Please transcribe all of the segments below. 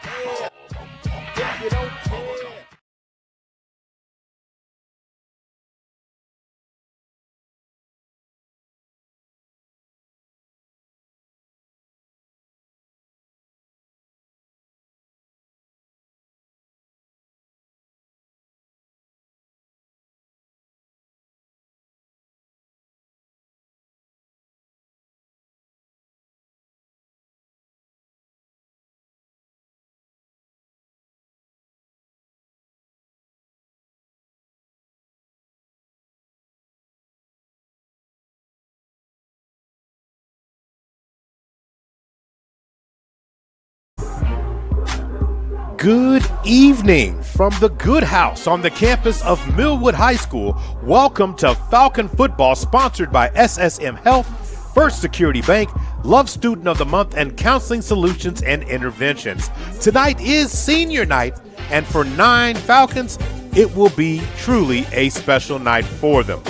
care. If you don't care. Good evening from the Good House on the campus of Millwood High School. Welcome to Falcon Football, sponsored by SSM Health, First Security Bank, Love Student of the Month, and Counseling Solutions and Interventions. Tonight is senior night, and for 9 Falcons, it will be truly a special night for them.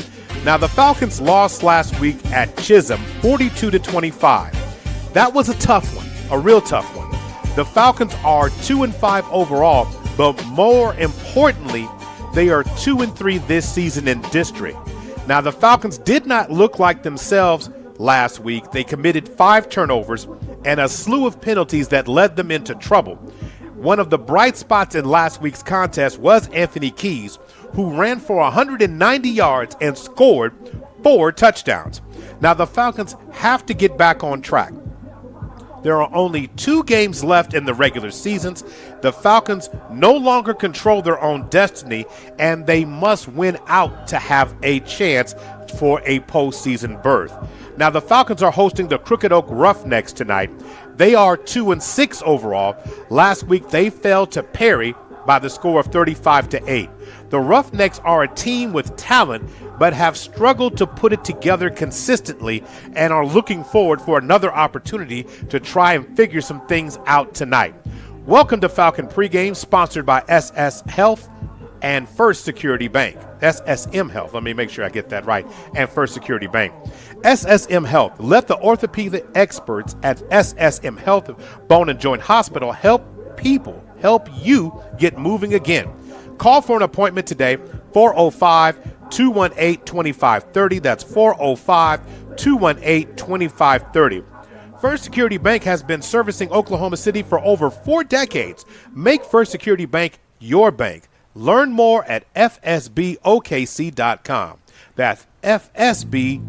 Now, the Falcons lost last week at Chisholm, 42-25. That was a tough one, a real tough one. The Falcons are 2-5 overall, but more importantly, they are 2-3 this season in district. Now, the Falcons did not look like themselves last week. They committed 5 turnovers and a slew of penalties that led them into trouble. One of the bright spots in last week's contest was Anthony Keys, who ran for 190 yards and scored 4 touchdowns. Now, the Falcons have to get back on track. There are only 2 games left in the regular seasons. The Falcons no longer control their own destiny, and they must win out to have a chance for a postseason berth. Now, the Falcons are hosting the Crooked Oak Roughnecks tonight. They are 2-6 overall. Last week, they fell to Perry by the score of 35-8. The Roughnecks are a team with talent, but have struggled to put it together consistently and are looking forward for another opportunity to try and figure some things out tonight. Welcome to Falcon Pregame, sponsored by SS Health and First Security Bank. SSM Health, let me make sure I get that right, and First Security Bank. SSM Health, let the orthopedic experts at SSM Health Bone and Joint Hospital help you get moving again. Call for an appointment today, 405-218-2530. That's 405-218-2530. First Security Bank has been servicing Oklahoma City for over 4 decades. Make First Security Bank your bank. Learn more at fsbokc.com. That's fsbokc.com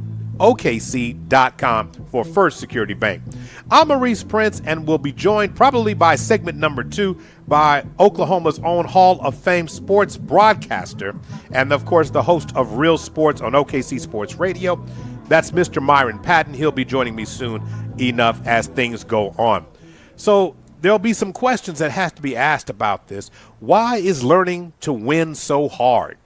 for First Security Bank. I'm Maurice Prince, and we'll be joined probably by segment number 2 by Oklahoma's own Hall of Fame sports broadcaster and, of course, the host of Real Sports on OKC Sports Radio. That's Mr. Myron Patton. He'll be joining me soon enough as things go on. So there'll be some questions that has to be asked about this. Why is learning to win so hard?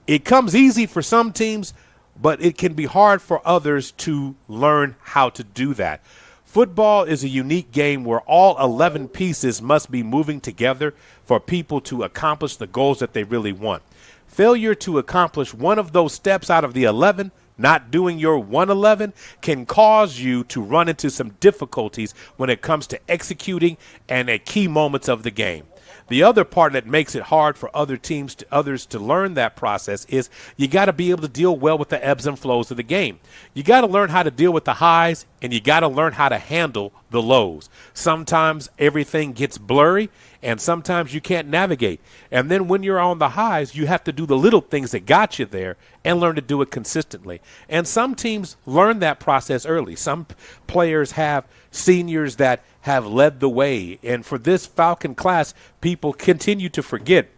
It comes easy for some teams, but it can be hard for others to learn how to do that. Football is a unique game where all 11 pieces must be moving together for people to accomplish the goals that they really want. Failure to accomplish one of those steps out of the 11, not doing your 111, can cause you to run into some difficulties when it comes to executing and at key moments of the game. The other part that makes it hard for others to learn that process is you got to be able to deal well with the ebbs and flows of the game. You got to learn how to deal with the highs, and you got to learn how to handle the lows. Sometimes everything gets blurry, and sometimes you can't navigate. And then when you're on the highs, you have to do the little things that got you there and learn to do it consistently. And some teams learn that process early. Some players have seniors that have led the way. And for this Falcon class, people continue to forget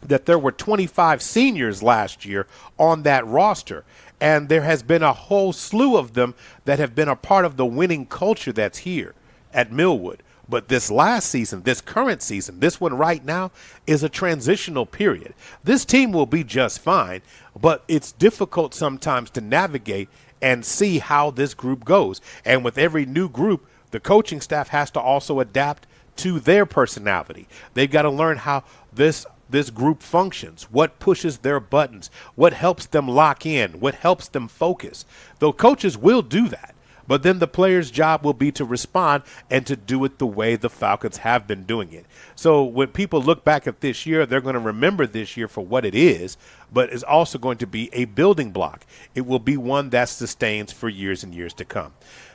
that there were 25 seniors last year on that roster. And there has been a whole slew of them that have been a part of the winning culture that's here at Millwood. But this last season, this current season, this one right now is a transitional period. This team will be just fine, but it's difficult sometimes to navigate and see how this group goes. And with every new group, the coaching staff has to also adapt to their personality. They've got to learn how this group functions, what pushes their buttons, what helps them lock in, what helps them focus. The coaches will do that. but then the player's job will be to respond and to do it the way the Falcons have been doing it. So when people look back at this year, they're going to remember this year for what it is, but it's also going to be a building block. It will be one that sustains for years and years to come.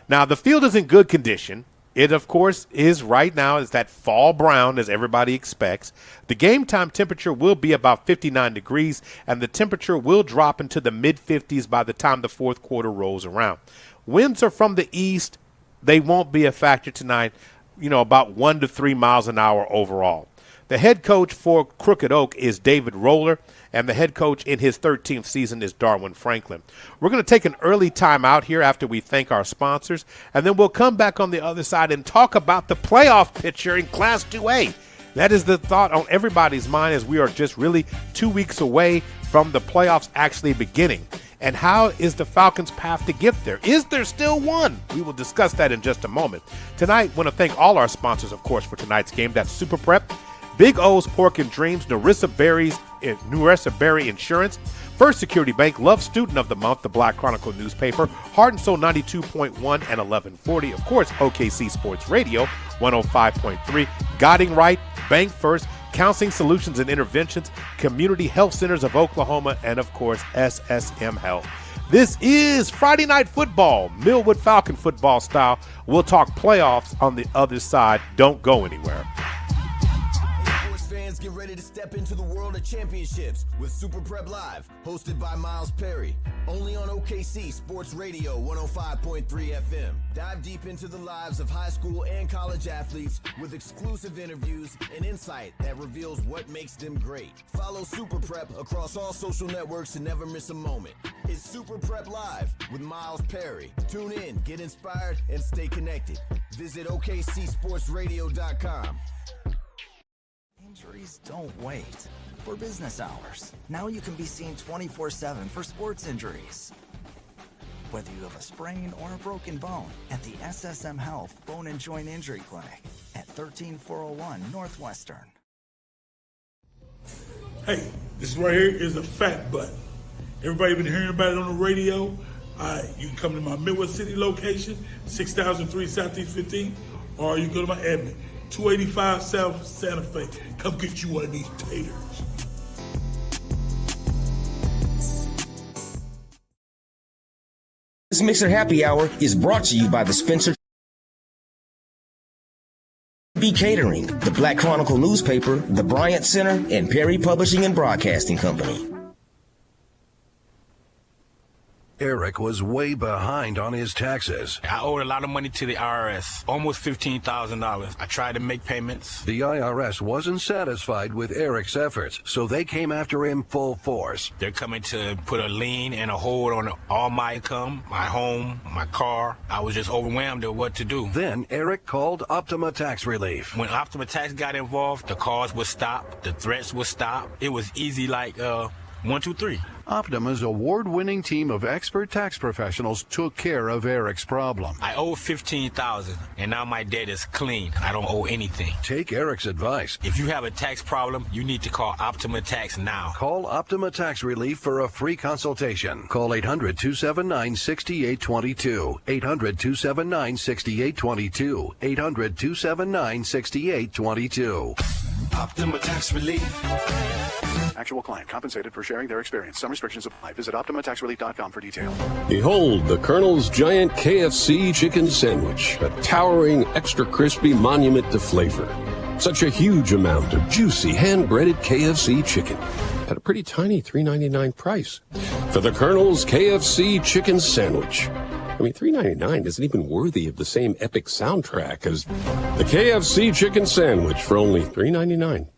Now, the field is in good condition. It, of course, is right now is that fall brown as everybody expects. The game time temperature will be about 59 degrees, and the temperature will drop into the mid-50s by the time the fourth quarter rolls around. Winds are from the east. They won't be a factor tonight, about 1 to 3 miles an hour overall. The head coach for Crooked Oak is David Roller, and the head coach in his 13th season is Darwin Franklin. We're going to take an early time out here after we thank our sponsors, and then we'll come back on the other side and talk about the playoff picture in Class 2A. That is the thought on everybody's mind as we are just really 2 weeks away from the playoffs actually beginning. And how is the Falcons' path to get there? Is there still one? We will discuss that in just a moment. Tonight, I want to thank all our sponsors, of course, for tonight's game. That's Super Prep, Big O's Pork and Dreams, Narissa Berry Insurance, First Security Bank, Love Student of the Month, the Black Chronicle newspaper, Heart and Soul 92.1 and 1140, of course, OKC Sports Radio 105.3, Guiding Right, Bank First, Counseling Solutions and Interventions, Community Health Centers of Oklahoma, and, of course, SSM Health. This is Friday Night Football, Millwood Falcon football style. We'll talk playoffs on the other side. Don't go anywhere. Fans, get ready to step into the world of championships with Super Prep Live, hosted by Miles Perry, only on OKC Sports Radio 105.3 FM. Dive deep into the lives of high school and college athletes with exclusive interviews and insight that reveals what makes them great. Follow Super Prep across all social networks to never miss a moment. It's Super Prep Live with Miles Perry. Tune in, get inspired, and stay connected. Visit OKCSportsRadio.com. Injuries don't wait for business hours. Now you can be seen 24/7 for sports injuries. Whether you have a sprain or a broken bone, at the SSM Health Bone and Joint Injury Clinic at 13401 Northwestern. Hey, this right here is a fat butt. Everybody been hearing about it on the radio. You can come to my Midwest City location, 6003 Southeast 15, or you can go to my admin, 285 South Santa Fe. Come get you one of these taters. This Mixer Happy Hour is brought to you by the Spencer B. Catering, the Black Chronicle newspaper, the Bryant Center, and Perry Publishing and Broadcasting Company. Eric was way behind on his taxes. I owed a lot of money to the IRS, almost $15,000. I tried to make payments. The IRS wasn't satisfied with Eric's efforts, so they came after him full force. They're coming to put a lien and a hold on all my income, my home, my car. I was just overwhelmed at what to do. Then Eric called Optima Tax Relief. When Optima Tax got involved, the calls would stop, the threats would stop. It was easy like 1, 2, 3. Optima's award-winning team of expert tax professionals took care of Eric's problem. I owe $15,000, and now my debt is clean. I don't owe anything. Take Eric's advice. If you have a tax problem, you need to call Optima Tax now. Call Optima Tax Relief for a free consultation. Call 800-279-6822. 800-279-6822. 800-279-6822. Optima Tax Relief. Actual client compensated for sharing their experience. Some restrictions apply. Visit OptimaTaxRelief.com for details. Behold the Colonel's giant KFC chicken sandwich, a towering, extra crispy monument to flavor. Such a huge amount of juicy, hand-breaded KFC chicken at a pretty tiny $3.99 price. For the Colonel's KFC chicken sandwich. I mean, $3.99 isn't even worthy of the same epic soundtrack as the KFC chicken sandwich for only $3.99.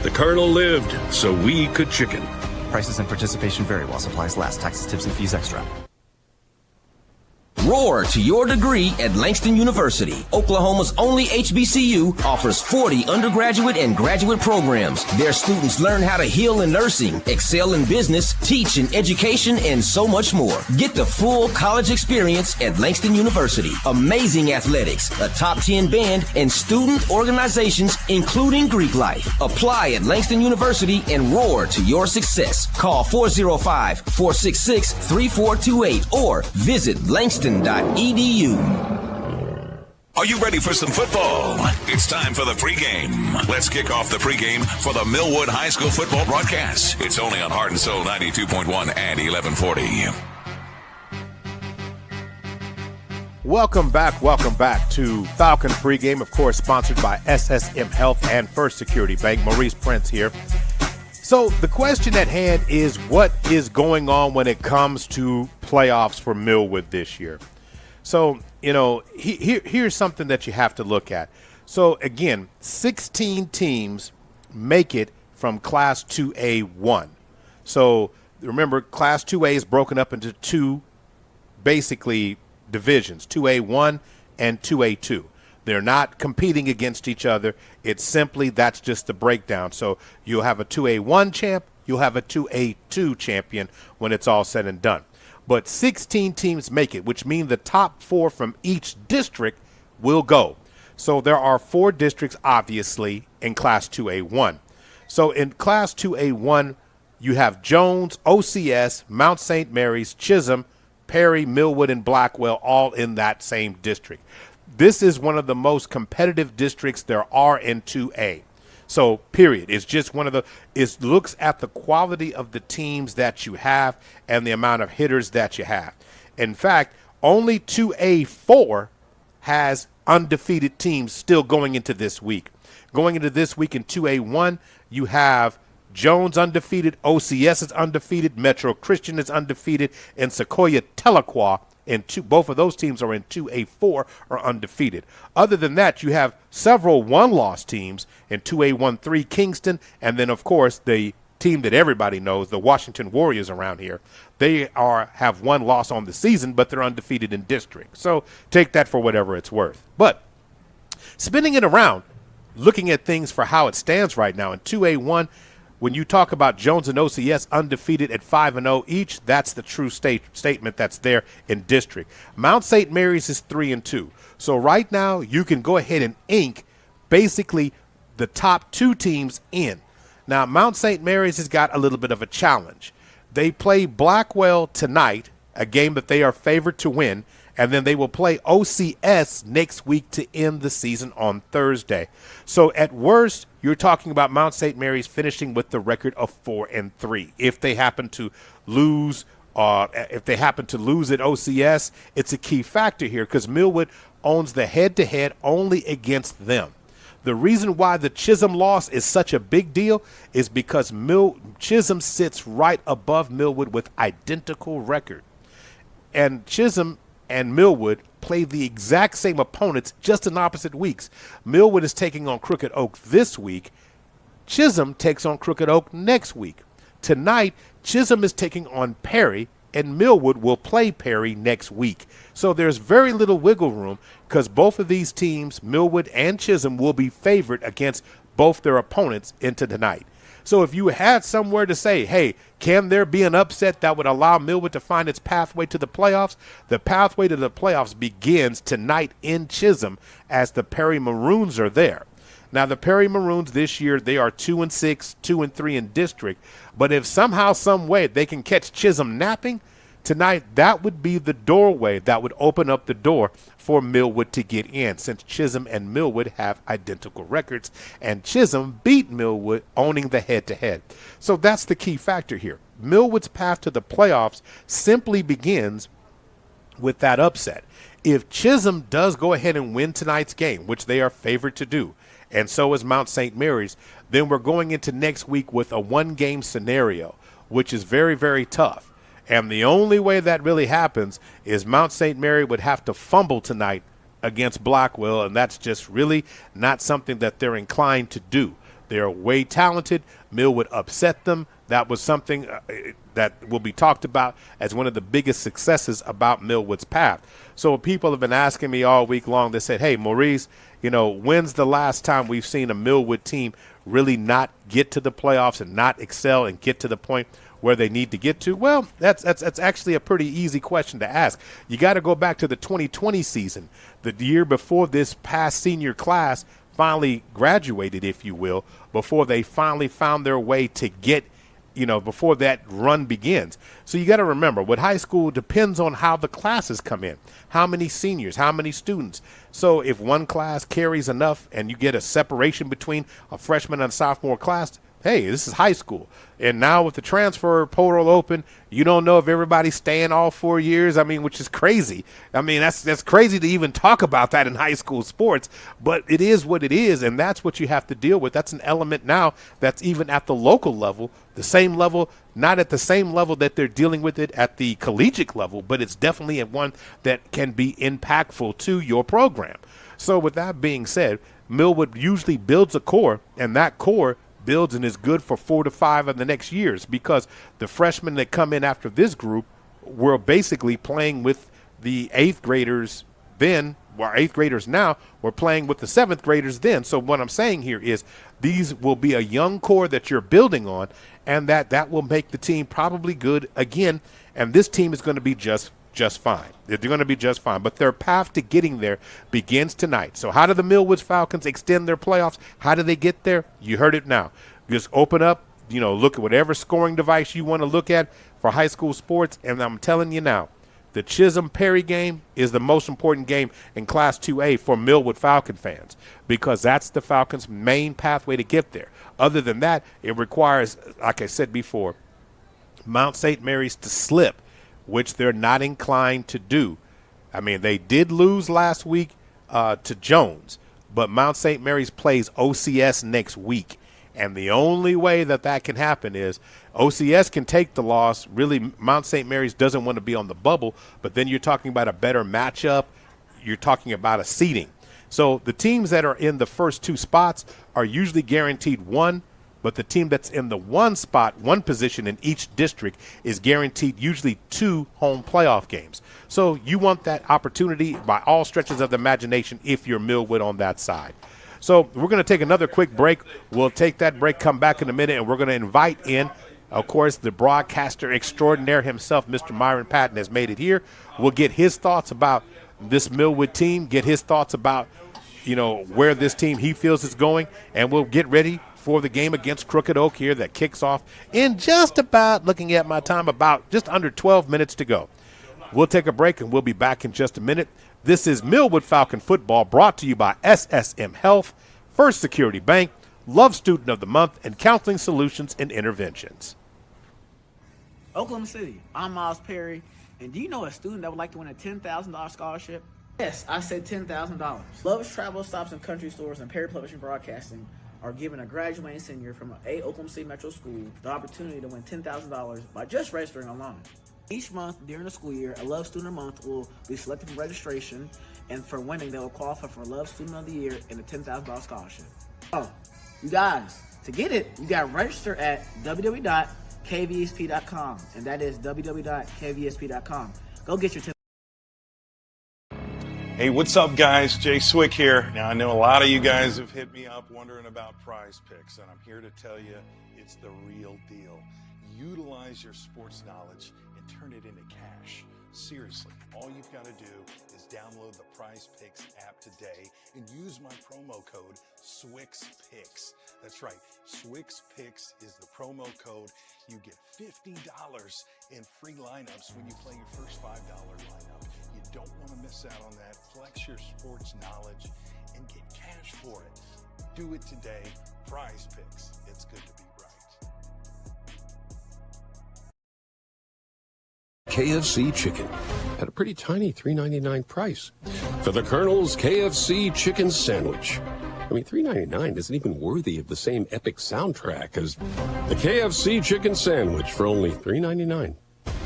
The Colonel lived so we could chicken. Prices and participation vary while supplies last. Taxes, tips, and fees extra. Roar to your degree at Langston University. Oklahoma's only HBCU offers 40 undergraduate and graduate programs. Their students learn how to heal in nursing, excel in business, teach in education, and so much more. Get the full college experience at Langston University. Amazing athletics, a top 10 band, and student organizations, including Greek life. Apply at Langston University and roar to your success. Call 405-466-3428 or visit langston.edu. lexington.edu. Are you ready for some football? It's time for the pregame. Let's kick off the pregame for the Millwood High School football broadcast. It's only on Heart and Soul 92.1 and 1140. Welcome back to Falcon Pregame, of course, sponsored by SSM Health and First Security Bank. Maurice Prince here. So the question at hand is, what is going on when it comes to playoffs for Millwood this year? So, here's something that you have to look at. So, again, 16 teams make it from Class 2A1. So, remember, Class 2A is broken up into two, basically, divisions, 2A1 and 2A2. They're not competing against each other. It's simply, that's just the breakdown. So you'll have a 2A1 champ, you'll have a 2A2 champion when it's all said and done. But 16 teams make it, which means the top 4 from each district will go. So there are 4 districts, obviously, in Class 2A1. So in Class 2A1, you have Jones, OCS, Mount St. Mary's, Chisholm, Perry, Millwood, and Blackwell all in that same district. This is one of the most competitive districts there are in 2A. So, period. It's just it looks at the quality of the teams that you have and the amount of hitters that you have. In fact, only 2A4 has undefeated teams still going into this week. Going into this week in 2A1, you have Jones undefeated, OCS is undefeated, Metro Christian is undefeated, and Sequoia Tahlequah, both of those teams are in 2A4, are undefeated. Other than that, you have several one-loss teams in 2A13 Kingston, and then, of course, the team that everybody knows, the Washington Warriors around here. They have one loss on the season, but they're undefeated in district. So take that for whatever it's worth. But spinning it around, looking at things for how it stands right now in 2A1, when you talk about Jones and OCS undefeated at 5-0 each, that's the true statement that's there in district. Mount St. Mary's is 3-2. So right now you can go ahead and ink basically the top 2 teams in. Now Mount St. Mary's has got a little bit of a challenge. They play Blackwell tonight, a game that they are favored to win, and then they will play OCS next week to end the season on Thursday. So at worst, you're talking about Mount St. Mary's finishing with the record of 4-3. If they happen to lose, at OCS, it's a key factor here because Millwood owns the head-to-head only against them. The reason why the Chisholm loss is such a big deal is because Chisholm sits right above Millwood with identical record. And Chisholm and Millwood play the exact same opponents, just in opposite weeks. Millwood is taking on Crooked Oak this week. Chisholm takes on Crooked Oak next week. Tonight, Chisholm is taking on Perry, and Millwood will play Perry next week. So there's very little wiggle room because both of these teams, Millwood and Chisholm, will be favored against both their opponents into tonight. So if you had somewhere to say, hey, can there be an upset that would allow Millwood to find its pathway to the playoffs? The pathway to the playoffs begins tonight in Chisholm as the Perry Maroons are there. Now, the Perry Maroons this year, they are 2-6, 2-3 in district. But if somehow, some way they can catch Chisholm napping tonight, that would be the doorway that would open up the door for Millwood to get in, since Chisholm and Millwood have identical records, and Chisholm beat Millwood, owning the head-to-head. So that's the key factor here. Millwood's path to the playoffs simply begins with that upset. If Chisholm does go ahead and win tonight's game, which they are favored to do, and so is Mount St. Mary's, then we're going into next week with a one-game scenario, which is very, very tough. And the only way that really happens is Mount St. Mary would have to fumble tonight against Blackwell, and that's just really not something that they're inclined to do. They're way talented. Mill would upset them. That was something that will be talked about as one of the biggest successes about Millwood's path. So people have been asking me all week long, they said, hey, Maurice, when's the last time we've seen a Millwood team really not get to the playoffs and not excel and get to the point where they need to get to? Well, that's actually a pretty easy question to ask. You got to go back to the 2020 season, the year before this past senior class finally graduated, if you will, before they finally found their way to get before that run begins. So you got to remember, with high school, depends on how the classes come in, how many seniors, how many students. So if one class carries enough and you get a separation between a freshman and a sophomore class, hey, this is high school. And now with the transfer portal open, you don't know if everybody's staying all 4 years. I mean, which is crazy. I mean, that's crazy to even talk about that in high school sports, but it is what it is, and that's what you have to deal with. That's an element now that's even at the local level, the same level, not at the same level that they're dealing with it at the collegiate level, but it's definitely at one that can be impactful to your program. So with that being said, Millwood usually builds a core, and that core builds and is good for 4 to 5 of the next years, because the freshmen that come in after this group were basically playing with the 8th graders then, or 8th graders now, were playing with the 7th graders then. So what I'm saying here is these will be a young core that you're building on, and that will make the team probably good again, and this team is going to be just fine. They're going to be just fine. But their path to getting there begins tonight. So how do the Millwood Falcons extend their playoffs? How do they get there? You heard it now. Just open up, look at whatever scoring device you want to look at for high school sports. And I'm telling you now, the Chisholm-Perry game is the most important game in Class 2A for Millwood Falcon fans, because that's the Falcons' main pathway to get there. Other than that, it requires, like I said before, Mount St. Mary's to slip, which they're not inclined to do. I mean, they did lose last week to Jones, but Mount St. Mary's plays OCS next week. And the only way that can happen is OCS can take the loss. Really, Mount St. Mary's doesn't want to be on the bubble, but then you're talking about a better matchup. You're talking about a seeding. So the teams that are in the first 2 spots are usually guaranteed 1, but the team that's in the 1 spot, 1 position in each district, is guaranteed usually 2 home playoff games. So you want that opportunity by all stretches of the imagination if you're Millwood on that side. So we're going to take another quick break. We'll take that break, come back in a minute, and we're going to invite in, of course, the broadcaster extraordinaire himself, Mr. Myron Patton, has made it here. We'll get his thoughts about this Millwood team, get his thoughts about, where this team he feels is going, and we'll get ready for the game against Crooked Oak here that kicks off in just about, looking at my time, about just under 12 minutes to go. We'll take a break, and we'll be back in just a minute. This is Millwood Falcon Football, brought to you by SSM Health, First Security Bank, Love Student of the Month, and Counseling Solutions and Interventions. Oklahoma City, I'm Miles Perry, and do you know a student that would like to win a $10,000 scholarship? Yes, I said $10,000. Love's Travel Stops and Country Stores and Perry Publishing Broadcasting are giving a graduating senior from a Oklahoma City Metro school the opportunity to win $10,000 by just registering online. Each month during the school year, a Love Student of the Month will be selected for registration, and for winning, they will qualify for Love Student of the Year and a $10,000 scholarship. Oh, you guys, to get it, you got to register at www.kvsp.com, and that is www.kvsp.com. Go get your $10,000. Hey, what's up, guys? Jay Swick here. Now, I know a lot of you guys have hit me up wondering about Prize Picks, and I'm here to tell you it's the real deal. Utilize your sports knowledge and turn it into cash. Seriously, all you've got to do is download the Prize Picks app today and use my promo code SWIXPICKS. That's right, SWIXPICKS is the promo code. You get $50 in free lineups when you play your first $5 lineup. You don't want to miss out on that. Flex your sports knowledge and get cash for it. Do it today. Prize Picks. It's good to be right. KFC chicken at a pretty tiny $3.99 price. For the Colonel's KFC chicken sandwich. I mean, $3.99 isn't even worthy of the same epic soundtrack as the KFC chicken sandwich for only $3.99.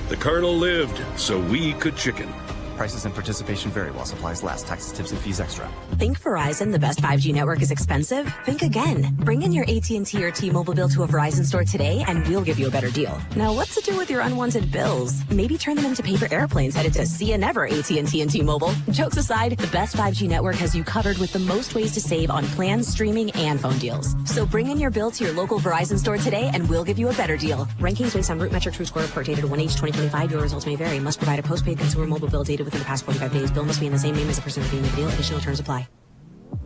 The Colonel lived so we could chicken. Prices and participation vary while supplies last. Taxes, tips, and fees extra. Think Verizon, the best 5G network, is expensive? Think again. Bring in your AT&T or T-Mobile bill to a Verizon store today and we'll give you a better deal. Now, what's to do with your unwanted bills? Maybe turn them into paper airplanes headed to See Ya Never AT&T and T-Mobile. Jokes aside, the best 5G network has you covered with the most ways to save on plans, streaming, and phone deals. So bring in your bill to your local Verizon store today and we'll give you a better deal. Rankings based on Root Metric True Score report dated 1H2025. Your results may vary. Must provide a postpaid consumer mobile bill dated within the past 45 days. Bill must be in the same name as the person reviewing the deal. Additional terms apply.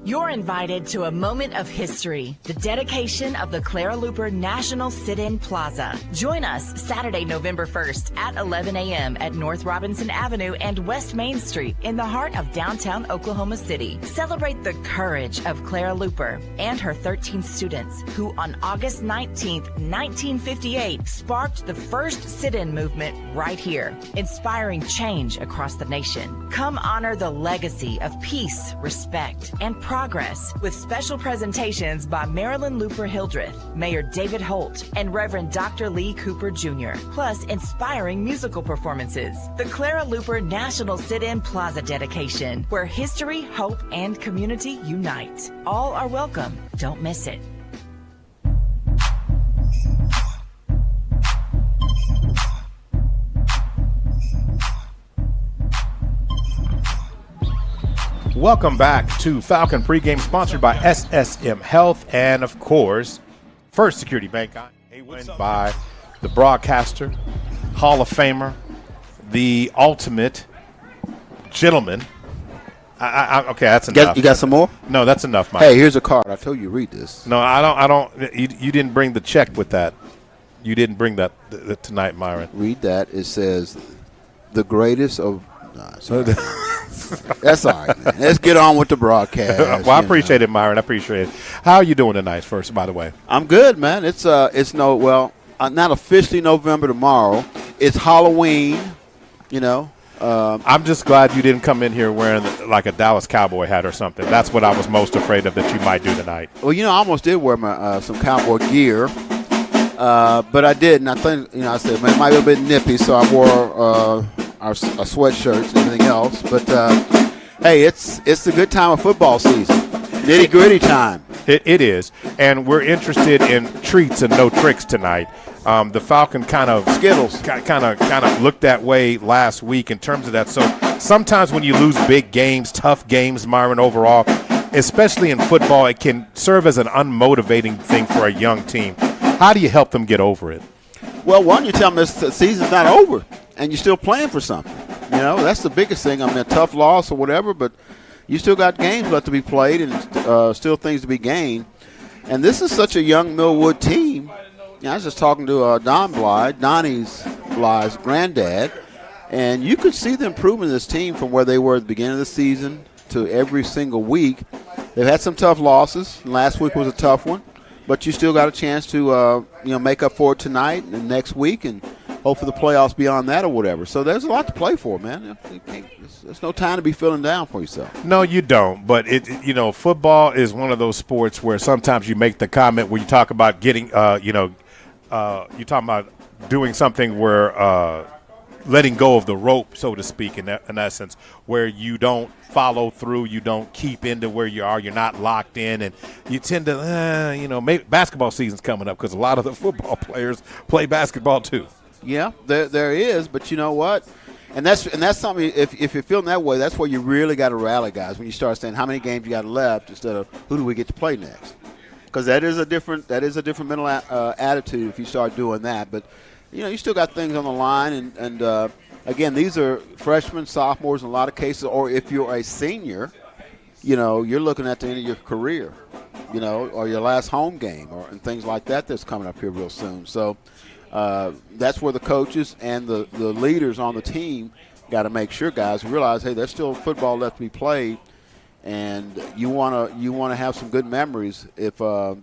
You're invited to a moment of history, the dedication of the Clara Luper National Sit-In Plaza. Join us Saturday, November 1st at 11 a.m. at North Robinson Avenue and West Main Street in the heart of downtown Oklahoma City. Celebrate the courage of Clara Luper and her 13 students who on August 19th, 1958 sparked the first sit-in movement right here, inspiring change across the nation. Come honor the legacy of peace, respect, and progress with special presentations by Marilyn Luper Hildreth, Mayor David Holt, and Reverend Dr. Lee Cooper Jr., plus inspiring musical performances. The Clara Luper National Sit-In Plaza dedication, where history, hope, and community unite. All are welcome. Don't miss it. Welcome back to Falcon Pregame, sponsored by SSM Health and, of course, First Security Bank. Joined by the broadcaster, Hall of Famer, the ultimate gentleman. Okay, that's enough. You got some more? No, that's enough, Mike. Hey, here's a card. I told you read this. No, I don't. You didn't bring the check with that. You didn't bring that tonight, Myron. Read that. It says, the greatest of. That's all right, man. Let's get on with the broadcast. Well, I appreciate it, Myron. I appreciate it. How are you doing tonight, first, by the way? I'm good, man. It's not officially November tomorrow. It's Halloween, I'm just glad you didn't come in here wearing like a Dallas Cowboy hat or something. That's what I was most afraid of that you might do tonight. Well, I almost did wear my some cowboy gear, but I didn't. I think, I said, man, it might be a bit nippy, so I wore our sweatshirts and everything else. But, hey, it's a good time of football season. Nitty-gritty time. It is. And we're interested in treats and no tricks tonight. The Falcon kind of Skittles kind of looked that way last week in terms of that. So sometimes when you lose big games, tough games, Myron, overall, especially in football, it can serve as an unmotivating thing for a young team. How do you help them get over it? Well, one, you tell them this season's not over and you're still playing for something. That's the biggest thing. I mean, a tough loss or whatever, but you still got games left to be played and still things to be gained. And this is such a young Millwood team. I was just talking to Don Blythe, Donnie's Blythe's granddad, and you could see the improvement of this team from where they were at the beginning of the season to every single week. They've had some tough losses. Last week was a tough one, but you still got a chance to make up for it tonight and next week, and hope for the playoffs beyond that or whatever. So there's a lot to play for, man. There's no time to be feeling down for yourself. No, you don't. But football is one of those sports where sometimes you make the comment where you talk about getting, you're talking about doing something where letting go of the rope, so to speak, in essence, where you don't follow through, you don't keep into where you are, you're not locked in, and you tend to, maybe basketball season's coming up because a lot of the football players play basketball too. Yeah, there is, but you know what? And that's something. If you're feeling that way, that's where you really got to rally, guys. When you start saying how many games you got left instead of who do we get to play next, because that is a different mental attitude if you start doing that. But you still got things on the line, and again, these are freshmen, sophomores in a lot of cases, or if you're a senior, you're looking at the end of your career, or your last home game, and things like that that's coming up here real soon. So. That's where the coaches and the leaders on the team got to make sure guys realize, hey, there's still football left to be played, and you want to have some good memories. If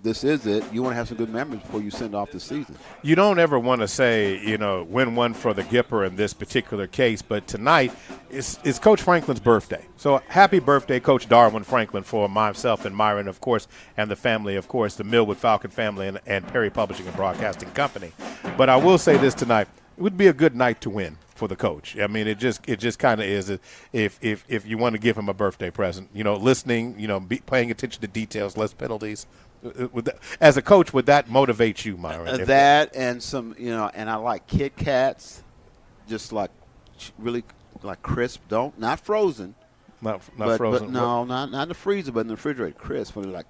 this is it, you want to have some good memories before you send off the season. You don't ever want to say, win one for the Gipper in this particular case, but tonight is Coach Franklin's birthday. So happy birthday, Coach Darwin Franklin, for myself and Myron, of course, and the family, of course, the Millwood Falcon family and Perry Publishing and Broadcasting Company. But I will say this tonight, it would be a good night to win for the coach. I mean, it just kind of is. If you want to give him a birthday present, listening, paying attention to details, less penalties. As a coach, would that motivate you, Myron? That and some, and I like Kit Kats, just like really like crisp. Not frozen. Not frozen. But no, not in the freezer, but in the refrigerator, crisp. When they're like,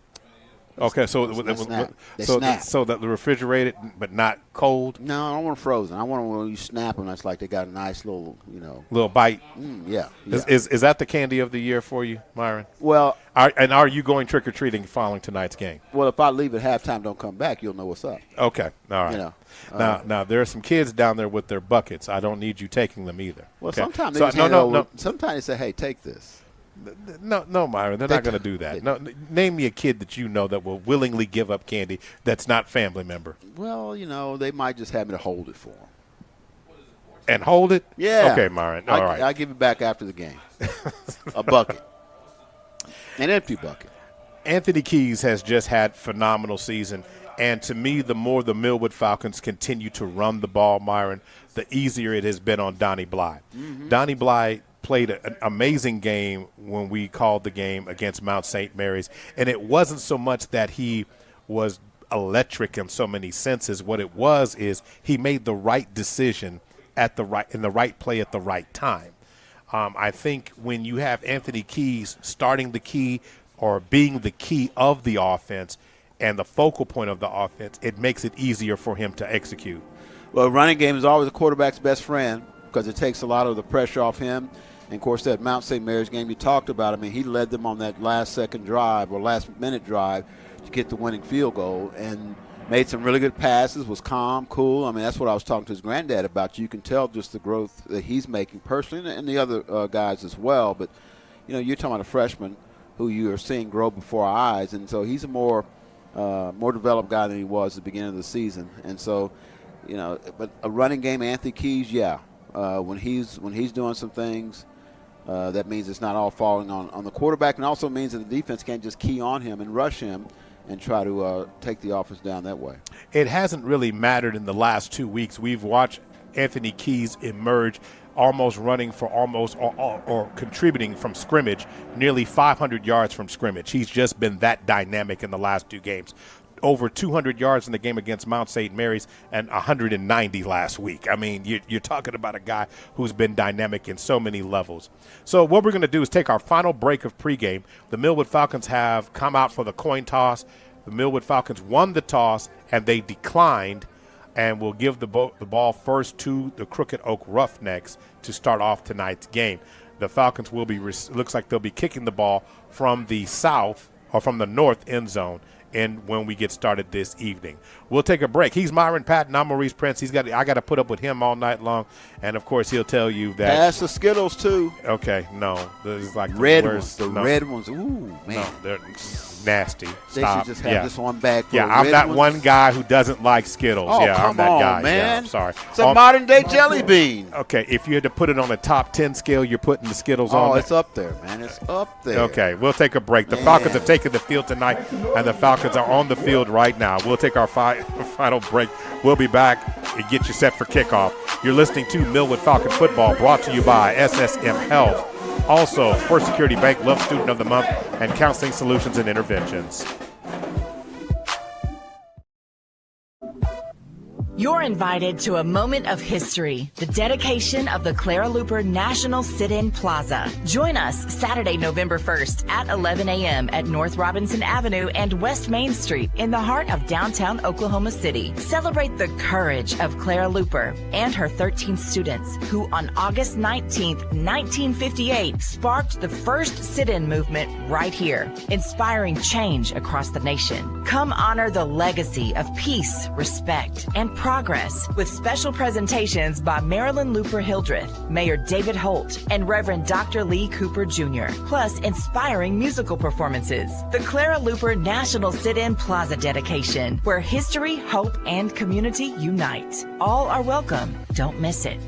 Okay, so so that the refrigerated but not cold. No, I don't want frozen. I want them when you snap them. That's like they got a nice little, little bite. Yeah. Is that the candy of the year for you, Myron? Well, are you going trick or treating following tonight's game? Well, if I leave at halftime, don't come back, you'll know what's up. Okay, all right. Now there are some kids down there with their buckets. I don't need you taking them either. Well, okay? sometimes sometimes they say, "Hey, take this." No, Myron, they're not going to do that. No, name me a kid that you know that will willingly give up candy that's not family member. Well, they might just have me to hold it for them. And hold it? Yeah. Okay, Myron. All right. I'll give it back after the game. A bucket. An empty bucket. Anthony Keys has just had phenomenal season. And to me, the more the Millwood Falcons continue to run the ball, Myron, the easier it has been on Donnie Bly. Mm-hmm. Donnie Bly played an amazing game when we called the game against Mount St. Mary's. And it wasn't so much that he was electric in so many senses. What it was is he made the right decision in the right play at the right time. I think when you have Anthony Keys starting the key or being the key of the offense and the focal point of the offense, it makes it easier for him to execute. Well, running game is always a quarterback's best friend because it takes a lot of the pressure off him. And, of course, that Mount St. Mary's game you talked about, I mean, he led them on that last-second drive or last-minute drive to get the winning field goal and made some really good passes, was calm, cool. I mean, that's what I was talking to his granddad about. You can tell just the growth that he's making personally and the other guys as well. But, you're talking about a freshman who you are seeing grow before our eyes. And so he's a more developed guy than he was at the beginning of the season. And so, but a running game, Anthony Keys, when he's doing some things, that means it's not all falling on the quarterback, and also means that the defense can't just key on him and rush him and try to take the offense down that way. It hasn't really mattered in the last 2 weeks. We've watched Anthony Keys emerge almost running for or contributing from scrimmage, nearly 500 yards from scrimmage. He's just been that dynamic in the last 2 games. Over 200 yards in the game against Mount St. Mary's and 190 last week. I mean, you're talking about a guy who's been dynamic in so many levels. So what we're going to do is take our final break of pregame. The Millwood Falcons have come out for the coin toss. The Millwood Falcons won the toss, and they declined, and will give the ball first to the Crooked Oak Roughnecks to start off tonight's game. The Falcons will be looks like they'll be kicking the ball from the south or from the north end zone. And when we get started this evening, we'll take a break. He's Myron Patton. I'm Maurice Prince. I got to put up with him all night long, and of course he'll tell you that. Pass the Skittles too. Okay, no, this is like red the ones. worst. Red ones. Ooh, man. No, they're nasty. They Stop. should just have this one bag. I'm that one guy who doesn't like Skittles. Oh, I'm that on, guy. man. Yeah, I'm sorry. It's a modern day jelly bean. Okay, if you had to put it on a top 10 scale, you're putting the Skittles on. Oh, it's up there, man. It's up there. Okay, we'll take a break. The Falcons have taken the field tonight, and the Falcons are on the field right now. We'll take our final break. We'll be back and get you set for kickoff. You're listening to Millwood Falcon Football, brought to you by SSM Health. Also, First Security Bank Love Student of the Month and Counseling Solutions and Interventions. You're invited to a moment of history, the dedication of the Clara Looper National Sit-In Plaza. Join us Saturday, November 1st at 11 a.m. at North Robinson Avenue and West Main Street in the heart of downtown Oklahoma City. Celebrate the courage of Clara Looper and her 13 students who on August 19th, 1958 sparked the first sit-in movement right here, inspiring change across the nation. Come honor the legacy of peace, respect, and progress with special presentations by Marilyn Looper Hildreth, Mayor David Holt, and Reverend Dr. Lee Cooper Jr., plus inspiring musical performances. The Clara Looper National Sit-In Plaza dedication, where history, hope, and community unite. All are welcome. Don't miss it.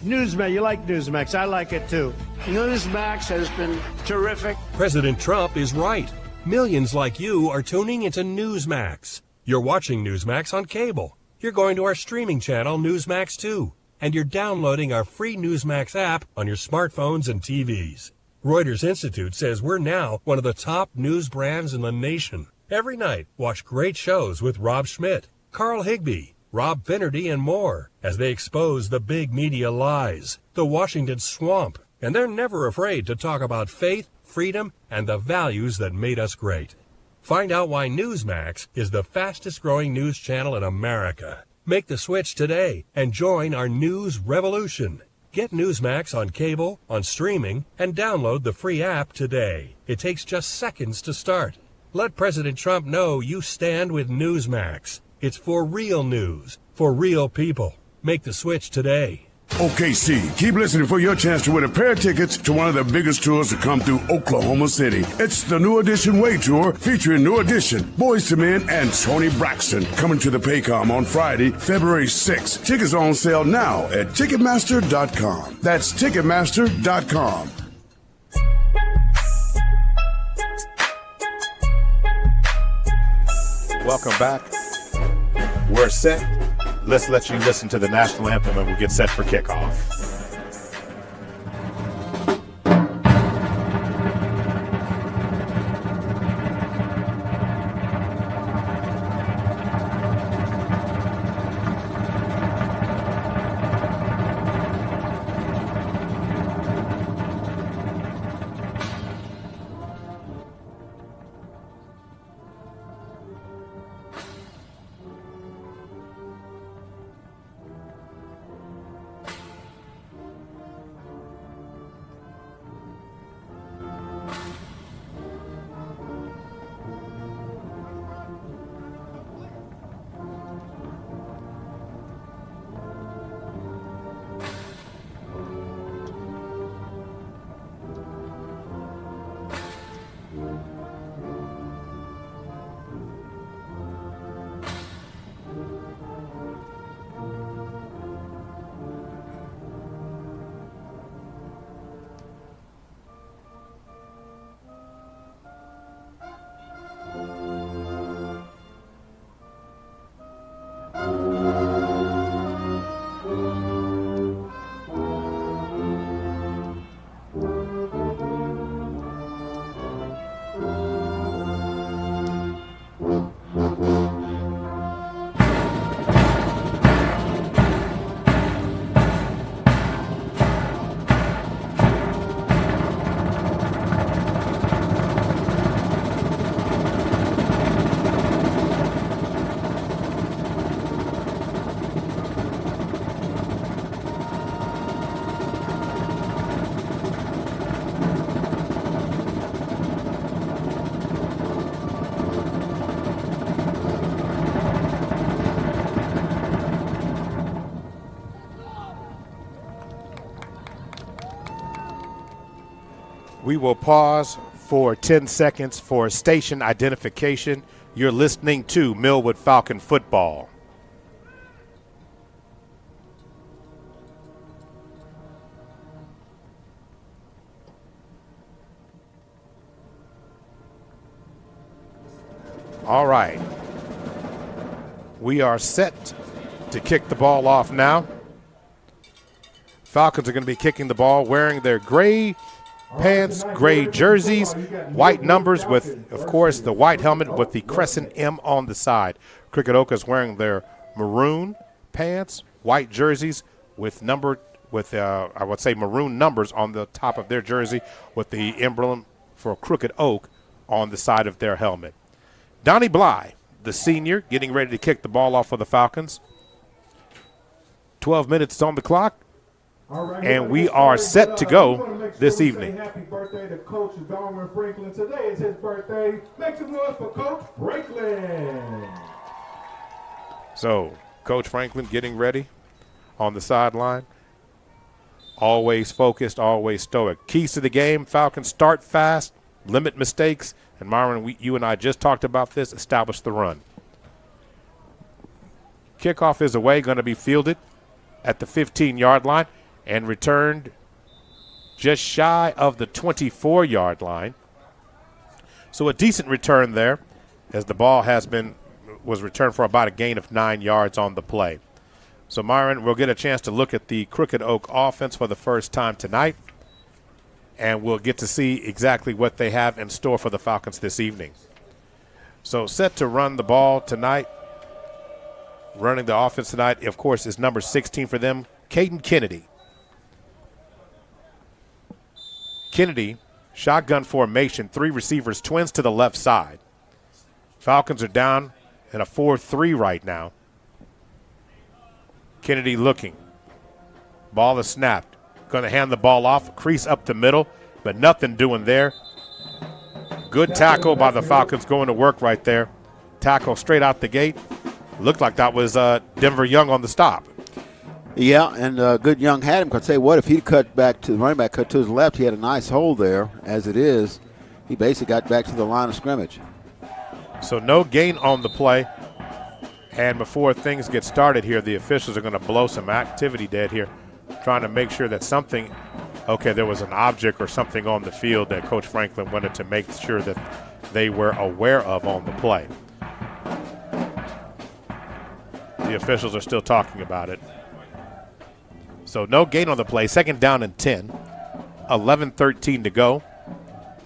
Newsmax, you like Newsmax. I like it too. Newsmax has been terrific. President Trump is right. Millions like you are tuning into Newsmax. You're watching Newsmax on cable. You're going to our streaming channel, Newsmax 2. And you're downloading our free Newsmax app on your smartphones and TVs. Reuters Institute says we're now one of the top news brands in the nation. Every night, watch great shows with Rob Schmidt, Carl Higbee, Rob Finnerty, and more as they expose the big media lies, the Washington swamp. And they're never afraid to talk about faith, freedom, and the values that made us great. Find out why Newsmax is the fastest growing news channel in America. Make the switch today and join our news revolution. Get Newsmax on cable, on streaming, and download the free app today. It takes just seconds to start. Let President Trump know you stand with Newsmax. It's for real news, for real people. Make the switch today. OKC, keep listening for your chance to win a pair of tickets to one of the biggest tours to come through Oklahoma City. It's the New Edition Way Tour featuring New Edition, Boyz II Men, and Tony Braxton. Coming to the Paycom on Friday, February 6th. Tickets are on sale now at Ticketmaster.com. That's Ticketmaster.com. Welcome back. We're set. Let's let you listen to the national anthem and we'll get set for kickoff. We will pause for 10 seconds for station identification. You're listening to Millwood Falcon Football. All right. We are set to kick the ball off now. Falcons are going to be kicking the ball wearing their gray pants, gray jerseys, white numbers with, of course, the white helmet with the crescent M on the side. Cricket Oak is wearing their maroon pants, white jerseys with I would say maroon numbers on the top of their jersey with the emblem for Cricket Oak on the side of their helmet. Donnie Bly, the senior, getting ready to kick the ball off for the Falcons. 12 minutes on the clock, and we are set to go this evening. Happy birthday to Coach Darwin Franklin. Today is his birthday. Make some noise for Coach Franklin. So, Coach Franklin getting ready on the sideline. Always focused, always stoic. Keys to the game, Falcons start fast, limit mistakes, and Myron, you and I just talked about this, establish the run. Kickoff is away, going to be fielded at the 15-yard line and returned just shy of the 24-yard line. So a decent return there as the ball was returned for about a gain of 9 yards on the play. So, Myron, we'll get a chance to look at the Crooked Oak offense for the first time tonight, and we'll get to see exactly what they have in store for the Falcons this evening. So set to run the ball tonight. Running the offense tonight, of course, is number 16 for them, Caden Kennedy. Kennedy, shotgun formation, 3 receivers, twins to the left side. Falcons are down in a 4-3 right now. Kennedy looking. Ball is snapped. Going to hand the ball off. Crease up the middle, but nothing doing there. Good tackle by the Falcons going to work right there. Tackle straight out the gate. Looked like that was Denver Young on the stop. Yeah, and good Young had him. Because tell you what, if he'd cut back to the running back, cut to his left, he had a nice hole there. As it is, he basically got back to the line of scrimmage. So no gain on the play. And before things get started here, the officials are going to blow some activity dead here, trying to make sure that something, okay, there was an object or something on the field that Coach Franklin wanted to make sure that they were aware of on the play. The officials are still talking about it. So no gain on the play. 2nd down and 10. 11:13 to go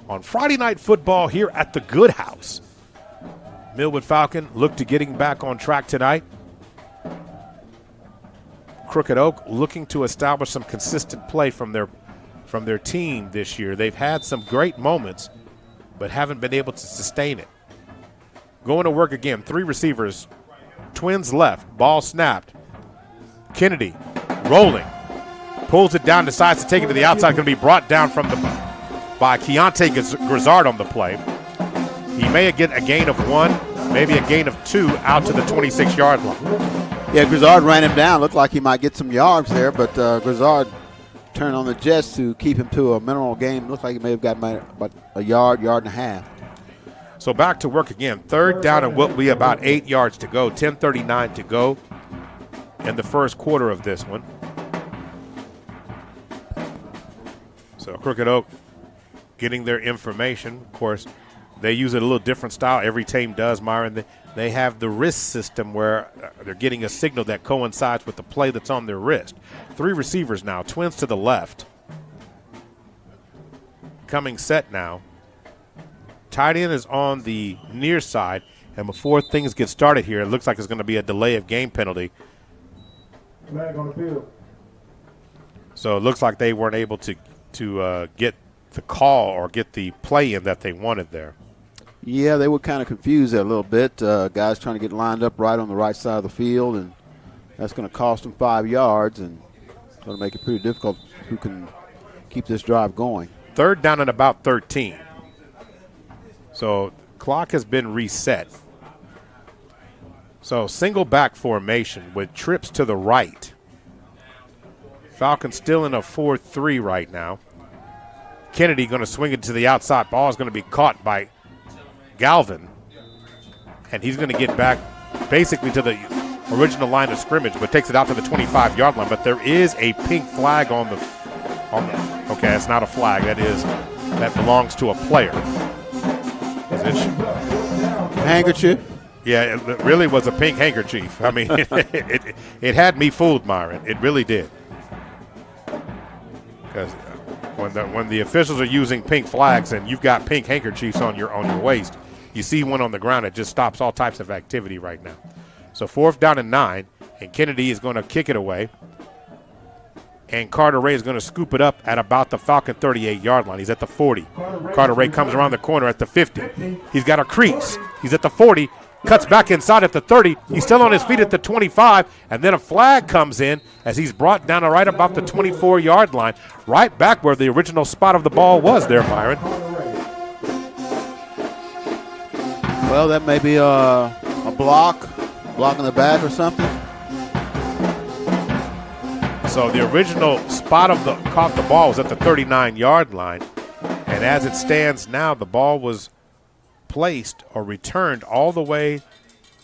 on Friday Night Football here at the Good House. Millwood Falcon look to getting back on track tonight. Crooked Oak looking to establish some consistent play from their team this year. They've had some great moments, but haven't been able to sustain it. Going to work again. 3 receivers. Twins left. Ball snapped. Kennedy rolling. Pulls it down, decides to take it to the outside. Going to be brought down by Keontae Grizzard on the play. He may get a gain of 1, maybe a gain of 2 out to the 26-yard line. Yeah, Grizzard ran him down. Looked like he might get some yards there, but Grizzard turned on the Jets to keep him to a minimal gain. Looked like he may have got about a yard and a half. So back to work again. 3rd down and what will be about 8 yards to go. 10:39 to go in the first quarter of this one. So Crooked Oak getting their information. Of course, they use it a little different style. Every team does, Myron. They have the wrist system where they're getting a signal that coincides with the play that's on their wrist. 3 receivers now. Twins to the left. Coming set now. Tight end is on the near side. And before things get started here, it looks like it's going to be a delay of game penalty. Flag on the field. So it looks like they weren't able to get the call or get the play in that they wanted there. Yeah, they were kind of confused there a little bit. Guys trying to get lined up right on the right side of the field, and that's going to cost them 5 yards, and it's going to make it pretty difficult who can keep this drive going. 3rd down and about 13. So clock has been reset. So single back formation with trips to the right. Falcons still in a 4-3 right now. Kennedy going to swing it to the outside. Ball is going to be caught by Galvin. And he's going to get back basically to the original line of scrimmage, but takes it out to the 25-yard line. But there is a pink flag on the okay, it's not a flag. That belongs to a player. Is it? Handkerchief? Yeah, it really was a pink handkerchief. I mean, it had me fooled, Myron. It really did. Because when the officials are using pink flags and you've got pink handkerchiefs on your waist, you see one on the ground, it just stops all types of activity right now. So 4th down and 9, and Kennedy is going to kick it away. And Carter Ray is going to scoop it up at about the Falcon 38-yard line. He's at the 40. Carter Ray comes around the corner at the 50. He's got a crease. He's at the 40. Cuts back inside at the 30. He's still on his feet at the 25. And then a flag comes in as he's brought down to right about the 24-yard line. Right back where the original spot of the ball was there, Myron. Well, that may be a block in the back or something. So the original spot of caught the ball was at the 39-yard line. And as it stands now, the ball was placed or returned all the way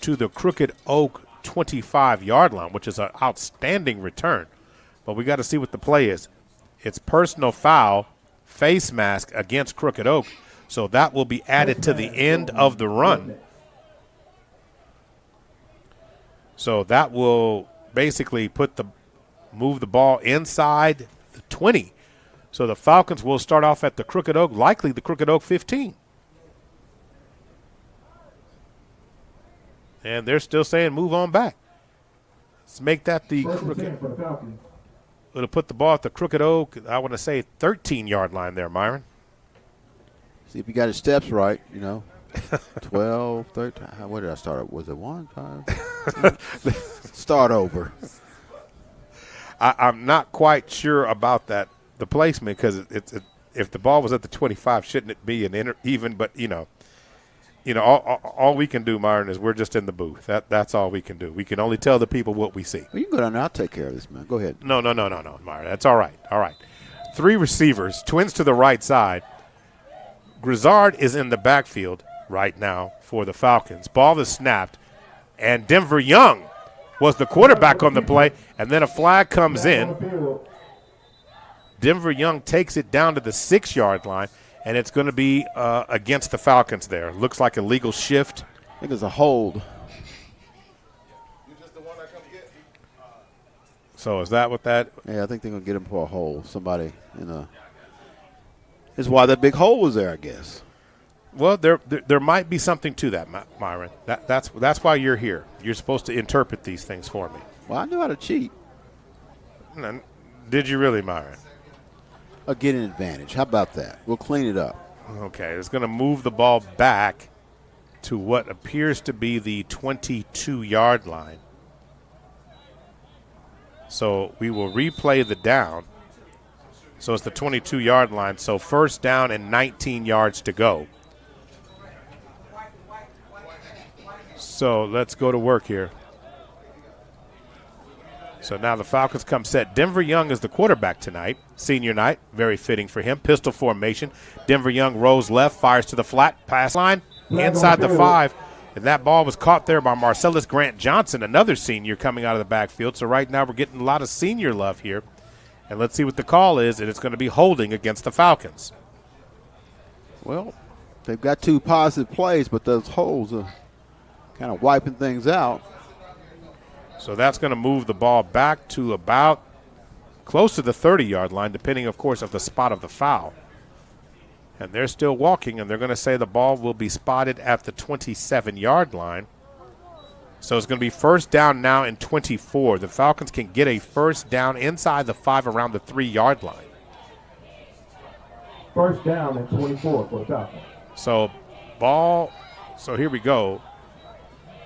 to the Crooked Oak 25-yard line, which is an outstanding return. But we got to see what the play is. It's personal foul, face mask against Crooked Oak. So that will be added to the end of the run. So that will basically move the ball inside the 20. So the Falcons will start off at the Crooked Oak, likely the Crooked Oak 15. And they're still saying move on back. Let's make that the Crooked. It'll put the ball at the Crooked Oak, I want to say 13-yard line there, Myron. See if he got his steps right, you know. 12, 13. What did I start? Was it 1, 5? Start over. I'm not quite sure about that, the placement, because if the ball was at the 25, shouldn't it be an even? But, all we can do, Myron, is we're just in the booth. That's all we can do. We can only tell the people what we see. Well, you can go down there. I'll take care of this, man. Go ahead. No, Myron. That's all right. All right. 3 receivers, twins to the right side. Grizzard is in the backfield right now for the Falcons. Ball is snapped, and Denver Young was the quarterback on the play, and then a flag comes in. Denver Young takes it down to the 6-yard line, and it's going to be against the Falcons there. Looks like a legal shift. I think it's a hold. So is that what that? Yeah, I think they're going to get him for a hole. Somebody is why that big hole was there, I guess. Well, there might be something to that, Myron. That's why you're here. You're supposed to interpret these things for me. Well, I knew how to cheat. Did you really, Myron? Get an advantage. How about that? We'll clean it up. Okay, it's going to move the ball back to what appears to be the 22-yard line. So we will replay the down. So it's the 22-yard line. So first down and 19 yards to go. So let's go to work here. So now the Falcons come set. Denver Young is the quarterback tonight. Senior night, very fitting for him. Pistol formation. Denver Young rolls left, fires to the flat pass line inside the 5. And that ball was caught there by Marcellus Grant Johnson, another senior coming out of the backfield. So right now we're getting a lot of senior love here. And let's see what the call is, and it's going to be holding against the Falcons. Well, they've got 2 positive plays, but those holes are kind of wiping things out. So that's going to move the ball back to about close to the 30-yard line, depending, of course, of the spot of the foul. And they're still walking, and they're going to say the ball will be spotted at the 27-yard line. So it's going to be first down now and 24. The Falcons can get a first down inside the 5 around the 3-yard line. First down and 24 for the Falcons. So here we go.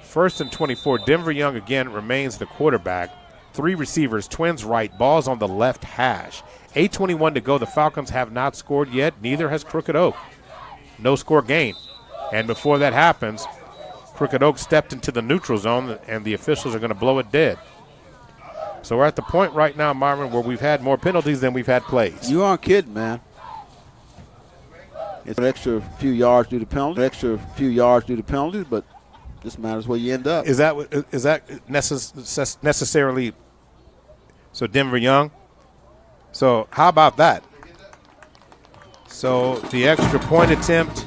First and 24. Denver Young again remains the quarterback. 3 receivers, twins right, balls on the left hash. 8:21 to go. The Falcons have not scored yet. Neither has Crooked Oak. No score gain. And before that happens, Crooked Oak stepped into the neutral zone, and the officials are going to blow it dead. So we're at the point right now, Marvin, where we've had more penalties than we've had plays. You aren't kidding, man. It's an extra few yards due to penalties. But just matters where you end up. Is that necessarily so Denver Young? So how about that? So the extra point attempt.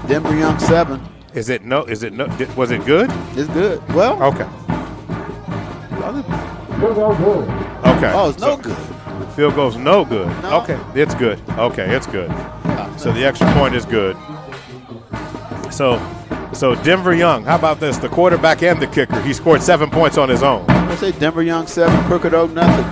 Denver Young 7. Was it good? It's good. Well. Okay. Okay. Oh, it's no good. Field goal's no good. No. Okay, it's good. Okay, it's good. So the extra point is good. So Denver Young, how about this? The quarterback and the kicker. He scored 7 points on his own. I say Denver Young 7, Crooked Oak nothing.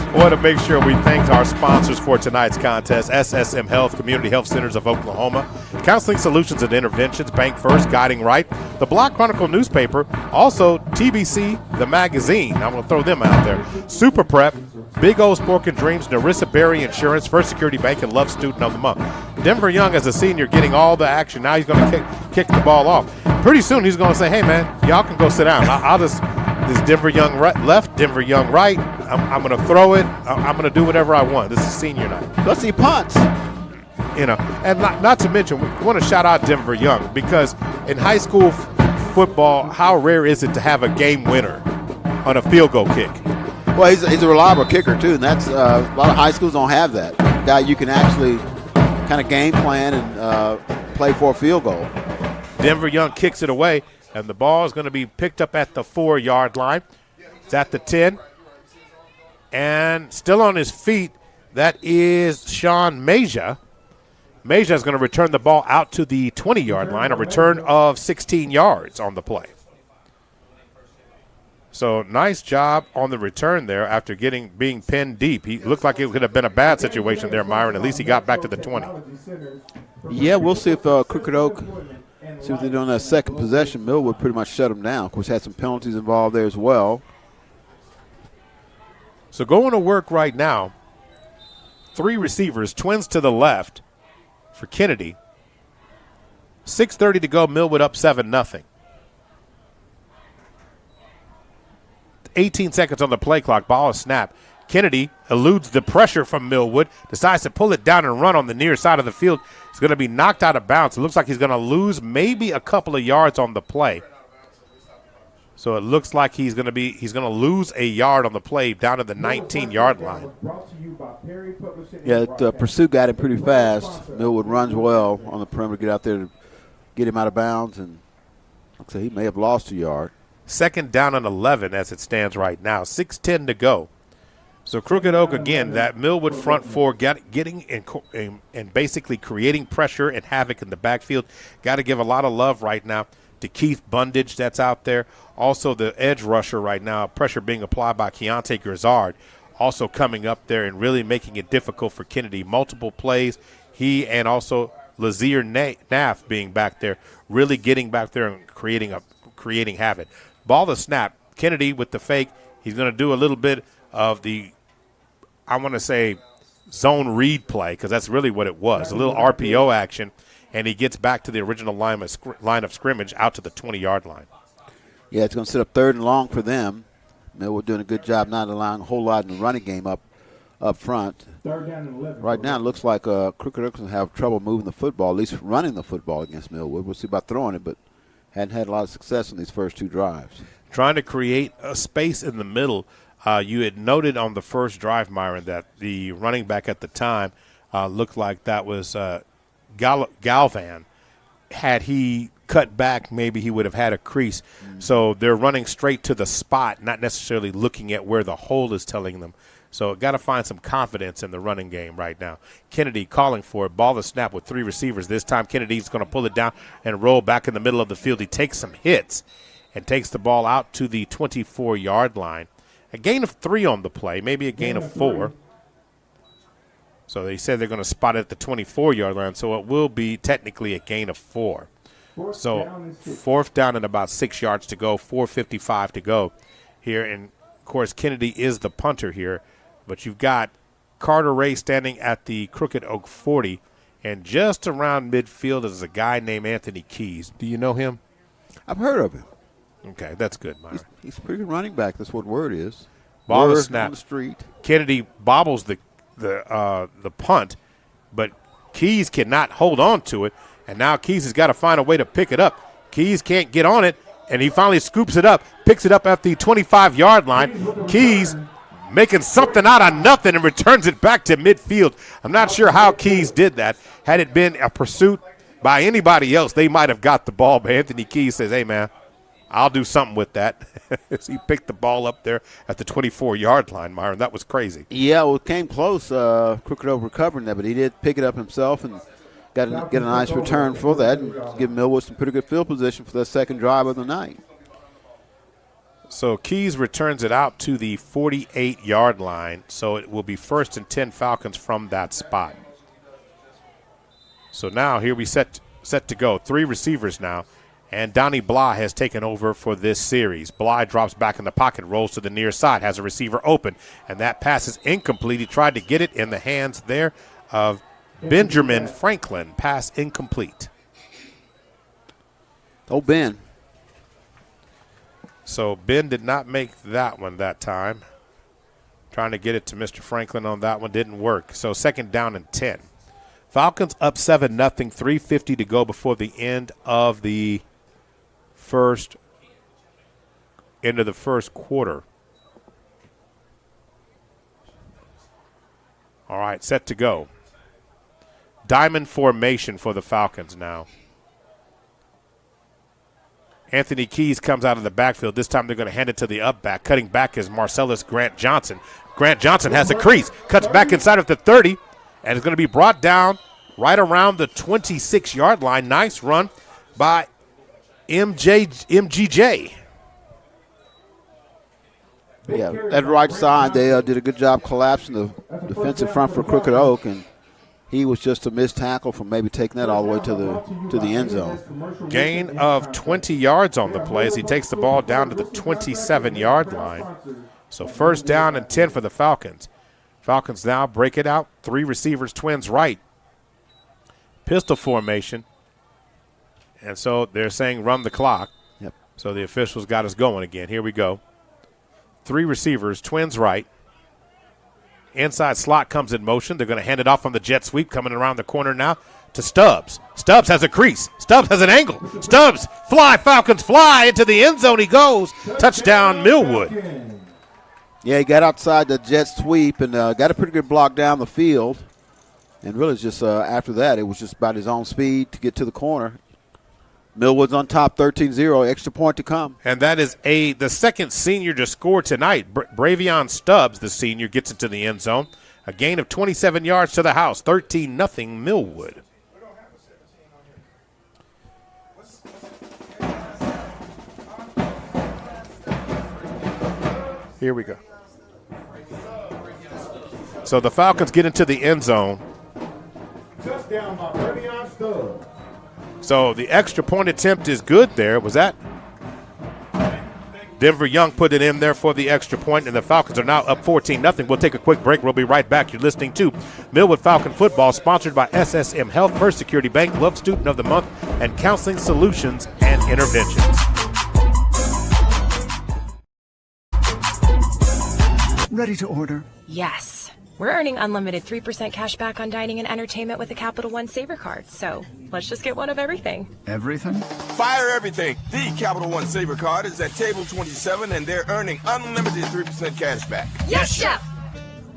I want to make sure we thank our sponsors for tonight's contest: SSM Health, Community Health Centers of Oklahoma, Counseling Solutions and Interventions, Bank First, Guiding Right, the Block Chronicle newspaper, also TBC, the magazine. I'm going to throw them out there. Super Prep, Big O Spork and Dreams, Narissa Berry Insurance, First Security Bank, and Love Student of the Month. Denver Young, as a senior, getting all the action. Now he's going to kick the ball off. Pretty soon he's going to say, hey, man, y'all can go sit down. This Denver Young left, Denver Young right. I'm going to throw it. I'm going to do whatever I want. This is senior night. Let's see punts. And not to mention, we want to shout out Denver Young, because in high school football, how rare is it to have a game winner on a field goal kick? Well, he's a reliable kicker, too, and that's a lot of high schools don't have that. Guy you can actually kind of game plan and play for a field goal. Denver Young kicks it away, and the ball is going to be picked up at the 4-yard line. It's at the 10. And still on his feet, that is Sean Meja. Meja is going to return the ball out to the 20-yard line, a return of 16 yards on the play. So nice job on the return there after being pinned deep. He looked like it could have been a bad situation there, Myron. At least he got back to the 20. Yeah, we'll see if Crooked Oak, see what they do on that second possession. Millwood pretty much shut them down. Of course, had some penalties involved there as well. So going to work right now, 3 receivers, twins to the left for Kennedy. 6:30 to go, Millwood up 7-0. 18 seconds on the play clock, ball is snapped. Kennedy eludes the pressure from Millwood, decides to pull it down and run on the near side of the field. He's going to be knocked out of bounds. It looks like he's going to lose maybe a couple of yards on the play. So it looks like he's going to lose a yard on the play down to the 19-yard line. Yeah, the pursuit got him pretty fast. Millwood runs well on the perimeter, get out there to get him out of bounds, and looks like he may have lost a yard. Second down and 11 as it stands right now. 6:10 to go. So Crooked Oak, again, that Millwood front four getting and basically creating pressure and havoc in the backfield. Got to give a lot of love right now to Keith Bundage that's out there. Also the edge rusher right now, pressure being applied by Keontae Grizzard, also coming up there and really making it difficult for Kennedy. Multiple plays, he and also Lazier Nath being back there, really getting back there and creating havoc. Ball to snap. Kennedy with the fake. He's going to do a little bit of the, I want to say, zone read play, because that's really what it was, a little RPO action, and he gets back to the original line of scrimmage out to the 20-yard line. Yeah, it's going to set up 3rd and long for them. Millwood doing a good job not allowing a whole lot in the running game up front. 3rd down and 11. Right now it looks like Crooked Oak will have trouble moving the football, at least running the football against Millwood. We'll see about throwing it, but hadn't had a lot of success in these first 2 drives. Trying to create a space in the middle. You had noted on the first drive, Myron, that the running back at the time looked like that was Galvan. Had he cut back, maybe he would have had a crease. So they're running straight to the spot, not necessarily looking at where the hole is telling them. So got to find some confidence in the running game right now. Kennedy calling for it. Ball to snap with 3 receivers. This time Kennedy's going to pull it down and roll back in the middle of the field. He takes some hits and takes the ball out to the 24-yard line. A gain of 3 on the play, maybe a gain of 4. So they said they're going to spot it at the 24-yard line, so it will be technically a gain of 4. So 4th down and about 6 yards to go, 4:55 to go here. And, of course, Kennedy is the punter here. But you've got Carter Ray standing at the Crooked Oak 40, and just around midfield is a guy named Anthony Keys. Do you know him? I've heard of him. Okay, that's good, Myron. He's a pretty good running back. That's what word is. Ball word to snap. On the street. Kennedy bobbles the punt, but Keys cannot hold on to it, and now Keys has got to find a way to pick it up. Keys can't get on it, and he finally scoops it up, picks it up at the 25-yard line. Keys making something out of nothing and returns it back to midfield. I'm not sure how Keys did that. Had it been a pursuit by anybody else, they might have got the ball, but Anthony Keys says, hey, man, I'll do something with that. He picked the ball up there at the 24-yard line, Myron. That was crazy. Yeah, well, it came close. Crooked Oak recovering that, but he did pick it up himself and get a nice return for that and give Millwood some pretty good field position for the second drive of the night. So Keys returns it out to the 48-yard line, so it will be 1st and 10 Falcons from that spot. So now here we set to go. 3 receivers now, and Donnie Bly has taken over for this series. Bly drops back in the pocket, rolls to the near side, has a receiver open, and that pass is incomplete. He tried to get it in the hands there of Benjamin Franklin. Pass incomplete. Oh, Ben. So Ben did not make that one that time. Trying to get it to Mr. Franklin on that one. Didn't work. So 2nd down and 10. Falcons up 7-0, 3:50 to go before the end of the first quarter. All right, set to go. Diamond formation for the Falcons now. Anthony Keys comes out of the backfield. This time they're going to hand it to the up back. Cutting back is Marcellus Grant Johnson. Grant Johnson has a crease. Cuts back inside of the 30 and is going to be brought down right around the 26-yard line. Nice run by MGJ. Yeah, at right side, they did a good job collapsing the defensive front for Crooked Oak, and he was just a missed tackle from maybe taking that all the way to the end zone. Gain of 20 yards on the play as he takes the ball down to the 27-yard line. So first down and 10 for the Falcons. Falcons now break it out. 3 receivers, twins right. Pistol formation. And so they're saying run the clock. Yep. So the officials got us going again. Here we go. 3 receivers, twins right. Inside slot comes in motion. They're going to hand it off on the jet sweep, coming around the corner now to Stubbs. Stubbs has a crease. Stubbs has an angle. Stubbs fly. Falcons fly into the end zone. He goes. Touchdown, Millwood. Yeah, he got outside the jet sweep and got a pretty good block down the field. And really just after that, it was just about his own speed to get to the corner. Millwood's on top 13-0, extra point to come. And that is the second senior to score tonight. Bravion Stubbs, the senior, gets into the end zone. A gain of 27 yards to the house, 13-0 Millwood. Here we go. So the Falcons get into the end zone. Touchdown by Bravion Stubbs. So the extra point attempt is good there. Was that? Denver Young put it in there for the extra point, and the Falcons are now up 14-0. We'll take a quick break. We'll be right back. You're listening to Millwood Falcon Football, sponsored by SSM Health, First Security Bank, Love Student of the Month, and Counseling Solutions and Interventions. Ready to order? Yes. We're earning unlimited 3% cash back on dining and entertainment with the Capital One Saver Card, so let's just get one of everything. Everything? Fire everything. The Capital One Saver Card is at table 27, and they're earning unlimited 3% cash back. Yes, Chef!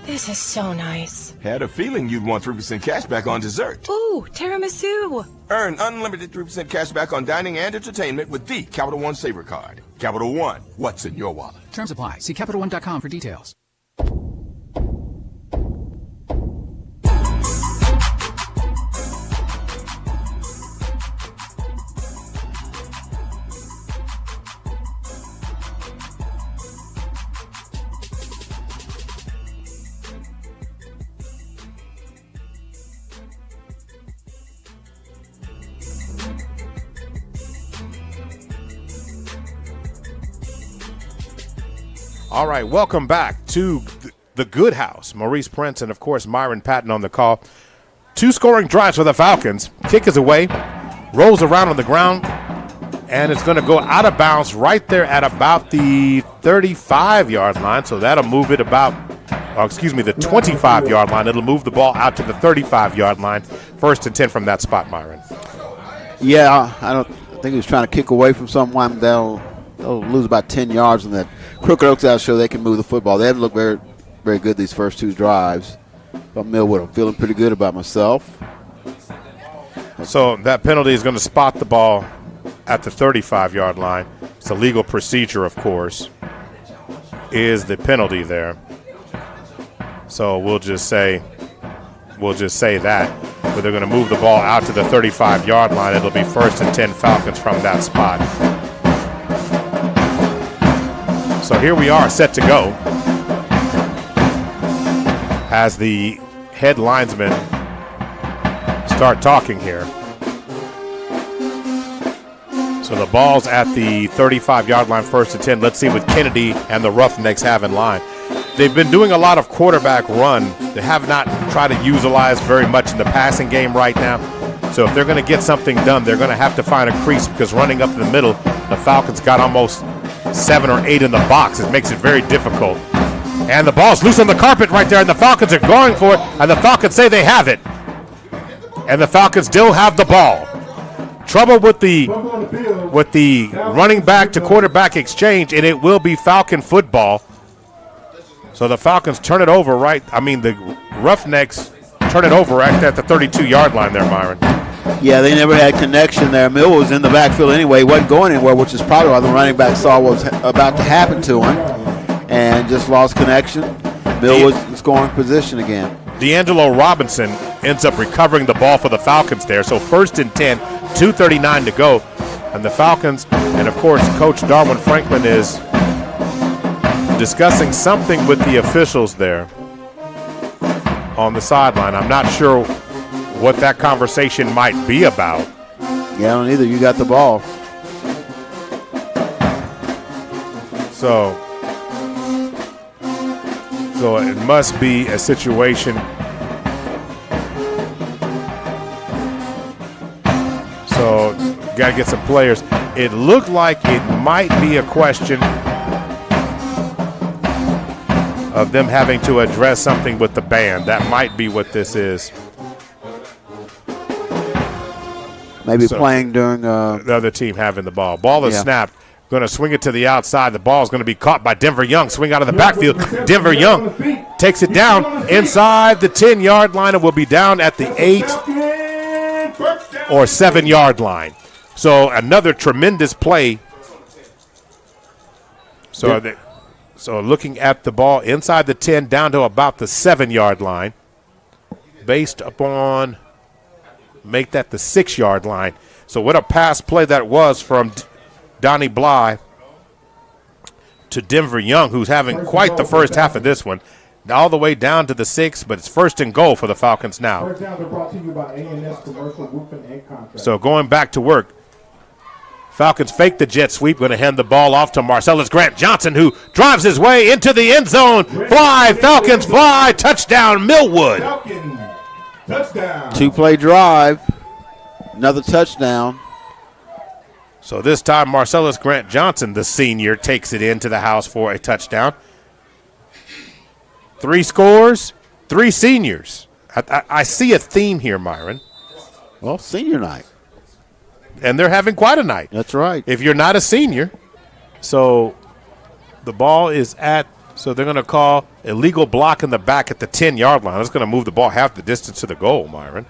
This is so nice. Had a feeling you'd want 3% cash back on dessert. Ooh, tiramisu. Earn unlimited 3% cash back on dining and entertainment with the Capital One Saver Card. Capital One, what's in your wallet? Terms apply. See CapitalOne.com for details. All right, welcome back to the Good House. Maurice Prince and, of course, Myron Patton on the call. 2 scoring drives for the Falcons. Kick is away, rolls around on the ground, and it's going to go out of bounds right there at about the 35-yard line. So that'll move it about, the 25-yard line. It'll move the ball out to the 35-yard line. 1st and 10 from that spot, Myron. Yeah, I think he was trying to kick away from someone. They'll lose about 10 yards on that. Crooked Oaks out show they can move the football. They haven't looked very, very good these first 2 drives. But Millwood, I'm feeling pretty good about myself. So that penalty is going to spot the ball at the 35-yard line. It's a legal procedure, of course, is the penalty there. So we'll just say that. But they're going to move the ball out to the 35-yard line. It'll be 1st and 10 Falcons from that spot. So here we are, set to go, as the head linesmen start talking here. So the ball's at the 35-yard line, 1st and 10. Let's see what Kennedy and the Roughnecks have in line. They've been doing a lot of quarterback run. They have not tried to utilize very much in the passing game right now. So if they're going to get something done, they're going to have to find a crease, because running up the middle, the Falcons got almost 7 or 8 in the box. It makes it very difficult. And the ball's loose on the carpet right there, and the Falcons are going for it, and the Falcons say they have it. And the Falcons still have the ball. Trouble with the running back to quarterback exchange, and it will be Falcon football. So the Falcons turn it over the Roughnecks turn it over right at the 32-yard line there, Myron. Yeah, they never had connection there. Mill was in the backfield anyway. He wasn't going anywhere, which is probably why the running back saw what was about to happen to him and just lost connection. Mill was in scoring position again. D'Angelo Robinson ends up recovering the ball for the Falcons there. So 1st and 10, 2:39 to go. And the Falcons, and of course, Coach Darwin Franklin is discussing something with the officials there on the sideline. I'm not sure what that conversation might be about. Yeah, I don't either. You got the ball. So it must be a situation. So got to get some players. It looked like it might be a question of them having to address something with the band. That might be what this is. Maybe playing during the other team having the ball. Ball is snapped. Going to swing it to the outside. The ball is going to be caught by Denver Young. Swing out of the backfield. Denver Young takes it down inside the 10-yard line and will be down at the 8 or 7-yard line. So another tremendous play. So looking at the ball inside the 10 down to about the 7-yard line. Based upon make that the 6-yard line. So what a pass play that was from Donnie Bly to Denver Young, who's having quite the first half of this one. All the way down to the 6, but it's first and goal for the Falcons now. So going back to work. Falcons fake the jet sweep, going to hand the ball off to Marcellus Grant Johnson, who drives his way into the end zone. Fly, Falcons fly, touchdown, Millwood. Touchdown. 2-play drive, another touchdown. So this time Marcellus Grant Johnson, the senior, takes it into the house for a touchdown. 3 scores, 3 seniors. I see a theme here, Myron. Well, senior night. And they're having quite a night. That's right. If you're not a senior. So the ball is so they're going to call illegal block in the back at the 10-yard line. That's going to move the ball half the distance to the goal, Myron.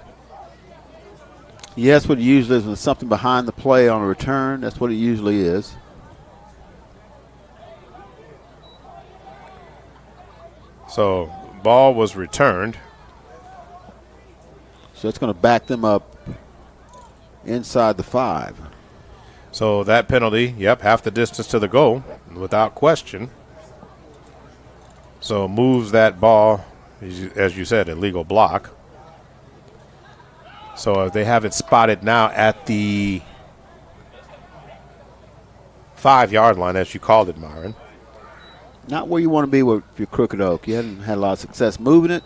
Yeah, that's what it usually is when there's something behind the play on a return. That's what it usually is. So ball was returned. So it's going to back them up inside the 5. So that penalty, half the distance to the goal, without question. So moves that ball, as you said, illegal block. So they have it spotted now at the 5-yard line, as you called it, Myron. Not where you want to be with your Crooked Oak. You haven't had a lot of success moving it.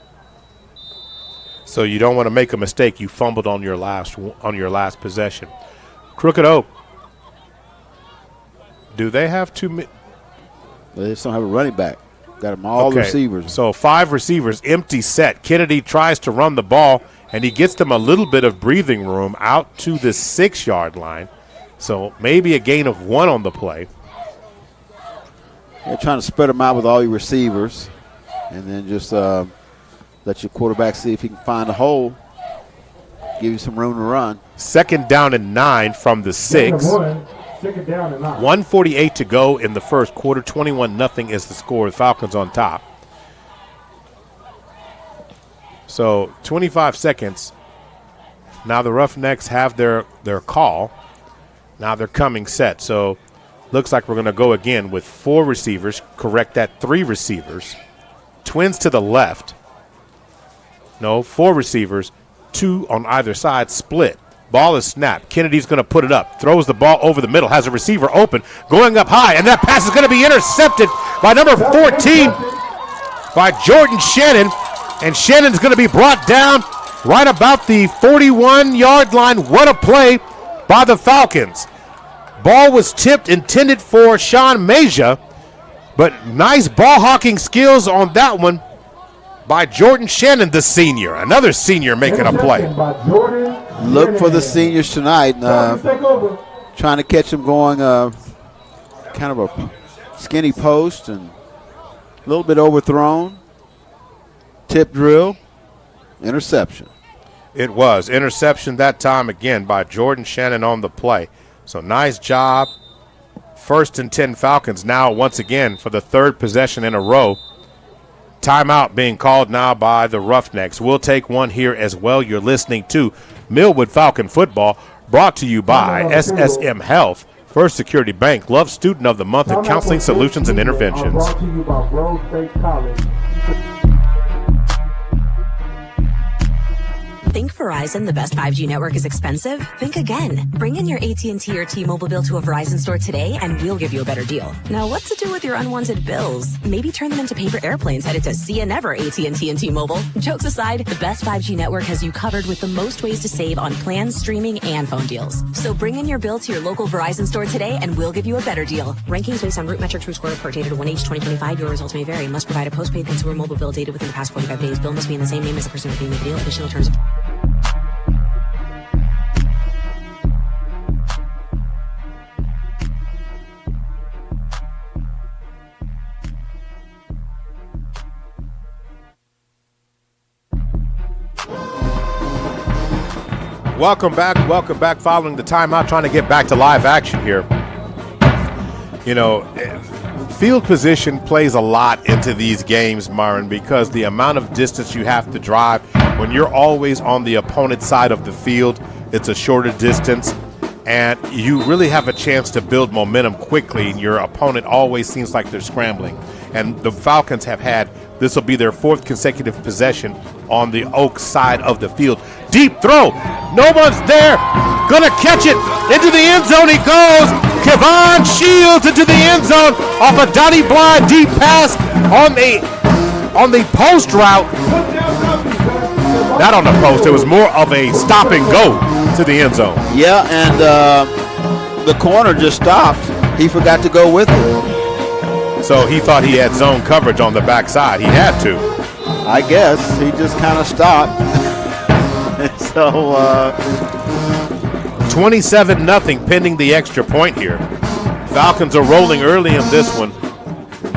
So you don't want to make a mistake. You fumbled on your last possession. Crooked Oak. Do they have they just don't have a running back. Got them all receivers. So 5 receivers, empty set. Kennedy tries to run the ball, and he gets them a little bit of breathing room out to the 6-yard line. So maybe a gain of 1 on the play. They're trying to spread them out with all your receivers, and then just let your quarterback see if he can find a hole, give you some room to run. 2nd down and 9 from the 6. 2nd down and 9. 1:48 to go in the first quarter. 21-0 is the score. The Falcons on top. So 25 seconds. Now the Roughnecks have their call. Now they're coming set. So looks like we're going to go again with 4 receivers. Correct that, 3 receivers. Twins to the left. No, 4 receivers. 2 on either side, split. Ball is snapped. Kennedy's going to put it up. Throws the ball over the middle. Has a receiver open. Going up high. And that pass is going to be intercepted by number 14 by Jordan Shannon. And Shannon's going to be brought down right about the 41-yard line. What a play by the Falcons. Ball was tipped, intended for Sean Major. But nice ball hawking skills on that one by Jordan Shannon, the senior. Another senior making a play. Look for the seniors tonight. Trying to catch them going kind of a skinny post and a little bit overthrown. Tip drill. Interception. It was. Interception that time again by Jordan Shannon on the play. So nice job. 1st and 10 Falcons now once again for the 3rd possession in a row. Timeout being called now by the Roughnecks. We'll take one here as well. You're listening to Millwood Falcon Football, brought to you by SSM Health. First Security Bank, Love Student of the Month in Counseling Solutions and Interventions. Brought to you by Rose State College. Think Verizon, the best 5G network, is expensive? Think again. Bring in your AT&T or T-Mobile bill to a Verizon store today and we'll give you a better deal. Now, what to do with your unwanted bills? Maybe turn them into paper airplanes headed to See Ya Never AT&T and T-Mobile. Jokes aside, the best 5G network has you covered with the most ways to save on plans, streaming, and phone deals. So bring in your bill to your local Verizon store today and we'll give you a better deal. Rankings based on Root Metric True Score report dated 1H 2025. Your results may vary. Must provide a postpaid consumer mobile bill dated within the past 45 days. Bill must be in the same name as the person receiving the deal. Additional terms. Welcome back. Following the timeout, trying to get back to live action here. You know, field position plays a lot into these games, Myron, because the amount of distance you have to drive when you're always on the opponent's side of the field, it's a shorter distance, and you really have a chance to build momentum quickly, and your opponent always seems like they're scrambling. And the Falcons have had, this will be their fourth consecutive possession on the Oak side of the field. Deep throw. No one's there. Gonna catch it. Into the end zone he goes. Kevon Shields into the end zone off a Donnie Blythe deep pass on the post route. Not on the post. It was more of a stop and go to the end zone. Yeah, and the corner just stopped. He forgot to go with it. So he thought he had zone coverage on the backside. He had to. I guess he just kind of stopped. So 27-0 pending the extra point here. Falcons are rolling early in this one.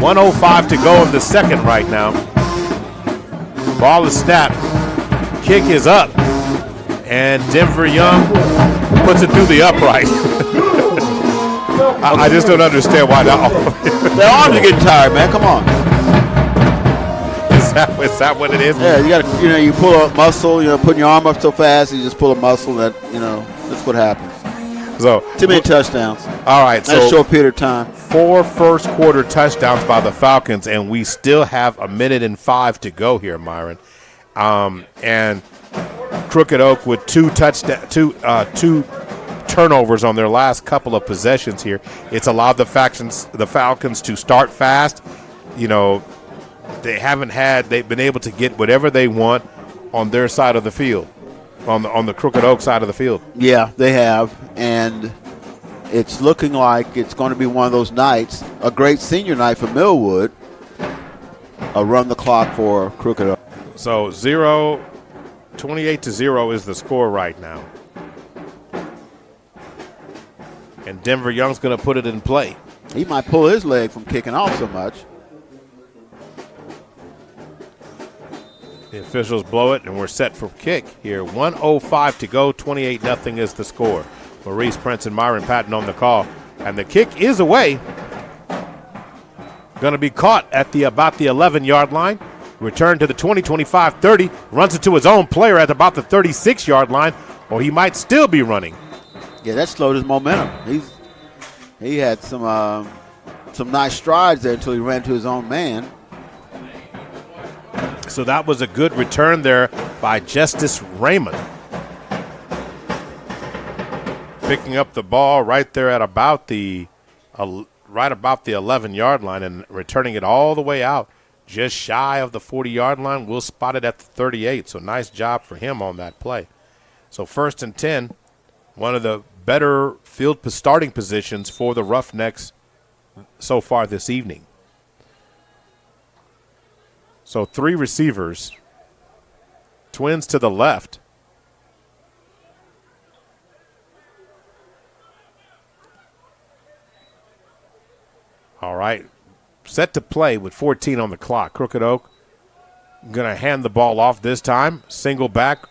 1:05 to go in the second right now. Ball is snapped. Kick is up. And Denver Young puts it through the upright. I just don't understand why that. Their arms are getting tired, man. Come on. Is that what it is? Yeah, you got to, you pull a muscle, putting your arm up so fast, you just pull a muscle that, that's what happens. So too many touchdowns. All right, so a short period of time. 4 first quarter touchdowns by the Falcons, and we still have 1:05 to go here, Myron. And Crooked Oak with two turnovers on their last couple of possessions here. It's allowed the Falcons to start fast. They've been able to get whatever they want on their side of the field, on the Crooked Oak side of the field. Yeah, they have, and it's looking like it's going to be one of those nights, a great senior night for Millwood, a run the clock for Crooked Oak. So 28-0 is the score right now. And Denver Young's going to put it in play. He might pull his leg from kicking off so much. The officials blow it, and we're set for kick here. 1:05 to go. 28-0 is the score. Maurice Prince and Myron Patton on the call. And the kick is away. Going to be caught at about the 11-yard line. Return to the 20-25-30. Runs it to his own player at about the 36-yard line, or he might still be running. Yeah, that slowed his momentum. He had some nice strides there until he ran to his own man. So that was a good return there by Justice Raymond. Picking up the ball right there at about the 11-yard line and returning it all the way out just shy of the 40-yard line. We'll spot it at the 38. So nice job for him on that play. So 1st and 10, one of the better field starting positions for the Roughnecks so far this evening. So 3 receivers, twins to the left. All right, set to play with 14 on the clock. Crooked Oak going to hand the ball off this time. Single back,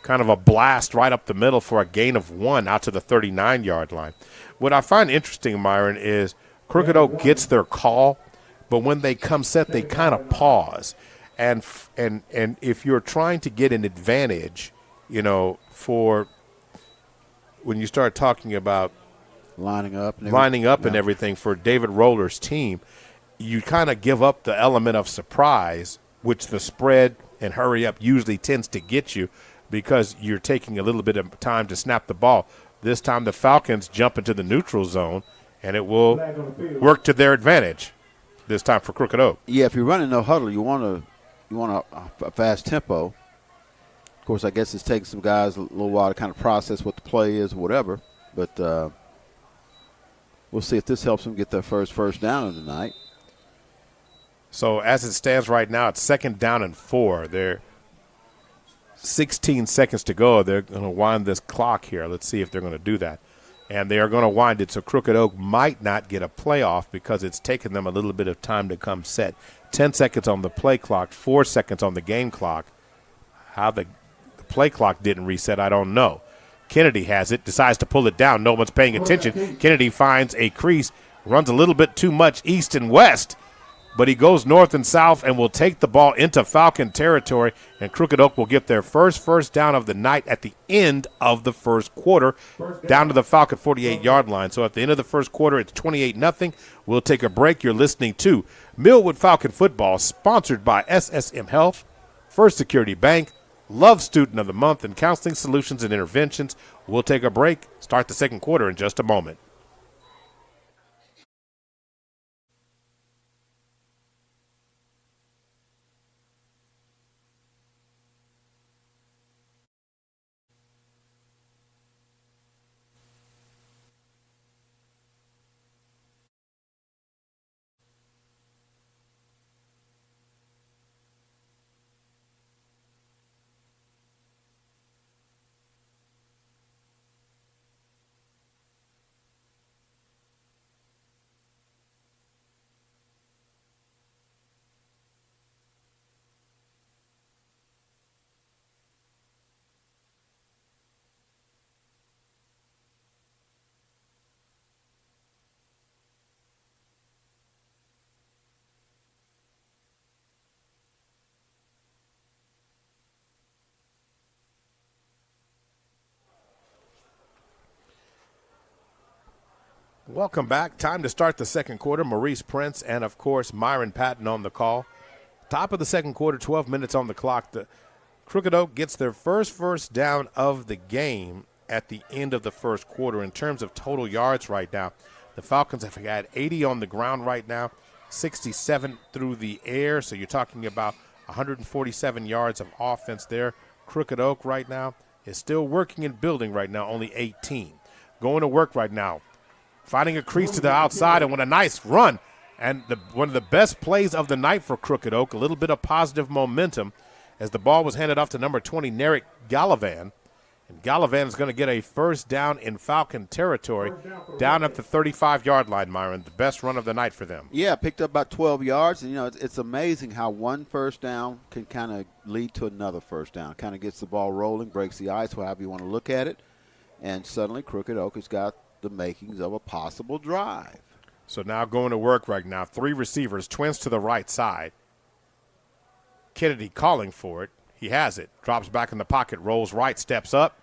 kind of a blast right up the middle for a gain of 1 out to the 39-yard line. What I find interesting, Myron, is Crooked Oak gets their call, but when they come set, they kind of pause. And if you're trying to get an advantage, for when you start talking about lining up and everything for David Roller's team, you kind of give up the element of surprise, which the spread and hurry up usually tends to get you because you're taking a little bit of time to snap the ball. This time the Falcons jump into the neutral zone, and it will work to their advantage this time for Crooked Oak. Yeah, if you're running no huddle, you want a fast tempo. Of course, I guess it's taking some guys a little while to kind of process what the play is or whatever. But we'll see if this helps them get their first down of the night. So as it stands right now, it's 2nd down and 4. They're 16 seconds to go. They're going to wind this clock here. Let's see if they're going to do that. And they are going to wind it so Crooked Oak might not get a playoff because it's taken them a little bit of time to come set. 10 seconds on the play clock, 4 seconds on the game clock. How the play clock didn't reset, I don't know. Kennedy has it, decides to pull it down. No one's paying attention. Kennedy finds a crease, runs a little bit too much east and west, but he goes north and south and will take the ball into Falcon territory, and Crooked Oak will get their first down of the night at the end of the first quarter, down to the Falcon 48-yard line. So at the end of the first quarter, it's 28-0. We'll take a break. You're listening to Millwood Falcon Football, sponsored by SSM Health, First Security Bank, Love Student of the Month, and Counseling Solutions and Interventions. We'll take a break, start the second quarter in just a moment. Welcome back. Time to start the second quarter. Maurice Prince and, of course, Myron Patton on the call. Top of the second quarter, 12 minutes on the clock. The Crooked Oak gets their first down of the game at the end of the first quarter. In terms of total yards right now, the Falcons have had 80 on the ground right now, 67 through the air. So you're talking about 147 yards of offense there. Crooked Oak right now is still working and building right now, only 18. Going to work right now. Finding a crease to the outside and with a nice run. And one of the best plays of the night for Crooked Oak, a little bit of positive momentum as the ball was handed off to number 20, Narek Gallivan. And Gallivan is going to get a first down in Falcon territory down at the 35-yard line, Myron. The best run of the night for them. Yeah, picked up about 12 yards. And, it's amazing how one first down can kind of lead to another first down. Kind of gets the ball rolling, breaks the ice, however you want to look at it. And suddenly Crooked Oak has got the makings of a possible drive. So now going to work right now. 3 receivers, twins to the right side. Kennedy calling for it. He has it. Drops back in the pocket, rolls right, steps up.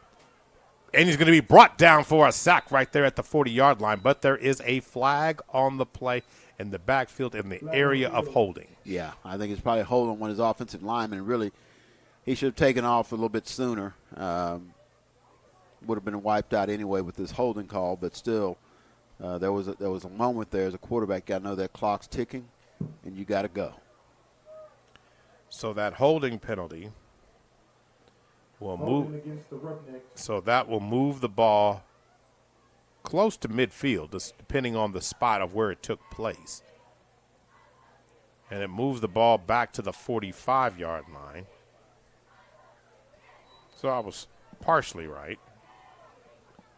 And he's going to be brought down for a sack right there at the 40-yard line. But there is a flag on the play in the backfield in the area of holding. Yeah, I think it's probably holding when his offensive lineman really, he should have taken off a little bit sooner. Would have been wiped out anyway with this holding call, but still, there was a moment there as a quarterback. Got to know that clock's ticking, and you got to go. So that holding penalty will move. So that will move the ball close to midfield, just depending on the spot of where it took place, and it moves the ball back to the 45-yard line. So I was partially right.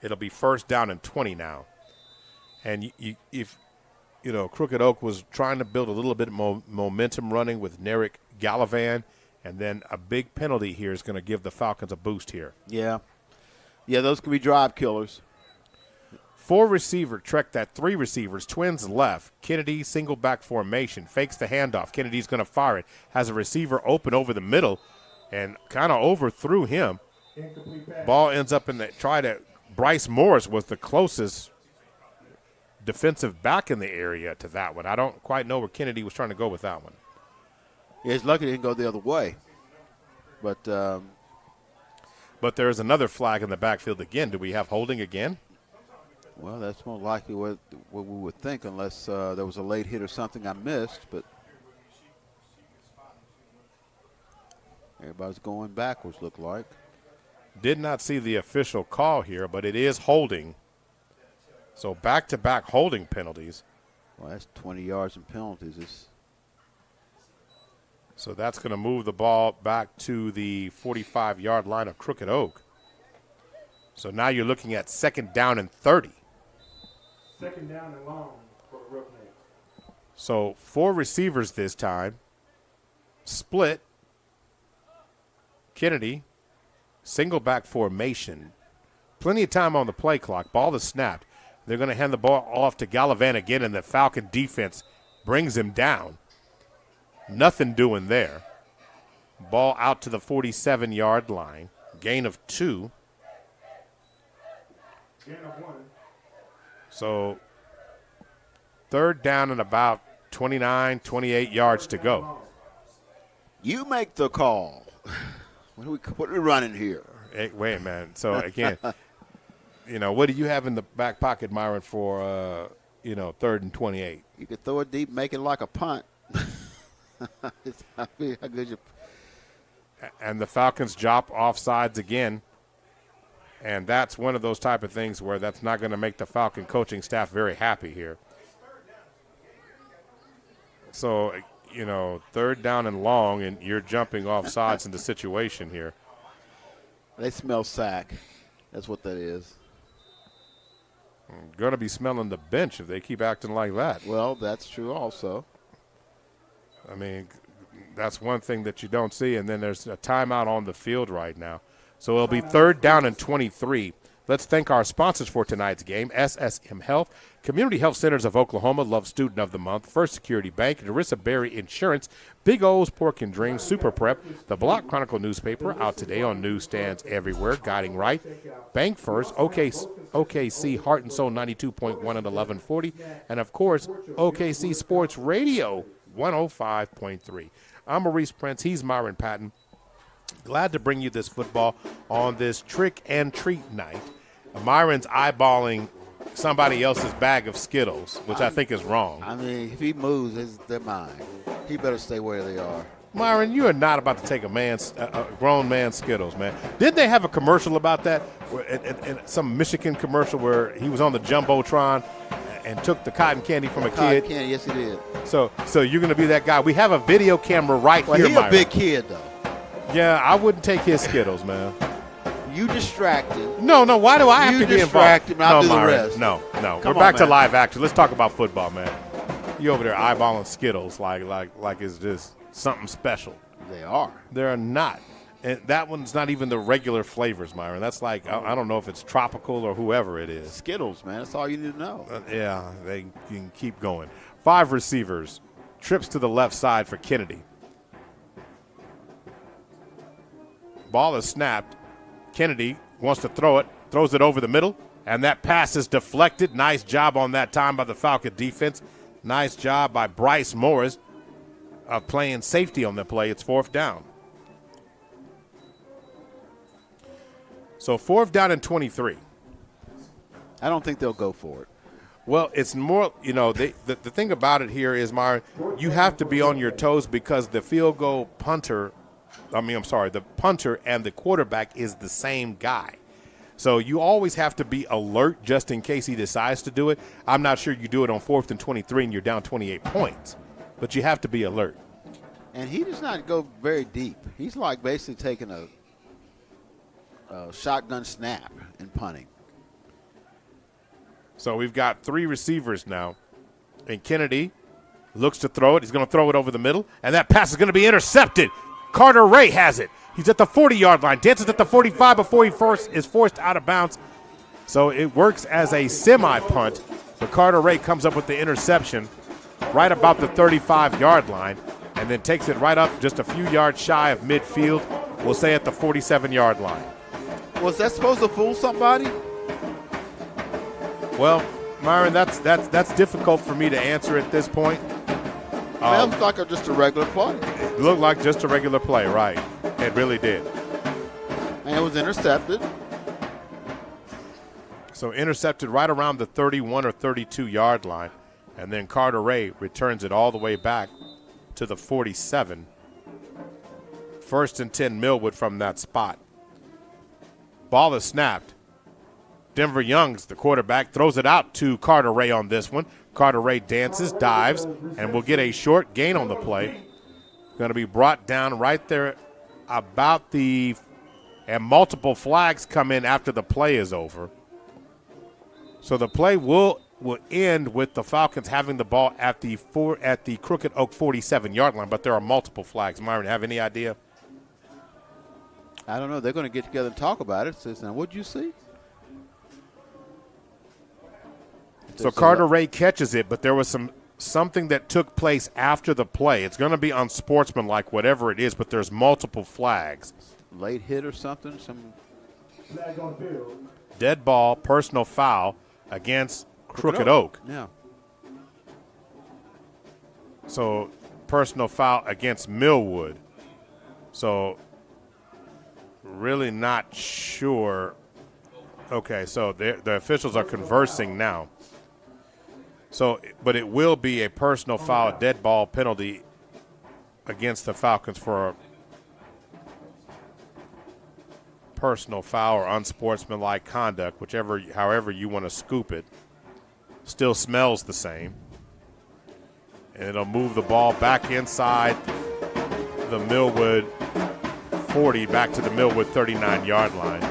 It'll be first down and 20 now. And if Crooked Oak was trying to build a little bit of momentum running with Narek Gallivan, and then a big penalty here is going to give the Falcons a boost here. Yeah, those can be drive killers. 4 receiver, Trek that 3 receivers, twins left. Kennedy, single back formation, fakes the handoff. Kennedy's going to fire it. Has a receiver open over the middle and kind of overthrew him. Ball ends up in the try to – Bryce Morris was the closest defensive back in the area to that one. I don't quite know where Kennedy was trying to go with that one. Yeah, he's lucky he didn't go the other way. But there is another flag in the backfield again. Do we have holding again? Well, that's more likely what we would think, unless there was a late hit or something I missed. But everybody's going backwards, look like. Did not see the official call here, but it is holding. So back-to-back holding penalties. Well, that's 20 yards in penalties. So that's going to move the ball back to the 45-yard line of Crooked Oak. So now you're looking at 2nd down and 30. 2nd down and long for the Roughnecks. So 4 receivers this time. Split. Kennedy. Single back formation. Plenty of time on the play clock. Ball is snapped. They're going to hand the ball off to Gallivan again, and the Falcon defense brings him down. Nothing doing there. Ball out to the 47-yard line. Gain of 2. Gain of 1. So 3rd down and about 29, 28 yards to go. You make the call. What are we running here? Hey, wait, man. So, again, what do you have in the back pocket, Myron, for, 3rd and 28? You could throw it deep, make it like a punt. And the Falcons drop offsides again. And that's one of those type of things where that's not going to make the Falcon coaching staff very happy here. So, 3rd down and long, and you're jumping offsides in the situation here. They smell sack. That's what that is. Going to be smelling the bench if they keep acting like that. Well, that's true also. I mean, that's one thing that you don't see, and then there's a timeout on the field right now. So it'll be 3rd down and 23. Let's thank our sponsors for tonight's game, SSM Health, Community Health Centers of Oklahoma, Love Student of the Month, First Security Bank, Narissa Berry Insurance, Big O's Pork and Dreams, Super Prep, the Block Chronicle newspaper, out today on newsstands everywhere, Guiding Right, Bank First, OKC Heart and Soul 92.1 and 1140, and, of course, OKC Sports Radio 105.3. I'm Maurice Prince. He's Myron Patton. Glad to bring you this football on this trick and treat night. Myron's eyeballing somebody else's bag of Skittles, which I think is wrong. I mean, if he moves, they're mine. He better stay where they are. Myron, you are not about to take a grown man's Skittles, man. Didn't they have a commercial about that? In some Michigan commercial where he was on the Jumbotron and took the cotton candy from a kid? Cotton candy, yes, he did. So you're going to be that guy. We have a video camera here, he's Myron. A big kid, though. Yeah, I wouldn't take his Skittles, man. You distracted. No. Why do I have to be involved? You distracted, I'll do the rest. No. Come We're back to man. live action. Let's talk about football, man. You over there eyeballing Skittles like it's just something special. They are. They're not. And that one's not even the regular flavors, Myron. That's like, I don't know if it's tropical or whoever it is. Skittles, man. That's all you need to know. Yeah, they can keep going. 5 receivers. Trips to the left side for Kennedy. Ball is snapped. Kennedy wants to throw it, throws it over the middle, and that pass is deflected. Nice job on that time by the Falcon defense. Nice job by Bryce Morris of playing safety on the play. It's 4th down. So 4th down and 23. I don't think they'll go for it. Well, it's more, the thing about it here is, Myron, you have to be on your toes because the the punter and the quarterback is the same guy. So you always have to be alert just in case he decides to do it. I'm not sure you do it on 4th and 23 and you're down 28 points, but you have to be alert. And he does not go very deep. He's like basically taking a shotgun snap and punting. So we've got 3 receivers now, and Kennedy looks to throw it. He's going to throw it over the middle, and that pass is going to be intercepted. Carter Ray has it. He's at the 40-yard line, dances at the 45 before he is forced out of bounds. So it works as a semi-punt, but Carter Ray comes up with the interception right about the 35-yard line and then takes it right up just a few yards shy of midfield, we'll say at the 47-yard line. Was that supposed to fool somebody? Well, Myron, that's difficult for me to answer at this point. It looked like just a regular play. It looked like just a regular play, right? It really did. And it was intercepted. So intercepted right around the 31 or 32 yard line. And then Carter Ray returns it all the way back to the 47. 1st and 10 Millwood from that spot. Ball is snapped. Denver Young's the quarterback, throws it out to Carter Ray on this one. Carter Ray dances, dives, and will get a short gain on the play. Going to be brought down right there about the – and multiple flags come in after the play is over. So the play will end with the Falcons having the ball at the Crooked Oak 47-yard line, but there are multiple flags. Myron, have any idea? I don't know. They're going to get together and talk about it. Says, now, what'd you see? So Carter Ray catches it, but there was something that took place after the play. It's going to be unsportsmanlike, whatever it is, but there's multiple flags. Late hit or something? Flag on field. Dead ball, personal foul against Crooked Oak. Yeah. So personal foul against Millwood. So really not sure. Okay, so the officials are conversing now. So, but it will be a personal foul, dead ball penalty against the Falcons for a personal foul or unsportsmanlike conduct, however you want to scoop it. Still smells the same. And it'll move the ball back inside the Millwood 40, back to the Millwood 39-yard line.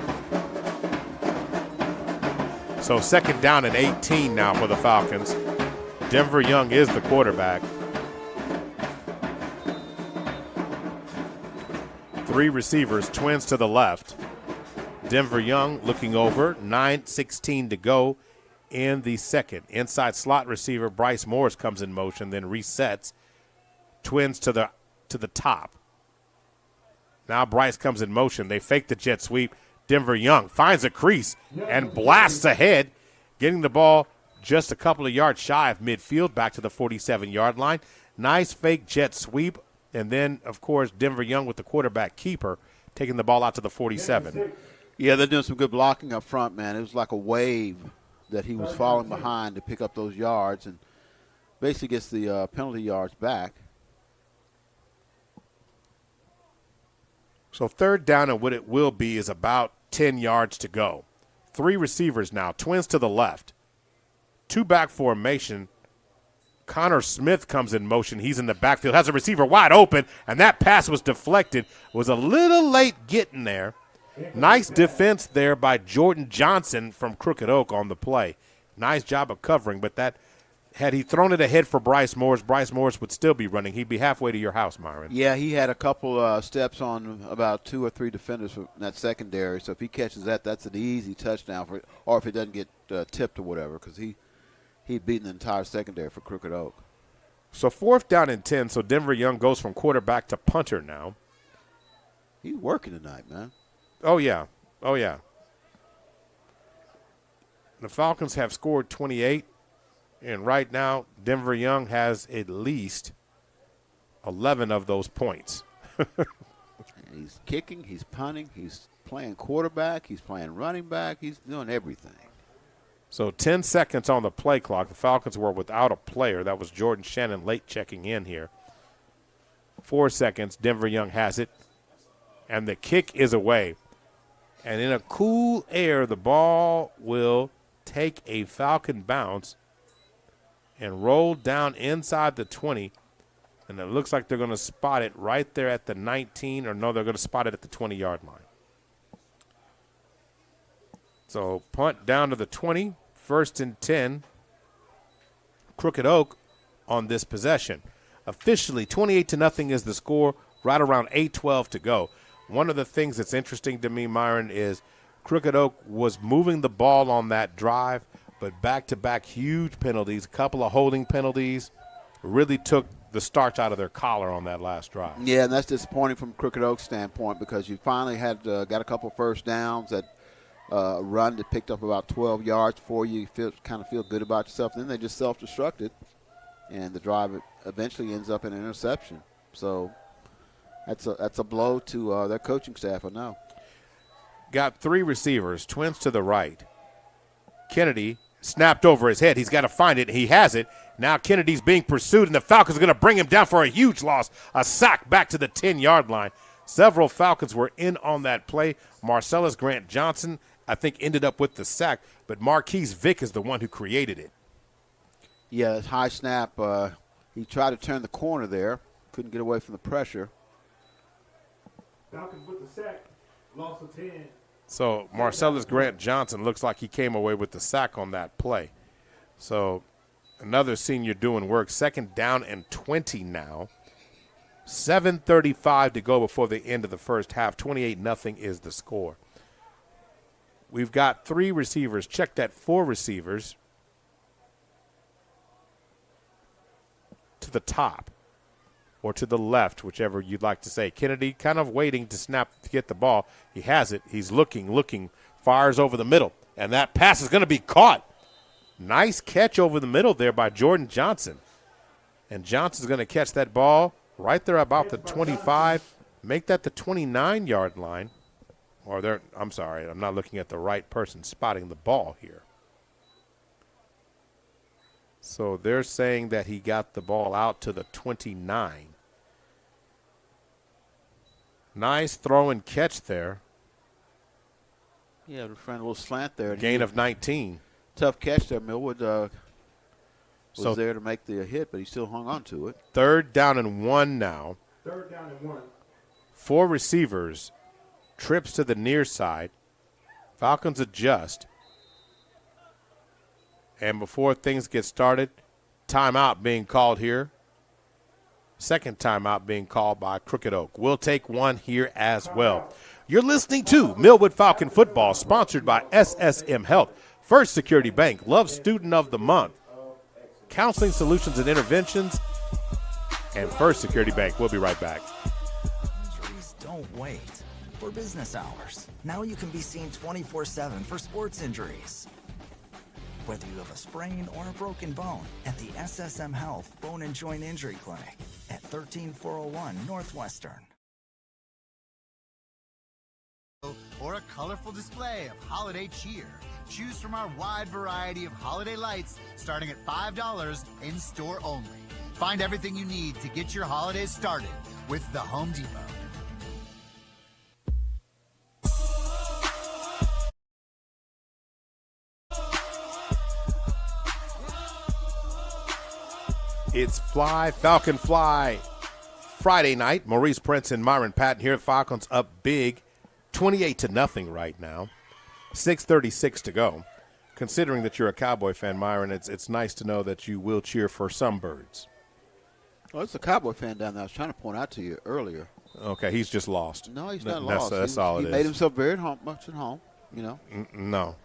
So 2nd down and 18 now for the Falcons. Denver Young is the quarterback. 3 receivers, twins to the left. Denver Young looking over, 9:16 to go in the second. Inside slot receiver Bryce Morris comes in motion, then resets. Twins to the top. Now Bryce comes in motion. They fake the jet sweep. Denver Young finds a crease and blasts ahead, getting the ball just a couple of yards shy of midfield, back to the 47-yard line. Nice fake jet sweep, and then, of course, Denver Young with the quarterback keeper taking the ball out to the 47. Yeah, they're doing some good blocking up front, man. It was like a wave that he was falling behind to pick up those yards and basically gets the penalty yards back. So 3rd down, and what it will be is about 10 yards to go. 3 receivers now, twins to the left. 2-back formation. Connor Smith comes in motion. He's in the backfield, has a receiver wide open, and that pass was deflected. Was a little late getting there. Nice defense there by Jordan Johnson from Crooked Oak on the play. Nice job of covering, but that had he thrown it ahead for Bryce Morris would still be running. He'd be halfway to your house, Myron. Yeah, he had a couple steps on about 2 or 3 defenders from that secondary. So if he catches that, that's an easy touchdown for, or if it doesn't get tipped or whatever, because he'd beaten the entire secondary for Crooked Oak. So 4th down and 10. So Denver Young goes from quarterback to punter now. He's working tonight, man. Oh yeah. The Falcons have scored 28. And right now, Denver Young has at least 11 of those points. He's kicking, he's punting, he's playing quarterback, he's playing running back, he's doing everything. So 10 seconds on the play clock. The Falcons were without a player. That was Jordan Shannon late checking in here. 4 seconds, Denver Young has it. And the kick is away. And in a cool air, the ball will take a Falcon bounce and roll down inside the 20, and it looks like they're going to spot it right there at the 19, or no, they're going to spot it at the 20-yard line. So punt down to the 20, 1st and 10, Crooked Oak on this possession. Officially, 28-0 is the score, right around 8:12 to go. One of the things that's interesting to me, Myron, is Crooked Oak was moving the ball on that drive, but back-to-back huge penalties, a couple of holding penalties, really took the starch out of their collar on that last drive. Yeah, and that's disappointing from Crooked Oak's standpoint because you finally had got a couple first downs that run that picked up about 12 yards for you. You kind of feel good about yourself. Then they just self-destructed, and the drive eventually ends up in an interception. So that's a blow to their coaching staff, I know. Got 3 receivers, twins to the right. Kennedy snapped over his head. He's got to find it. He has it. Now Kennedy's being pursued, and the Falcons are going to bring him down for a huge loss. A sack back to the 10-yard line. Several Falcons were in on that play. Marcellus Grant Johnson, I think, ended up with the sack, but Marquise Vick is the one who created it. Yeah, it's high snap. He tried to turn the corner there. Couldn't get away from the pressure. Falcons with the sack. Loss of 10. So Marcellus Grant Johnson looks like he came away with the sack on that play. So another senior doing work. 2nd down and 20 now. 7:35 to go before the end of the first half. 28-0 is the score. We've got 3 receivers. Check that, 4 receivers to the top or to the left, whichever you'd like to say. Kennedy kind of waiting to snap to get the ball. He has it. He's looking, fires over the middle, and that pass is going to be caught. Nice catch over the middle there by Jordan Johnson. And Johnson's going to catch that ball right there about the 25, make that the 29-yard line. I'm sorry, I'm not looking at the right person spotting the ball here. So they're saying that he got the ball out to the 29. Nice throw and catch there. Yeah, trying a little slant there. Gain of 19. Tough catch there. Millwood was there to make the hit, but he still hung on to it. 3rd down and 1 now. 3rd down and 1. 4 receivers. Trips to the near side. Falcons adjust. And before things get started, timeout being called here. 2nd timeout being called by Crooked Oak. We'll take one here as well. You're listening to Millwood Falcon Football, sponsored by SSM Health, First Security Bank, Love Student of the Month, Counseling Solutions and Interventions, and First Security Bank. We'll be right back. Injuries don't wait for business hours. Now you can be seen 24/7 for sports injuries. Whether you have a sprain or a broken bone, at the SSM Health Bone and Joint Injury Clinic at 13401 Northwestern. Or a colorful display of holiday cheer. Choose from our wide variety of holiday lights starting at $5 in store only. Find everything you need to get your holidays started with the Home Depot. It's Falcon Fly Friday night. Maurice Prince and Myron Patton here. Falcons up big, 28-0 right now. 6:36 to go. Considering that you're a Cowboy fan, Myron, it's nice to know that you will cheer for some birds. Well, it's a Cowboy fan down there. I was trying to point out to you earlier. Okay, he's just lost. No, he's not lost. That's all it is. He made himself very much at home, you know. No.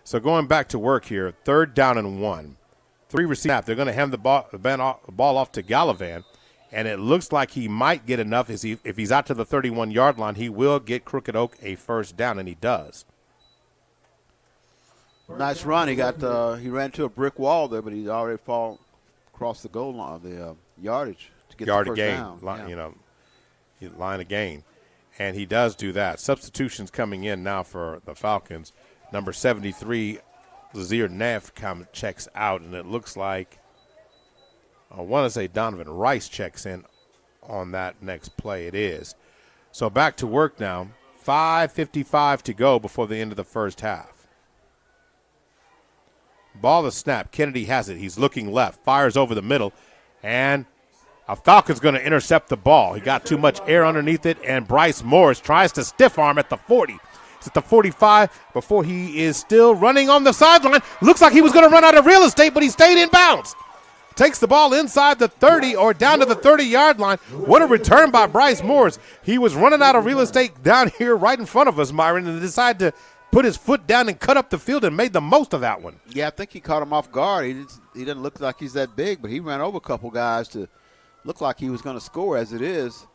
So going back to work here, 3rd down and 1. 3 receivers. They're going to hand the ball off to Gallivan, and it looks like he might get enough. If he's out to the 31-yard line, he will get Crooked Oak a 1st down, and he does. Nice run. He ran into a brick wall there, but he's already fallen across the goal line, the yardage to get the first down. Line of gain. And he does do that. Substitutions coming in now for the Falcons. Number 73, Lazier Neff checks out, and it looks like, I want to say Donovan Rice checks in on that next play. It is. So back to work now. 5:55 to go before the end of the first half. Ball is snapped. Kennedy has it. He's looking left. Fires over the middle. And a Falcon's going to intercept the ball. He got too much air underneath it, and Bryce Morris tries to stiff arm at the 40. He's at the 45 before he is still running on the sideline. Looks like he was going to run out of real estate, but he stayed in bounds. Takes the ball inside the 30 or down to the 30-yard line. What a return by Bryce Morris. He was running out of real estate down here right in front of us, Myron, and decided to put his foot down and cut up the field and made the most of that one. Yeah, I think he caught him off guard. He didn't look like he's that big, but he ran over a couple guys to look like he was going to score. As it is,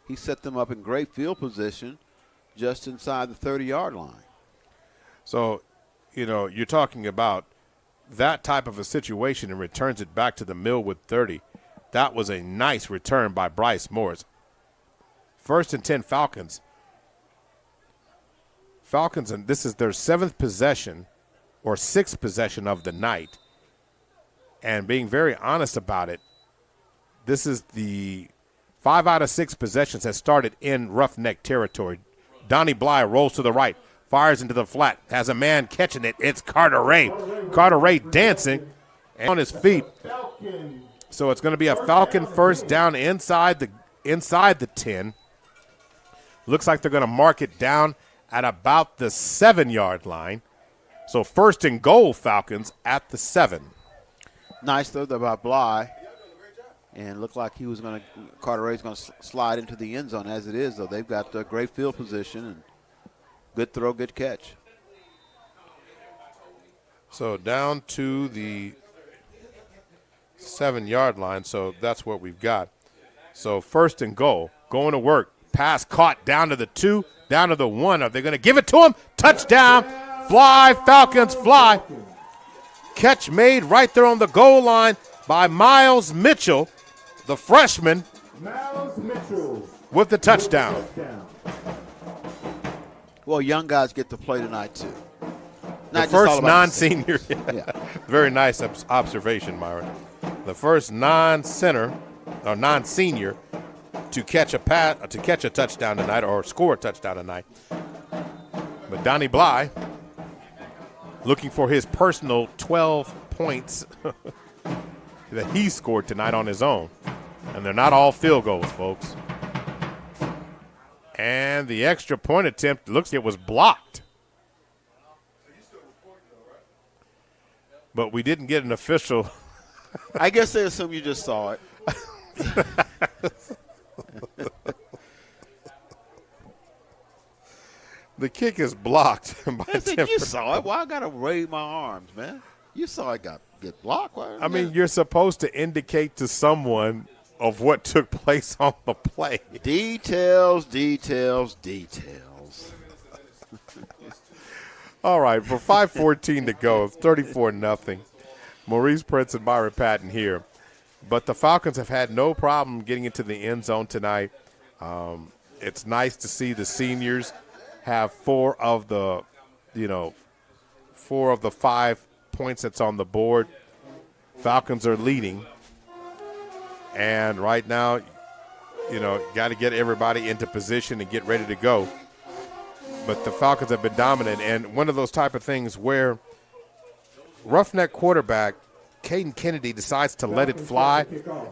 he set them up in great field position just inside the 30-yard line. So, you're talking about that type of a situation and returns it back to the Millwood 30. That was a nice return by Bryce Morris. 1st and 10 Falcons. Falcons, and this is their 7th possession or 6th possession of the night. And being very honest about it, this is the 5 out of 6 possessions has started in roughneck territory. Donnie Bly rolls to the right, fires into the flat, has a man catching it. It's Carter Ray. Carter Ray dancing and on his feet. So it's going to be a Falcon first down inside the 10. Looks like they're going to mark it down at about the 7-yard line. So 1st and goal, Falcons at the 7. Nice throw there by Bly. And looked like Carter Ray's going to slide into the end zone. As it is, though, they've got great field position and good throw, good catch. So down to the 7-yard line, so that's what we've got. So 1st and goal, going to work. Pass caught down to the 2, down to the 1. Are they going to give it to him? Touchdown, fly, Falcons fly. Catch made right there on the goal line by Miles Mitchell, the freshman, Miles Mitchell with the touchdown. Well, young guys get to play tonight, too. The first non-senior. Yeah. Very nice observation, Myron. The first non-senior to catch a touchdown tonight or score a touchdown tonight. But Donnie Bly looking for his personal 12 points that he scored tonight on his own. And they're not all field goals, folks. And the extra point attempt looks like it was blocked. But we didn't get an official. I guess they assume you just saw it. The kick is blocked by You saw it. Why I got to raise my arms, man? You saw it get blocked. I mean, you're supposed to indicate to someone of what took place on the play. Details. All right, for 5:14 to go, it's 34-0. Maurice Prince and Myron Patton here. But the Falcons have had no problem getting into the end zone tonight. It's nice to see the seniors have 4 of the 5 points that's on the board. Falcons are leading. And right now, got to get everybody into position and get ready to go. But the Falcons have been dominant. And one of those type of things where roughneck quarterback Caden Kennedy decides to let it fly.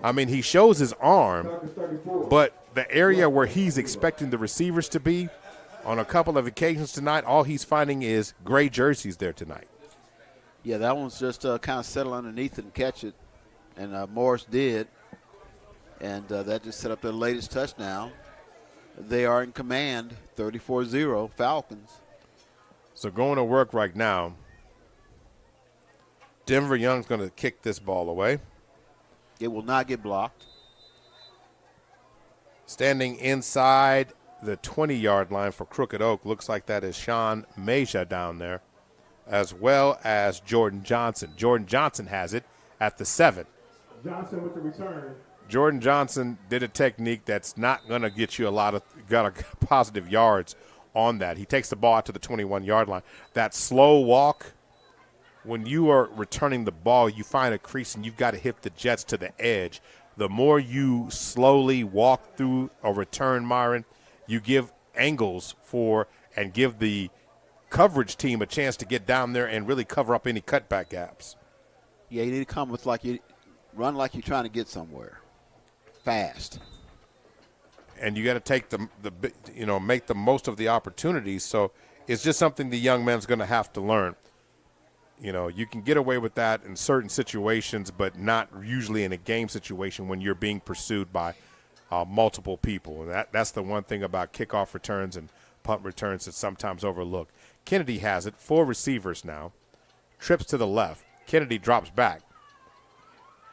I mean, he shows his arm, but the area where he's expecting the receivers to be on a couple of occasions tonight, all he's finding is gray jerseys there tonight. Yeah, that one's just kind of settle underneath it and catch it, and Morris did. And that just set up their latest touchdown. They are in command, 34-0, Falcons. So going to work right now. Denver Young's going to kick this ball away. It will not get blocked. Standing inside the 20-yard line for Crooked Oak, looks like that is Sean Meja down there, as well as Jordan Johnson. Jordan Johnson has it at the 7. Johnson with the return. Jordan Johnson did a technique that's not going to get you got a positive yards on that. He takes the ball out to the 21-yard line. That slow walk, when you are returning the ball, you find a crease and you've got to hit the jets to the edge. The more you slowly walk through a return, Myron, you give angles and give the coverage team a chance to get down there and really cover up any cutback gaps. Yeah, you need to come with run like you're trying to get somewhere. Fast. And you got to take make the most of the opportunities. So it's just something the young man's going to have to learn. You can get away with that in certain situations, but not usually in a game situation when you're being pursued by multiple people. And that's the one thing about kickoff returns and punt returns that's sometimes overlooked. Kennedy has it, 4 receivers now. Trips to the left. Kennedy drops back.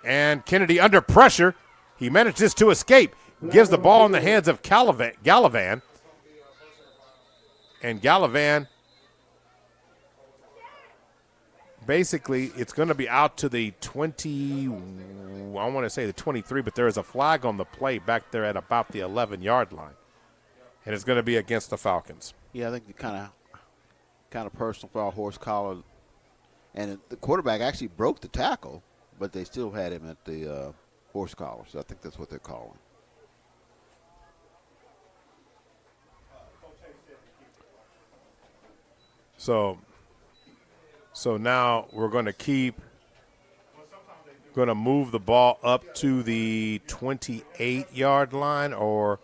And Kennedy under pressure. He manages to escape. Gives the ball in the hands of Gallivan. And Gallivan basically it's going to be out to the 20, I want to say the 23, but there is a flag on the play back there at about the 11-yard line. And it's going to be against the Falcons. Yeah, I think the kind of personal foul, horse collar. And the quarterback actually broke the tackle, but they still had him at the horse collar. So I think that's what they're calling. So now we're going to move the ball up to the 28-yard line, or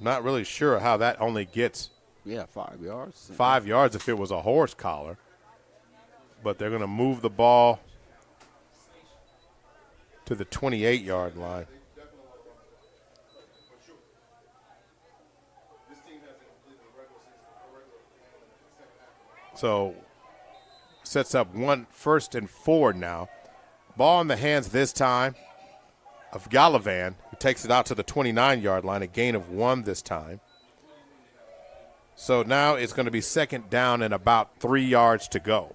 not really sure how that only gets. Yeah, 5 yards. 5 yards if it was a horse collar. But they're going to move the ball to the 28-yard line. So sets up 1st and 4 now. Ball in the hands this time of Gallivan, who takes it out to the 29-yard line, a gain of 1 this time. So now it's going to be 2nd down and about 3 yards to go.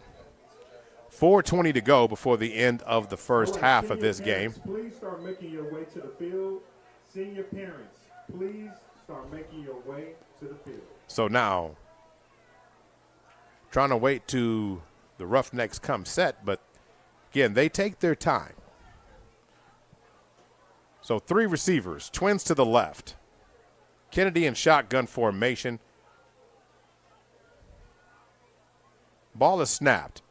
4:20 to go before the end of the first half of this game. Please start making your way to the field. Senior parents, please start making your way to the field. So now, trying to wait to the Roughnecks come set, but again, they take their time. So 3 receivers, twins to the left. Kennedy in shotgun formation. Ball is snapped.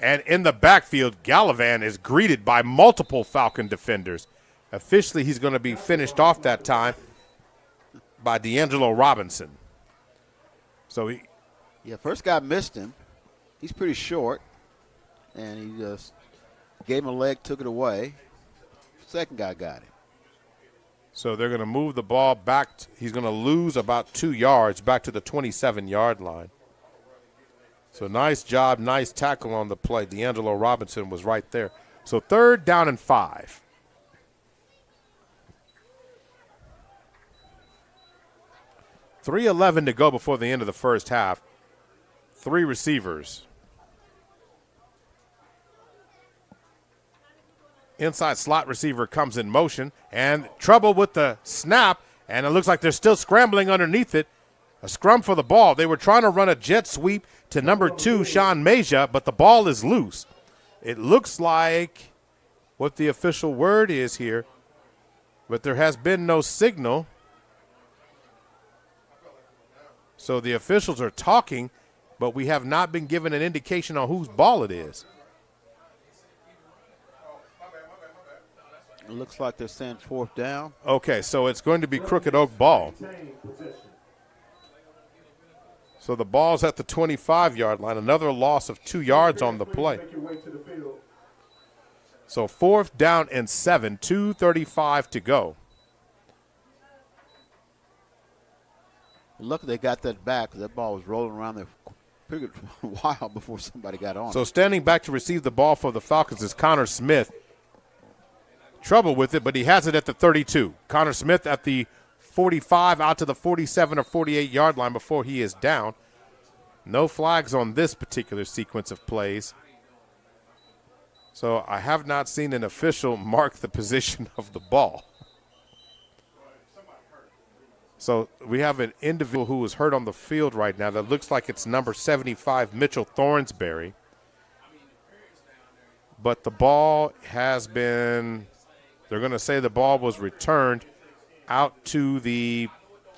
And in the backfield, Gallivan is greeted by multiple Falcon defenders. Officially, he's going to be finished off that time by D'Angelo Robinson. So first guy missed him. He's pretty short, and he just gave him a leg, took it away. Second guy got him. So they're going to move the ball back. He's going to lose about 2 yards back to the 27-yard line. So nice job, nice tackle on the play. D'Angelo Robinson was right there. So 3rd down and 5. $3:11 to go before the end of the first half. 3 receivers. Inside slot receiver comes in motion, and trouble with the snap, and it looks like they're still scrambling underneath it. A scrum for the ball. They were trying to run a jet sweep to number 2, Sean Meja, but the ball is loose. It looks like what the official word is here, but there has been no signal. So the officials are talking, but we have not been given an indication on whose ball it is. It looks like they're saying 4th down. Okay, so it's going to be Crooked Oak ball. So the ball's at the 25-yard line. Another loss of 2 yards on the play. So 4th down and 7, 2:35 to go. Look, they got that back. That ball was rolling around there pretty good while before somebody got on. So standing back to receive the ball for the Falcons is Connor Smith. Trouble with it, but he has it at the 32. Connor Smith at the 45 out to the 47 or 48-yard line before he is down. No flags on this particular sequence of plays. So I have not seen an official mark the position of the ball. So we have an individual who is hurt on the field right now that looks like it's number 75, Mitchell Thornsberry. But the ball has been, they're going to say the ball was returned out to the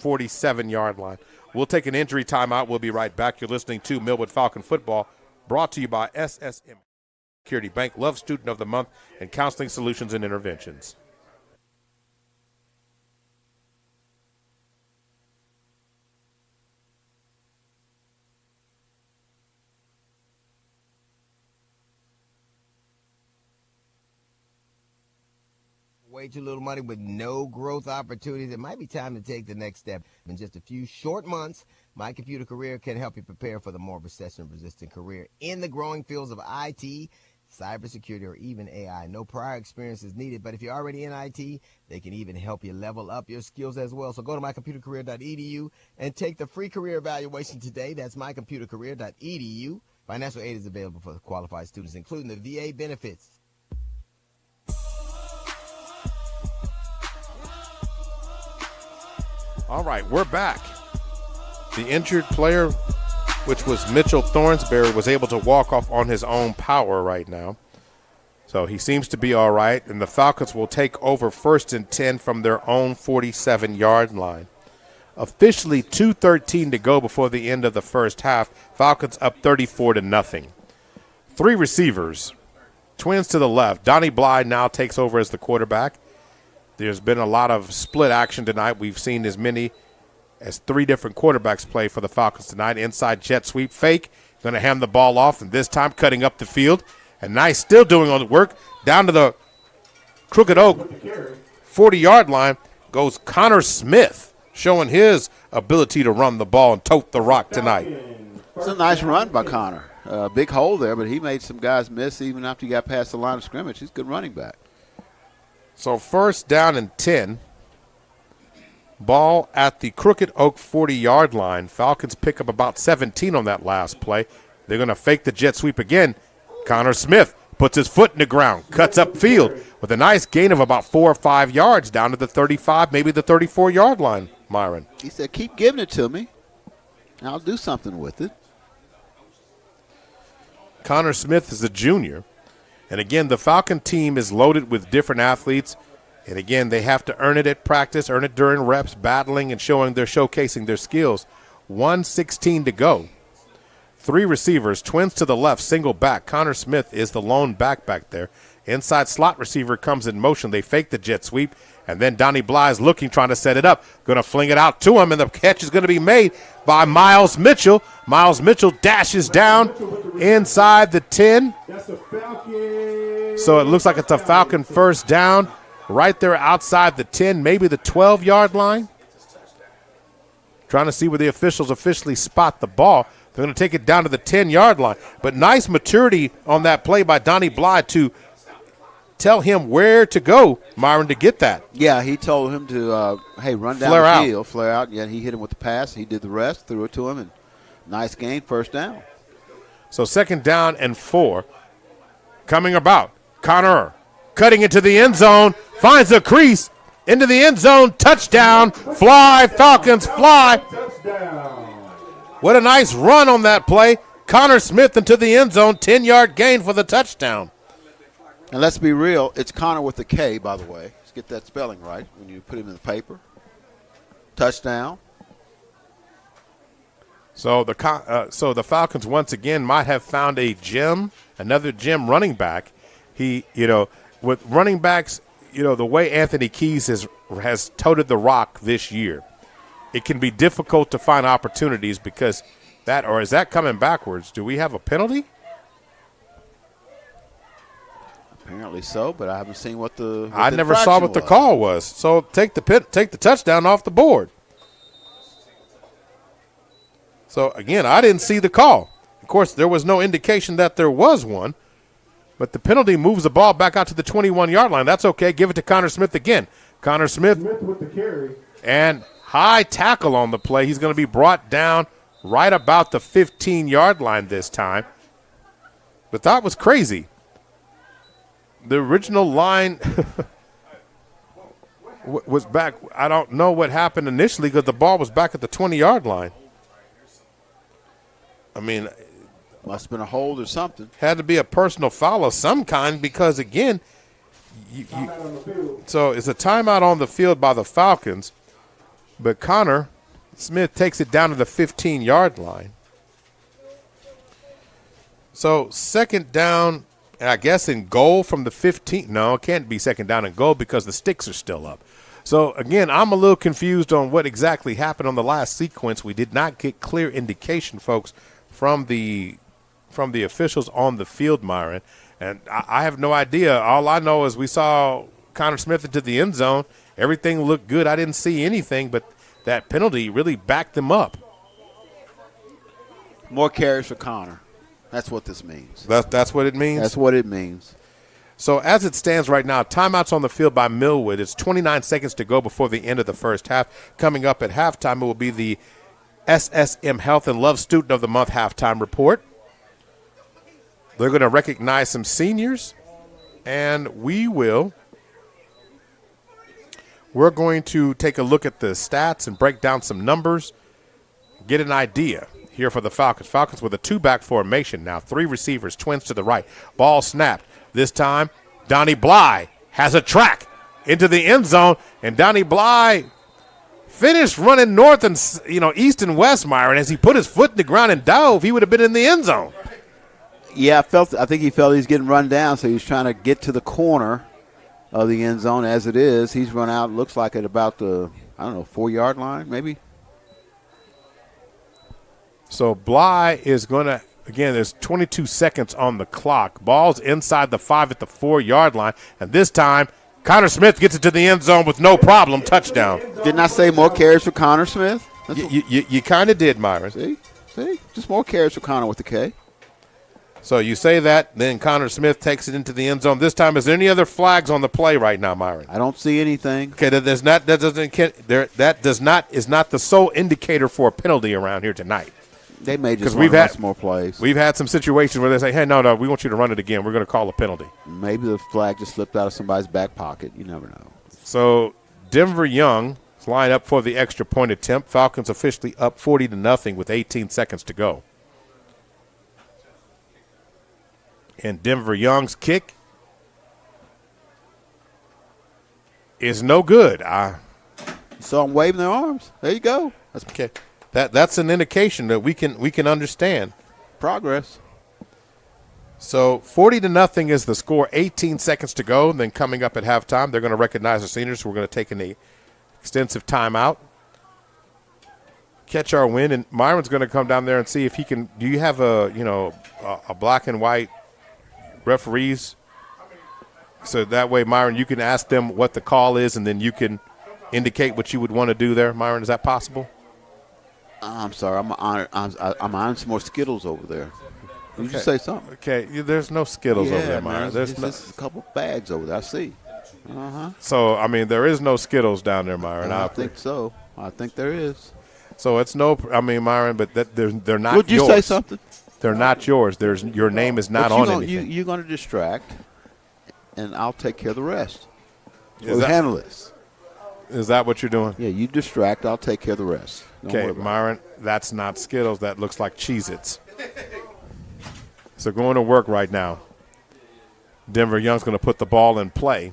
47-yard line. We'll take an injury timeout. We'll be right back. You're listening to Millwood Falcon Football, brought to you by SSM Security Bank, Love Student of the Month, and Counseling Solutions and Interventions. Way too little money with no growth opportunities. It might be time to take the next step. In just a few short months, My Computer Career can help you prepare for the more recession-resistant career in the growing fields of IT, cybersecurity, or even AI. No prior experience is needed, but if you're already in IT, they can even help you level up your skills as well. So go to mycomputercareer.edu and take the free career evaluation today. That's mycomputercareer.edu. Financial aid is available for qualified students, including the VA benefits. All right, we're back. The injured player, which was Mitchell Thornsberry, was able to walk off on his own power right now. So he seems to be all right, and the Falcons will take over 1st and 10 from their own 47-yard line. Officially 2:13 to go before the end of the first half. Falcons up 34-0. 3 receivers, twins to the left. Donnie Bly now takes over as the quarterback. There's been a lot of split action tonight. We've seen as many as 3 different quarterbacks play for the Falcons tonight. Inside jet sweep fake, going to hand the ball off, and this time cutting up the field. And Nice still doing all the work. Down to the Crooked Oak 40-yard line goes Connor Smith, showing his ability to run the ball and tote the rock tonight. It's a nice run by Connor. Big hole there, but he made some guys miss even after he got past the line of scrimmage. He's a good running back. So 1st down and 10. Ball at the Crooked Oak 40-yard line. Falcons pick up about 17 on that last play. They're going to fake the jet sweep again. Connor Smith puts his foot in the ground, cuts upfield with a nice gain of about 4 or 5 yards down to the 35, maybe the 34-yard line, Myron. He said, keep giving it to me, and I'll do something with it. Connor Smith is a junior. And, again, the Falcon team is loaded with different athletes. And, again, they have to earn it at practice, earn it during reps, battling and showcasing their skills. 1:16 to go. 3 receivers, twins to the left, single back. Connor Smith is the lone back there. Inside slot receiver comes in motion. They fake the jet sweep. And then Donnie Bly is looking, trying to set it up. Going to fling it out to him, and the catch is going to be made by Miles Mitchell. Miles Mitchell dashes down inside the 10. So it looks like it's a Falcon 1st down right there outside the 10, maybe the 12-yard line. Trying to see where the officials officially spot the ball. They're going to take it down to the 10-yard line. But nice maturity on that play by Donnie Bly to tell him where to go, Myron, to get that. Yeah, he told him to, run down the field, flare out. Yeah, he hit him with the pass. He did the rest, threw it to him, and nice gain, 1st down. So 2nd down and 4. Coming about. Connor cutting into the end zone, finds a crease, into the end zone, touchdown, fly, Falcons fly. What a nice run on that play. Connor Smith into the end zone, 10-yard gain for the touchdown. And let's be real, it's Connor with a K, by the way. Let's get that spelling right when you put him in the paper. Touchdown. So the Falcons once again might have found another gem running back. With running backs, the way Anthony Keys has toted the rock this year, it can be difficult to find opportunities because is that coming backwards? Do we have a penalty? Apparently so, but I haven't seen what the I never saw what the call was. So take the touchdown off the board. So again, I didn't see the call. Of course, there was no indication that there was one, but the penalty moves the ball back out to the 21-yard line. That's okay. Give it to Connor Smith again. Connor Smith with the carry. And high tackle on the play. He's going to be brought down right about the 15-yard line this time. But that was crazy. The original line was back. I don't know what happened initially because the ball was back at the 20-yard line. I mean, must have been a hold or something. Had to be a personal foul of some kind because, again, so it's a timeout on the field by the Falcons, but Connor Smith takes it down to the 15-yard line. So 2nd down, I guess, in goal from the 15. No, it can't be 2nd down and goal because the sticks are still up. So, again, I'm a little confused on what exactly happened on the last sequence. We did not get clear indication, folks, from the officials on the field, Myron. And I have no idea. All I know is we saw Connor Smith into the end zone. Everything looked good. I didn't see anything, but that penalty really backed them up. More carries for Connor. That's what this means. That's what it means? That's what it means. So as it stands right now, timeouts on the field by Millwood. It's 29 seconds to go before the end of the first half. Coming up at halftime, it will be the SSM Health and Love Student of the Month halftime report. They're going to recognize some seniors, and we're going to take a look at the stats and break down some numbers, get an idea here for the Falcons. Falcons with a two-back formation now, 3 receivers, twins to the right. Ball snapped. This time, Donnie Bly has a track into the end zone, and Donnie Bly finished running north and east and west, Myron. As he put his foot in the ground and dove, he would have been in the end zone. Yeah, I think he felt he was getting run down, so he was trying to get to the corner of the end zone. As it is, he's run out, looks like at about the, 4-yard line maybe. So Bly is going to, again, there's 22 seconds on the clock. Ball's inside the 5 at the 4-yard line, and this time Connor Smith gets it to the end zone with no problem. Touchdown. Didn't I say more carries for Connor Smith? You kind of did, Myron. See? Just more carries for Connor with the K. So you say that, then Connor Smith takes it into the end zone. This time, is there any other flags on the play right now, Myron? I don't see anything. Okay, is not the sole indicator for a penalty around here tonight. They may just want to run some more plays. We've had some situations where they say, hey, no, we want you to run it again. We're going to call a penalty. Maybe the flag just slipped out of somebody's back pocket. You never know. So Denver Young is lined up for the extra point attempt. Falcons officially up 40-0 with 18 seconds to go. And Denver Young's kick is no good. Saw them waving their arms. There you go. That's okay. That's an indication that we can understand progress. So 40-0 is the score. 18 seconds to go. And then coming up at halftime, they're going to recognize the seniors. We're going to take an extensive timeout, catch our win, and Myron's going to come down there and see if he can. Do you have a black and white referees? So that way, Myron, you can ask them what the call is, and then you can indicate what you would want to do there. Myron, is that possible? I'm sorry. I'm on some more Skittles over there. You just say something. Okay, there's no Skittles over there, Myron. There's just a couple bags over there. I see. So, I mean, there is no Skittles down there, Myron. I think so. I think there is. So it's no. I mean, Myron, but they're not. Would you yours. say something? They're not yours. Your name is not on anything. You're going to distract, and I'll take care of the rest. We'll handle this. Is that what you're doing? Yeah, you distract. I'll take care of the rest. Okay, Myron, that's not Skittles. That looks like Cheez-Its. So going to work right now. Denver Young's going to put the ball in play.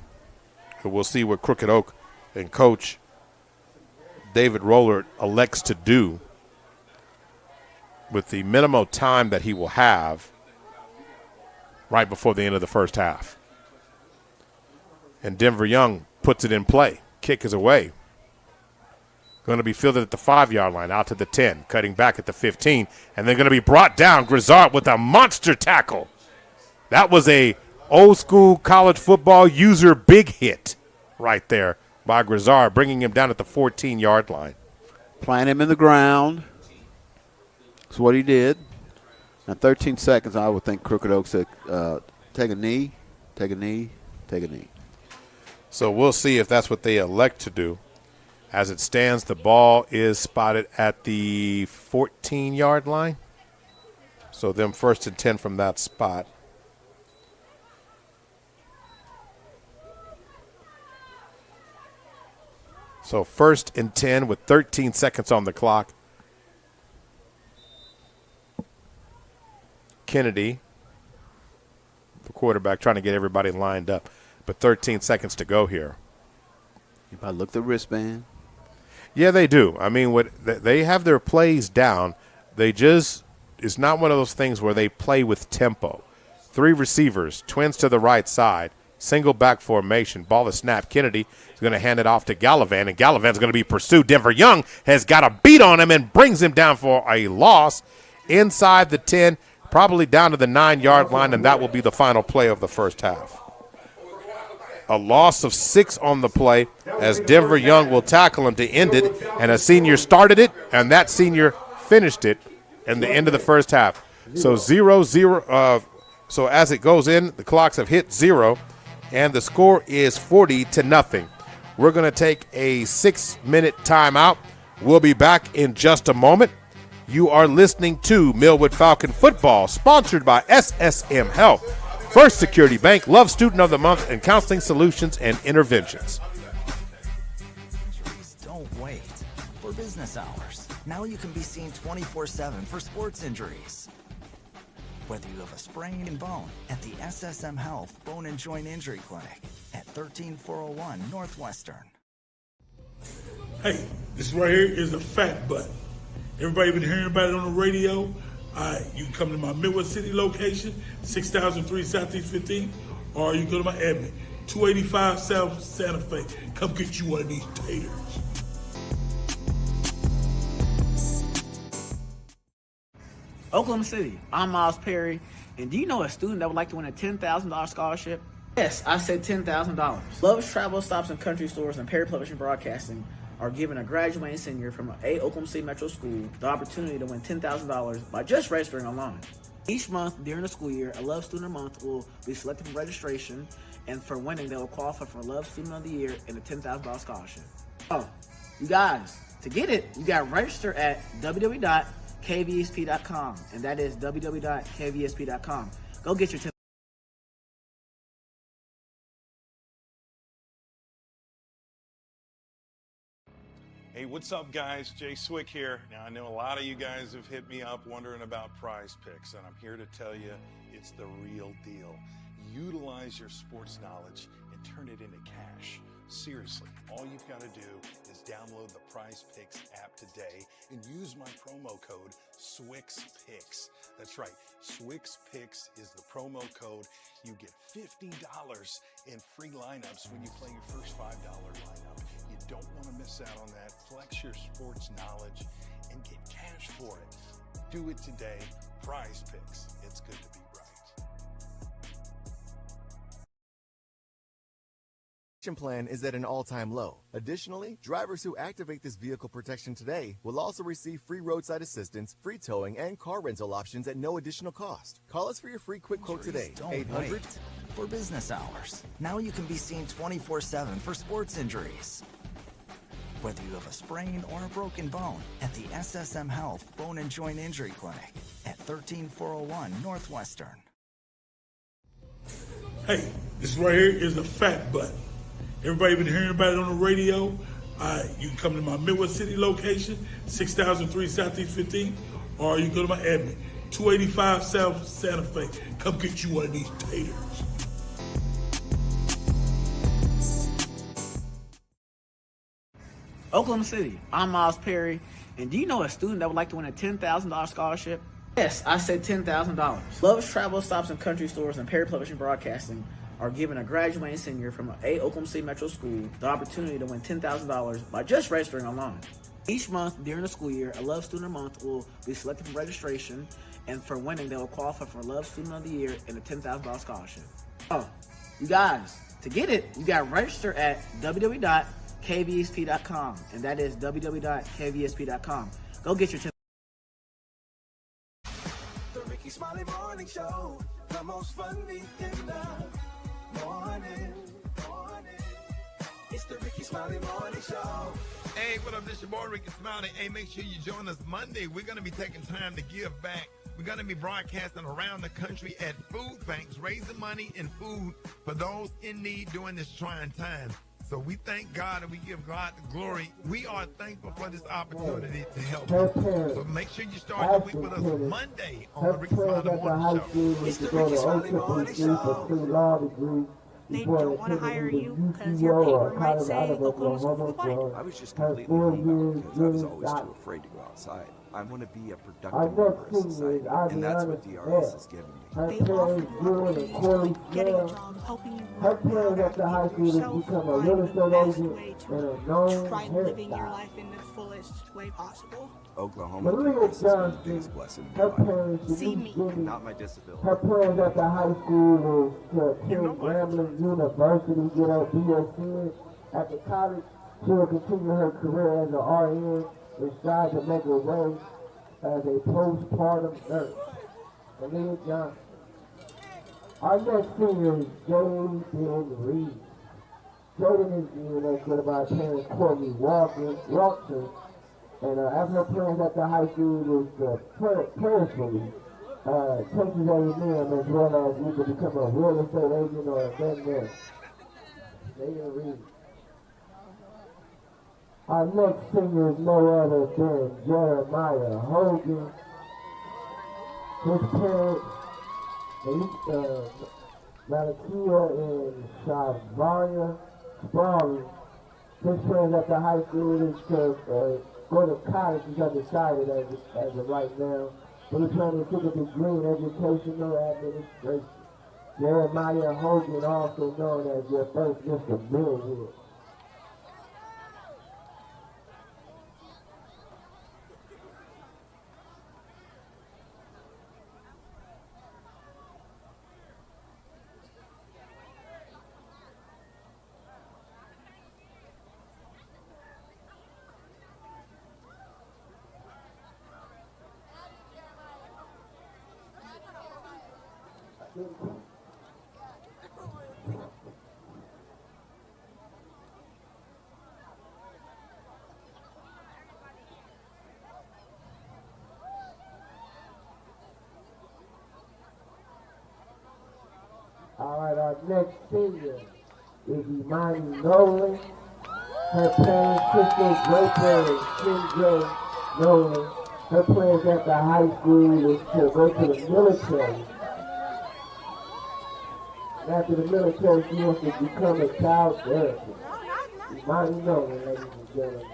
So we'll see what Crooked Oak and Coach David Rollard elects to do with the minimum time that he will have right before the end of the first half. And Denver Young puts it in play. Kick is away. Going to be fielded at the 5-yard line, out to the 10, cutting back at the 15, and then going to be brought down. Grizzard with a monster tackle. That was a old-school college football user big hit right there by Grizzard, bringing him down at the 14-yard line. Plant him in the ground. That's what he did. Now 13 seconds, I would think Crooked Oak said, take a knee, take a knee, take a knee. So we'll see if that's what they elect to do. As it stands, the ball is spotted at the 14-yard line. So them 1st and 10 from that spot. So 1st and 10 with 13 seconds on the clock. Kennedy, the quarterback, trying to get everybody lined up. But 13 seconds to go here. You probably look at the wristband. Yeah, they do. I mean, they have their plays down. It's not one of those things where they play with tempo. 3 receivers, twins to the right side, single back formation, ball is snapped. Kennedy is going to hand it off to Gallivan, and Gallivan's going to be pursued. Denver Young has got a beat on him and brings him down for a loss inside the 10, probably down to the 9-yard line, and that will be the final play of the first half. A loss of 6 on the play as Denver Young will tackle him to end it, and a senior started it, and that senior finished it in the end of the first half. So 0-0. So as it goes in, the clocks have hit 0, and the score is 40-0. We're going to take a 6-minute timeout. We'll be back in just a moment. You are listening to Millwood Falcon Football, sponsored by SSM Health. First Security Bank, Love Student of the Month, and Counseling Solutions and Interventions. Don't wait. For business hours, now you can be seen 24/7 for sports injuries. Whether you have a sprained bone, at the SSM Health Bone and Joint Injury Clinic at 13401 Northwestern. Hey, this right here is a fact butt. Everybody been hearing about it on the radio. You can come to my Millwood City location, 6003 Southeast 15, or you can go to my admin, 285 South Santa Fe. Come get you one of these taters. Oklahoma City, I'm Miles Perry, and do you know a student that would like to win a $10,000 scholarship? Yes, I said $10,000. Love's Travel Stops and Country Stores and Perry Publishing Broadcasting are giving a graduating senior from a Oklahoma City Metro school the opportunity to win $10,000 by just registering online. Each month during the school year, a Love Student of the Month will be selected for registration, and for winning, they will qualify for Love Student of the Year and a $10,000 scholarship. Oh, you guys, to get it, you got to register at www.kvsp.com, and that is www.kvsp.com. Go get your $10,000. Hey, what's up, guys? Jay Swick here. Now, I know a lot of you guys have hit me up wondering about Prize Picks, and I'm here to tell you it's the real deal. Utilize your sports knowledge and turn it into cash. Seriously, all you've got to do is download the Prize Picks app today and use my promo code SWIXPICKS. That's right, SWIXPICKS is the promo code. You get $50 in free lineups when you play your first $5 lineup. You don't want to miss out on that. Flex your sports knowledge and get cash for it. Do it today. Prize Picks. It's good to be right. Plan is at an all-time low. Additionally, drivers who activate this vehicle protection today will also receive free roadside assistance, free towing, and car rental options at no additional cost. Call us for your free quick quote today. Don't 800 wait. For business hours, now you can be seen 24/7 for sports injuries. Whether you have a sprain or a broken bone, at the SSM Health Bone and Joint Injury Clinic at 13401 Northwestern. Hey, this right here is a fact butt. Everybody been hearing about it on the radio. You can come to my Millwood City location, 6003 Southeast 15, or you can go to my admin, 285 South Santa Fe. Come get you one of these taters. Oklahoma City, I'm Miles Perry, and do you know a student that would like to win a $10,000 scholarship? Yes, I said $10,000. Love's Travel Stops and Country Stores and Perry Publishing Broadcasting are giving a graduating senior from a Oklahoma City Metro school the opportunity to win $10,000 by just registering online. Each month during the school year, a Love Student of the Month will be selected for registration, and for winning, they will qualify for Love Student of the Year and a $10,000 scholarship. Oh, you guys, to get it, you got to register at www.kvsp.com, and that is www.kvsp.com. Go get your $10,000. The Ricky Smiley Morning Show, the most funny in the morning. It's the Ricky Smiley Morning Show. Hey, what up? This your boy Ricky Smiley. Hey, make sure you join us Monday. We're going to be taking time to give back. We're going to be broadcasting around the country at food banks, raising money and food for those in need during this trying time. So we thank God and we give God the glory. We are thankful for this opportunity to help you. So make sure you start the week with us Monday on the Ricky Smiley Morning Show. It's the Ricky Smiley Morning Show. They don't want to hire you because your paper might say Oklahoma School for the Blind. I was just completely wrong because I was always too afraid to go outside. I want to be a productive member of society, and that's what DRS has given me. They offer you opportunities, getting a job, helping you work hard, giving yourself find the best way to try living your life in the fullest way possible. Oklahoma is the biggest blessing in my life. See me. Not my disability. Her plans at the high school was to attend Grambling University, get her BSc. At the college, she will continue her career as an RN and strive to make her way as a postpartum nurse. Aaliyah Johnson. Our next senior is Jaden Reed. Jaden is being as good of our parents Courtney Walker, And after playing at the high school was prayerfully, Texas A&M, as well as either become a real estate agent or a veterinarian. They didn't read. Our next singer is no other than Jeremiah Hogan. His parents, Malakia and Shavanya Sprawley. His friends at the high school is to go to college. He's undecided as of right now. But he's trying to take a degree in educational administration. Jeremiah Hogan, also known as your first Mr. Millwood. Alright, our next singer is Imani Nolan. Her parents, Crystal Draper and Kendra Nolan. Her plans at the high school is to go to the military. After the military, she wants to become a child therapist. Imani Nolan, ladies and gentlemen.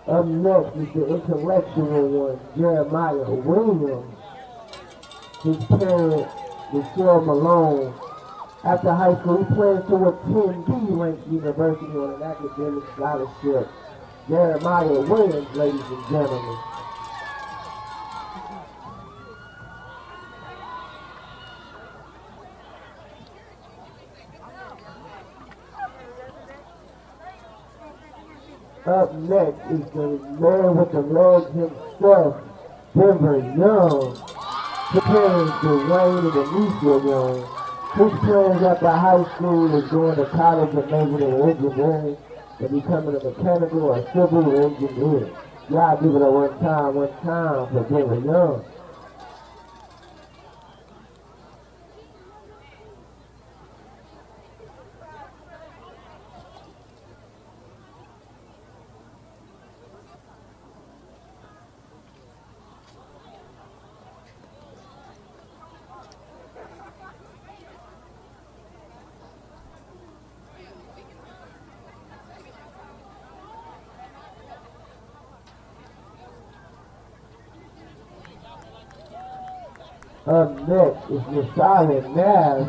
Up next is the intellectual one, Jeremiah Williams. His parent, Michelle Malone. After high school, he plans to attend B-Rank University on an academic scholarship. Jeremiah Williams, ladies and gentlemen. Up next is the man with the legs himself, Denver Young. Preparing Dwayne and Anisha Young. His plans at the high school is going to college and majoring in engineering and becoming a mechanical or civil engineer. Y'all give it a one time for Denver Young. Up next is Messiah Nash.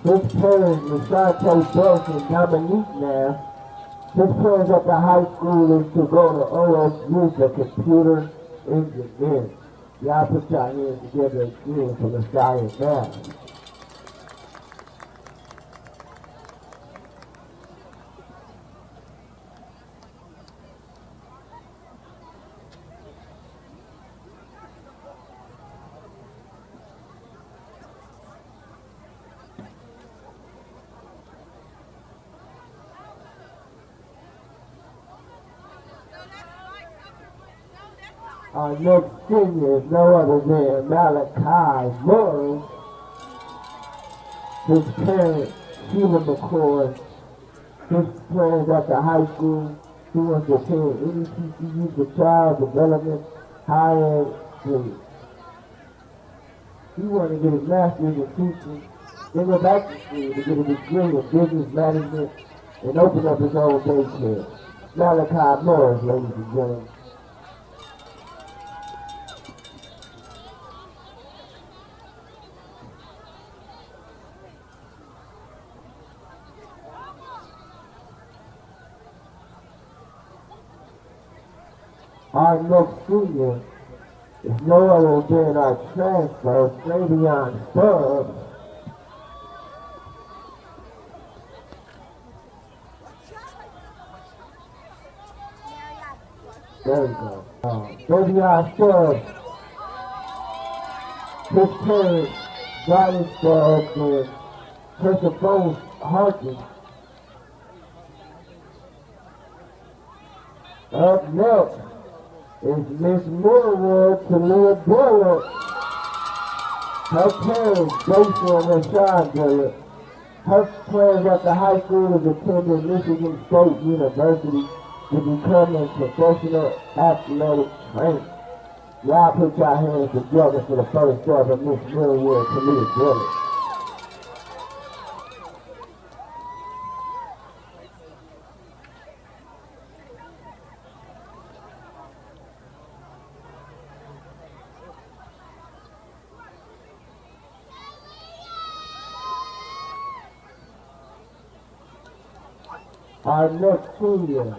His parents, Mashante Bells and Dominique Nash. His plans at the high school is to go to OSU for computer engineering. Y'all put your hands together again for Messiah Nash. Our next singer is no other than Malachi Morris. His parents, Sheila McCoy. His plans at the high school, he wants to attend any TCU for child development, higher ed. He wanted to get his master's in teaching, then go back to school to get a degree in business management and open up his own daycare. Malachi Morris, ladies and gentlemen. Our next senior is no other than our transfer, Savion Stubbs. There we go. Savion Stubbs. His parents, Brian Stubbs, and Persephone Harkins. Up next is Miss Millwood to Leah Dillard. Her parents, Jason and Rashawn Dillard. Her plans at the high school is attending Michigan State University to become a professional athletic trainer. Y'all put your hands together for the first step of Miss Millwood to Leah Dillard. Our next senior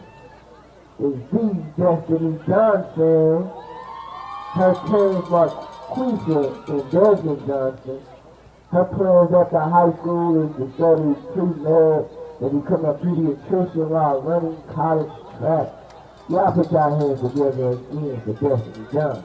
is the Destiny Johnson. Her parents are Quisha and Desmond Johnson. Her plans at the high school is to study pre-med and become a pediatrician while running college track. Y'all put your hands together again for Destiny Johnson.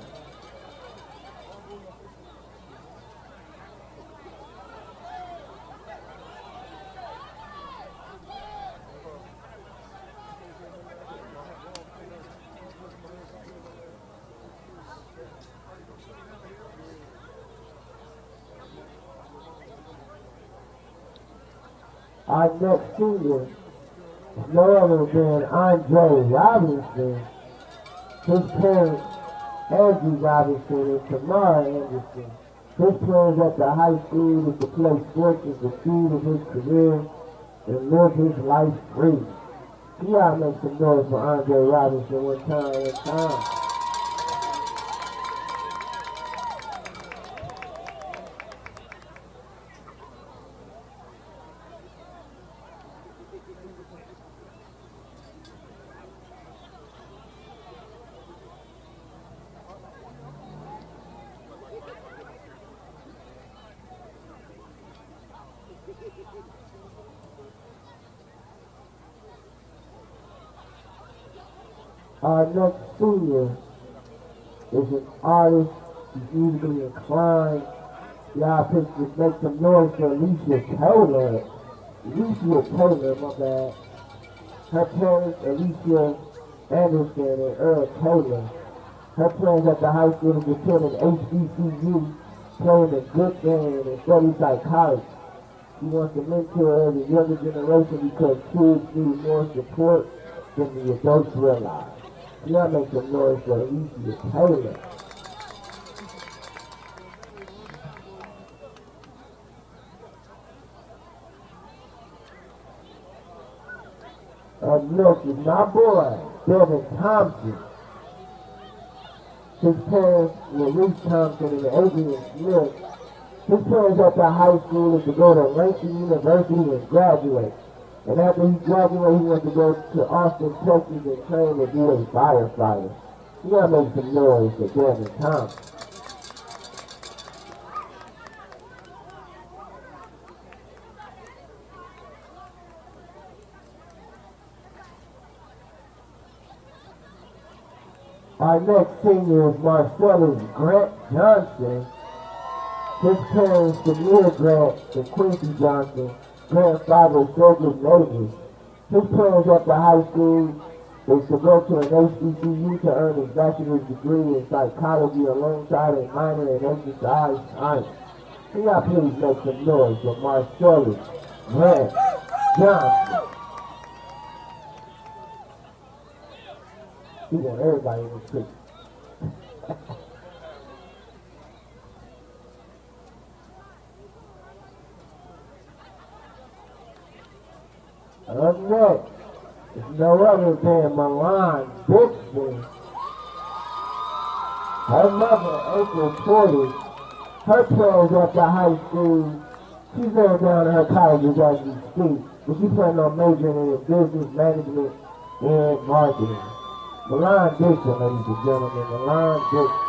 Our next senior is no other than Andre Robinson. His parents, Andrew Robinson and Tamara Anderson. His plans at the high school is to play sports as the field of his career and live his life free. You gotta make some noise for Andre Robinson one time. Our next senior is an artist. He's musically inclined. Y'all pictures, make some noise for Alicia Taylor. Alicia Taylor, my bad. Her parents, Alicia Anderson and Earl Taylor. Her plans at the high school is to attend an HBCU, playing a good band and study psychology. She wants to mentor the younger generation because kids need more support than the adults realize. Y'all make some noise for Alicia Taylor. Up next is my boy, Devin Thompson. His parents, Maurice Thompson and Adrian Smith. His plans at the high school is to go to Langston University and graduate. And after he graduated, he wants to go to Austin, Texas and train to be a firefighter. You gotta make some noise for Devin Thompson. Our next senior is Marcellus Grant Johnson. His parents, Samir Grant and Quincy Johnson. Grandfather Cedric Davis. His plans at the high school is to go to an HBCU to earn his bachelor's degree in psychology alongside a minor in exercise science. Can y'all please make some noise for Marcellus Grant Johnson? He want everybody in this picture. Up next is no other than Milan Dixon. Her mother, April Porter, her plans at the high school, she's going down to her colleges as we speak, but she's planning on majoring in business management and marketing. Milan Dixon, ladies and gentlemen, Milan Dixon.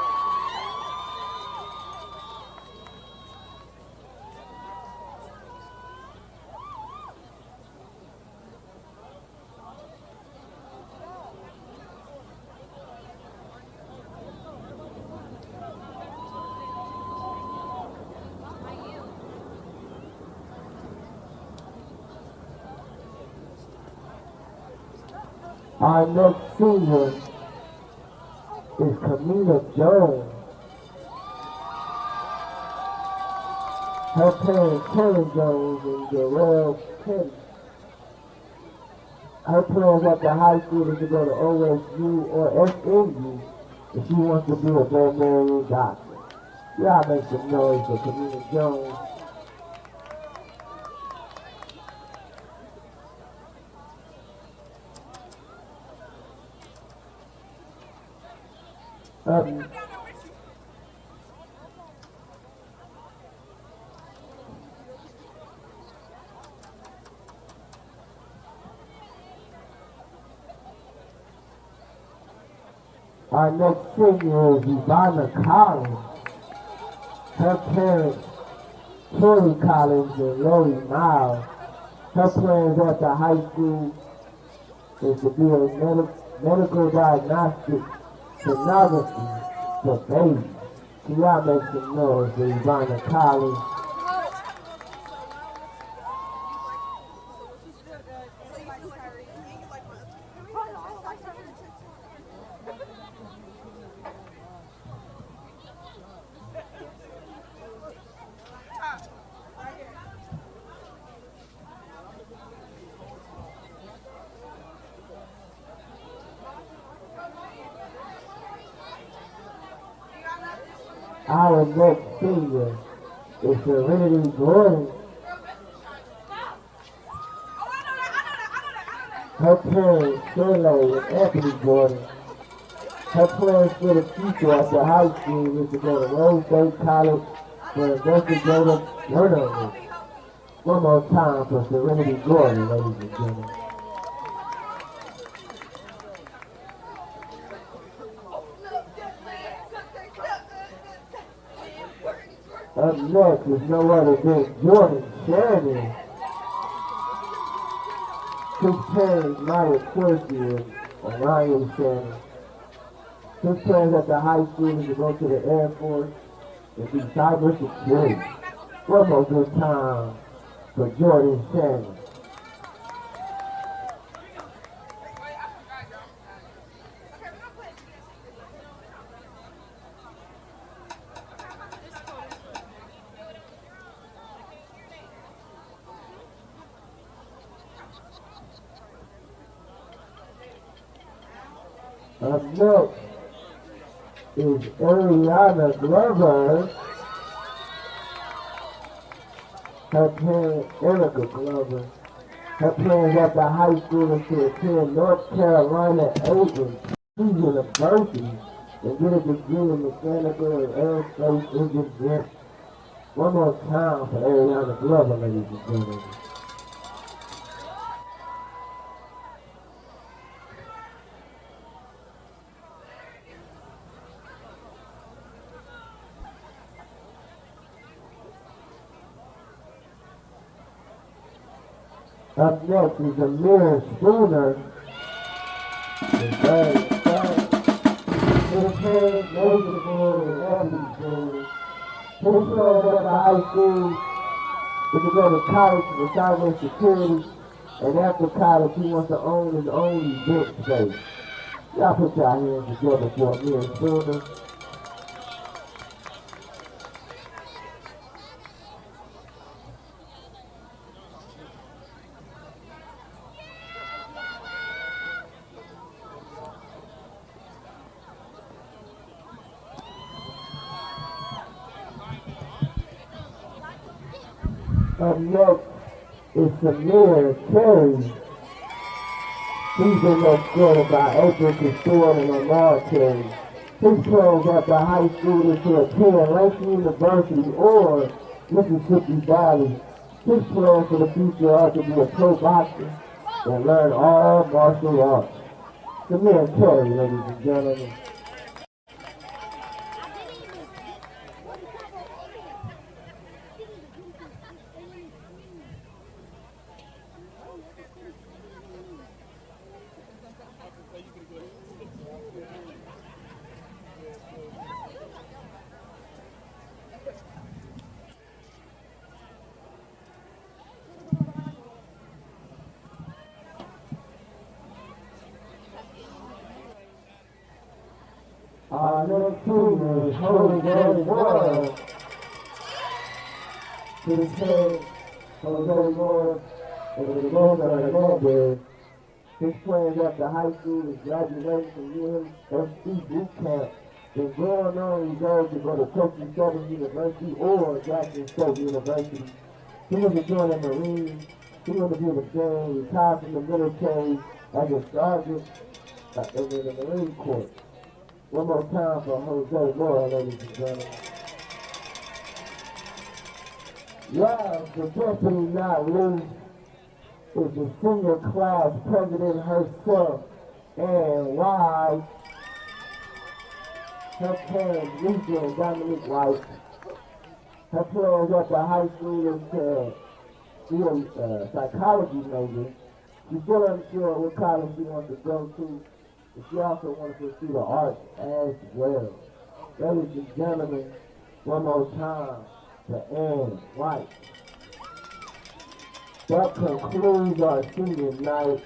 Our next singer is Camila Jones. Her parents, Karen Jones and Jarrell Petty. Her plans at the high school is to go to OSU or SMU if she wants to be a veterinary doctor. Y'all make some noise for Camila Jones. Our next singer is Ivana Collins. Her parents, Tori Collins and Lori Miles. Her plans at the high school is to be a medical diagnostic sonography for babies. Can y'all make some noise for Ivana Collins? Our next singer is Serenity Gordon. Her parents, Shirley and Anthony Gordon. Her plans for the future at the high school is to go to Rose State College for investigative journalism. One more time for Serenity Gordon, ladies and gentlemen. Up next is no other than Jordan Shannon. His parents, Maya Quirky and Orion Shannon. His plans at the high school is to go to the Air Force and be cybersecurity. One more good time for Jordan Shannon. Up next is Ariana Glover. Her parent, Erica Glover. Her plans at the high school is to attend North Carolina A&T University and get a degree in mechanical and aerospace engineering. One more time for Ariana Glover, ladies and gentlemen. Up next is Amir Spooner. His plans at the high school is to go to college for cybersecurity, and after college he wants to own his own event space. Y'all put your hands together for Amir Spooner. Up next is Samir Terry. He's been escorted by April Castore and Lamar Terry. His plans at the high school is to attend Langston University or Mississippi Valley. His plans for the future are to be a pro boxer and learn all martial arts. Samir Terry, ladies and gentlemen. Our next team is Holy Ghost World. To the stage, Holy Ghost World, and the goals are remembered. His plans after high school is graduation year, FC boot camp. Then going on, he goes to go to Texas Southern University or Jackson State University. He was to join the Marines. He was to be the same, retired from the military as a sergeant in the Marine Corps. One more time for Jose Moore, ladies and gentlemen. Last but definitely not least is the senior class president herself, and White. Her parents, Lisa and Dominique White. Her plans at the high school is to be a psychology major. She's still unsure what college she wants to go to. But she also wants to pursue the arts as well. Ladies and gentlemen, one more time to Ann White. That concludes our senior night.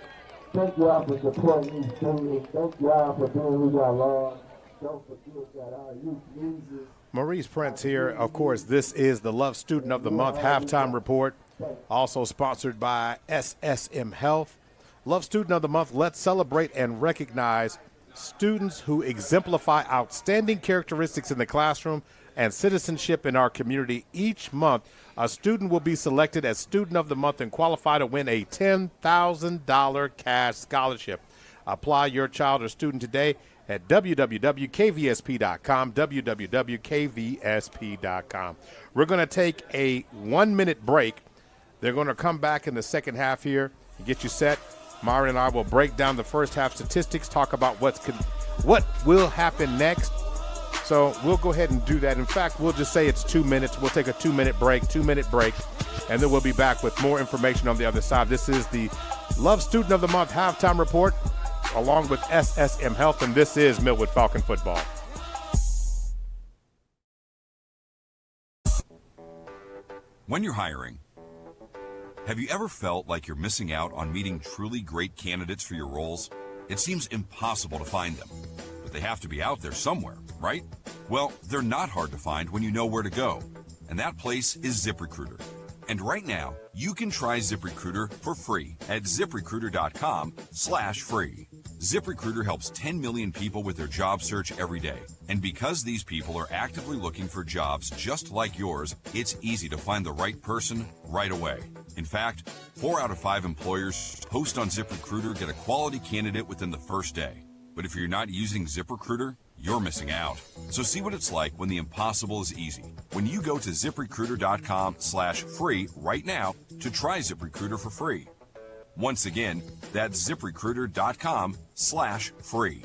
Thank you all for supporting these seniors. Thank you all for being who y'all are. Don't forget that our youth music. Maurice Prince here. Of course, this is the Love Student of the Month halftime report, also sponsored by SSM Health. Love Student of the Month, let's celebrate and recognize students who exemplify outstanding characteristics in the classroom and citizenship in our community. Each month, a student will be selected as Student of the Month and qualify to win a $10,000 cash scholarship. Apply your child or student today at www.kvsp.com, www.kvsp.com. We're going to take a 1-minute break. They're going to come back in the second half here and get you set. Mara and I will break down the first half statistics, talk about what will happen next. So we'll go ahead and do that. In fact, we'll just say it's 2 minutes. We'll take a 2-minute break, and then we'll be back with more information on the other side. This is the Love Student of the Month halftime report, along with SSM Health, and this is Millwood Falcon Football. When you're hiring, have you ever felt like you're missing out on meeting truly great candidates for your roles? It seems impossible to find them, but they have to be out there somewhere, right? Well, they're not hard to find when you know where to go, and that place is ZipRecruiter. And right now, you can try ZipRecruiter for free at ZipRecruiter.com/free. ZipRecruiter helps 10 million people with their job search every day. And because these people are actively looking for jobs just like yours, it's easy to find the right person right away. In fact, 4 out of 5 employers post on ZipRecruiter get a quality candidate within the first day. But if you're not using ZipRecruiter, you're missing out. So see what it's like when the impossible is easy. When you go to ZipRecruiter.com/free right now to try ZipRecruiter for free. Once again, that's ZipRecruiter.com/free.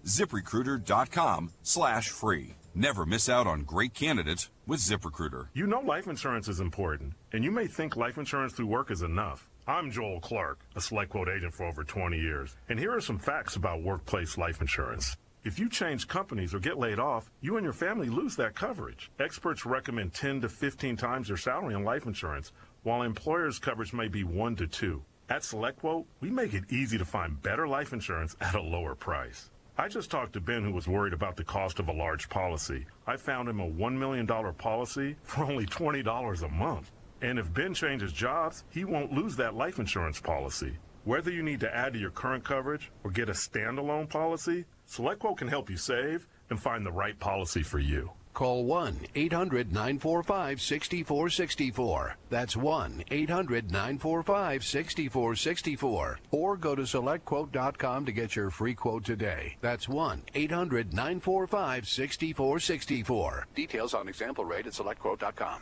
ZipRecruiter.com/free. Never miss out on great candidates with ZipRecruiter. You know life insurance is important, and you may think life insurance through work is enough. I'm Joel Clark, a SelectQuote agent for over 20 years, and here are some facts about workplace life insurance. If you change companies or get laid off, you and your family lose that coverage. Experts recommend 10 to 15 times your salary on life insurance, while employers' coverage may be 1 to 2. At SelectQuote, we make it easy to find better life insurance at a lower price. I just talked to Ben, who was worried about the cost of a large policy. I found him a $1 million policy for only $20 a month. And if Ben changes jobs, he won't lose that life insurance policy. Whether you need to add to your current coverage or get a standalone policy, SelectQuote can help you save and find the right policy for you. Call 1-800-945-6464. That's 1-800-945-6464. Or go to SelectQuote.com to get your free quote today. That's 1-800-945-6464. Details on example rate at SelectQuote.com.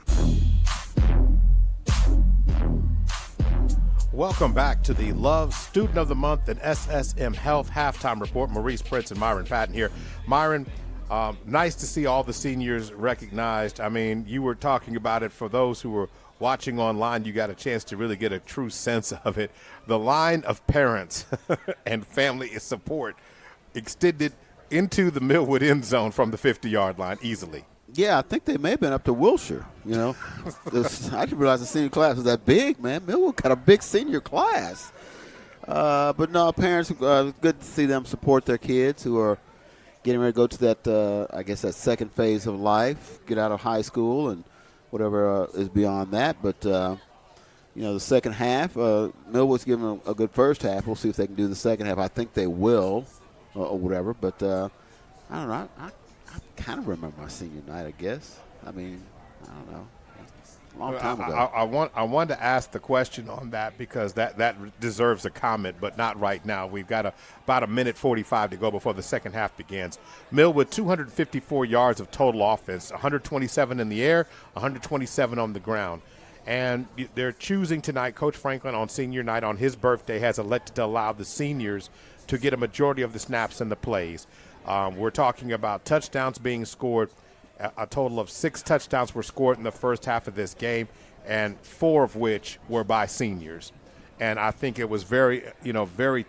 Welcome back to the Love Student of the Month and SSM Health Halftime Report. Maurice Prince and Myron Patton here. Myron, nice to see all the seniors recognized. I mean, you were talking about it. For those who were watching online, you got a chance to really get a true sense of it. The line of parents and family support extended into the Millwood end zone from the 50-yard line easily. Yeah, I think they may have been up to Wilshire, you know. I didn't realize the senior class was that big, man. Millwood got a big senior class. But no, parents, it's good to see them support their kids who are getting ready to go to that, I guess, that second phase of life, get out of high school and whatever is beyond that. But, you know, the second half, Millwood's giving them a good first half. We'll see if they can do the second half. I think they will or whatever. But I don't know. I kind of remember my senior night, I guess. I mean, I don't know. A long time ago. I wanted to ask the question on that because that deserves a comment, but not right now. We've got about a minute 45 to go before the second half begins. Millwood, 254 yards of total offense, 127 in the air, 127 on the ground. And they're choosing tonight, Coach Franklin on senior night on his birthday has elected to allow the seniors to get a majority of the snaps and the plays. We're talking about touchdowns being scored. A total of 6 touchdowns were scored in the first half of this game, and 4 of which were by seniors. And I think it was very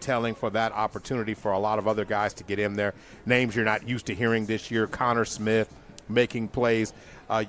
telling for that opportunity for a lot of other guys to get in there. Names you're not used to hearing this year, Connor Smith making plays.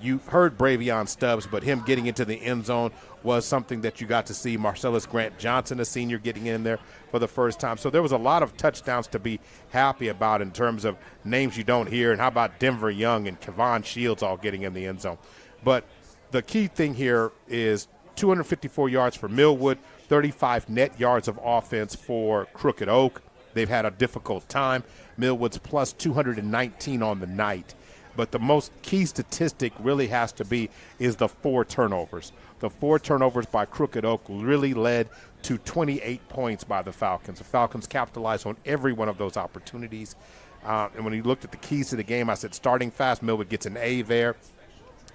You heard Bravion Stubbs, but him getting into the end zone was something that you got to see. Marcellus Grant Johnson, a senior, getting in there for the first time. So there was a lot of touchdowns to be happy about in terms of names you don't hear. And how about Denver Young and Kevon Shields all getting in the end zone? But the key thing here is 254 yards for Millwood, 35 net yards of offense for Crooked Oak. They've had a difficult time. Millwood's plus 219 on the night. But the most key statistic really has to be is the 4 turnovers. The 4 turnovers by Crooked Oak really led to 28 points by the Falcons. The Falcons capitalized on every one of those opportunities. And when you looked at the keys to the game, I said starting fast, Millwood gets an A there.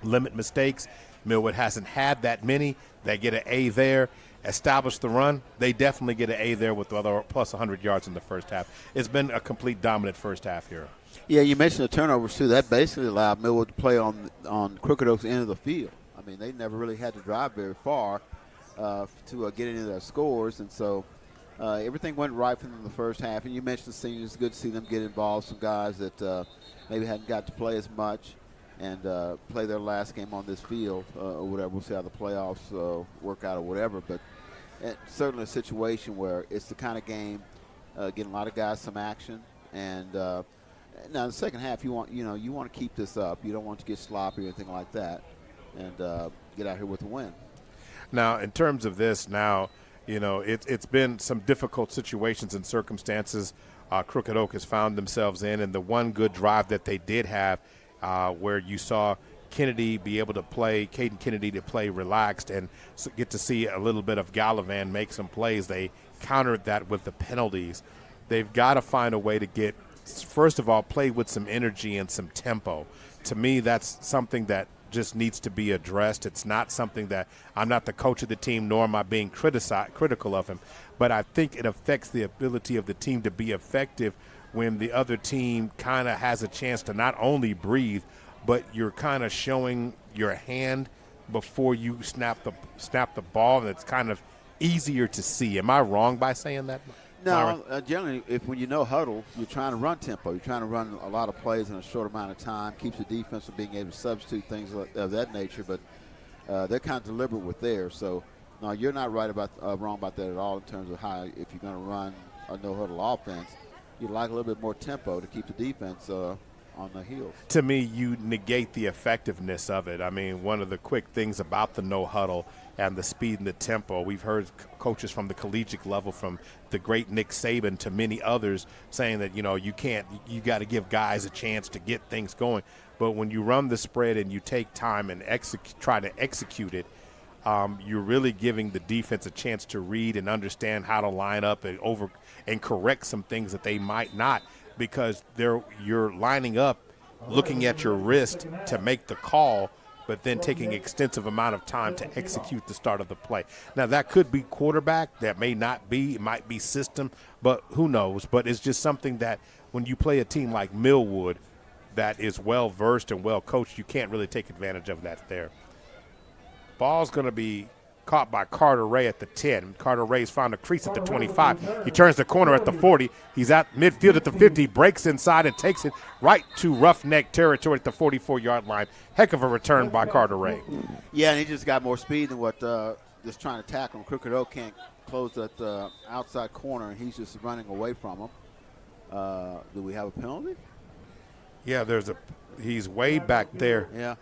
Limit mistakes. Millwood hasn't had that many. They get an A there. Establish the run. They definitely get an A there with the other plus 100 yards in the first half. It's been a complete dominant first half here. Yeah, you mentioned the turnovers, too. That basically allowed Millwood to play on Crooked Oak's end of the field. I mean, they never really had to drive very far to get into their scores. And so everything went right for them in the first half. And you mentioned the seniors. It's good to see them get involved. Some guys that maybe hadn't got to play as much and play their last game on this field or whatever. We'll see how the playoffs work out or whatever. But it's certainly a situation where it's the kind of game getting a lot of guys some action. And now in the second half, you want to keep this up. You don't want to get sloppy or anything like that, and get out here with a win. Now, in terms of this, it's been some difficult situations and circumstances Crooked Oak has found themselves in, and the one good drive that they did have, where you saw Caden Kennedy to play relaxed and get to see a little bit of Gallivan make some plays. They countered that with the penalties. They've got to find a way to get, first of all, play with some energy and some tempo. To me, that's something that just needs to be addressed. It's not something that I'm not the coach of the team, nor am I being critical of him. But I think it affects the ability of the team to be effective when the other team kind of has a chance to not only breathe, but you're kind of showing your hand before you snap the ball, and it's kind of easier to see. Am I wrong by saying that? No, generally, when you know huddle, you're trying to run tempo. You're trying to run a lot of plays in a short amount of time, keeps the defense from being able to substitute things of that nature, but they're kind of deliberate with theirs. So, no, you're not wrong about that at all in terms of how, if you're going to run a no-huddle offense, you'd like a little bit more tempo to keep the defense on the heels. To me, you negate the effectiveness of it. I mean, one of the quick things about the no-huddle and the speed and the tempo, we've heard coaches from the collegiate level, from the great Nick Saban to many others, saying that, you got to give guys a chance to get things going. But when you run the spread and you take time and try to execute it, you're really giving the defense a chance to read and understand how to line up and correct some things that they might not, because you're lining up, looking at your wrist to make the call, but then taking extensive amount of time to execute the start of the play. Now, that could be quarterback. That may not be. It might be system, but who knows? But it's just something that when you play a team like Millwood that is well-versed and well-coached, you can't really take advantage of that there. Ball's going to be caught by Carter Ray at the 10. Carter Ray's found a crease at the 25. He turns the corner at the 40. He's at midfield at the 50, breaks inside and takes it right to roughneck territory at the 44-yard line. Heck of a return by Carter Ray. Yeah, and he just got more speed than what just trying to tackle him. Crooked Oak can't close that outside corner, and he's just running away from him. Do we have a penalty? Yeah, he's way back there. Yeah,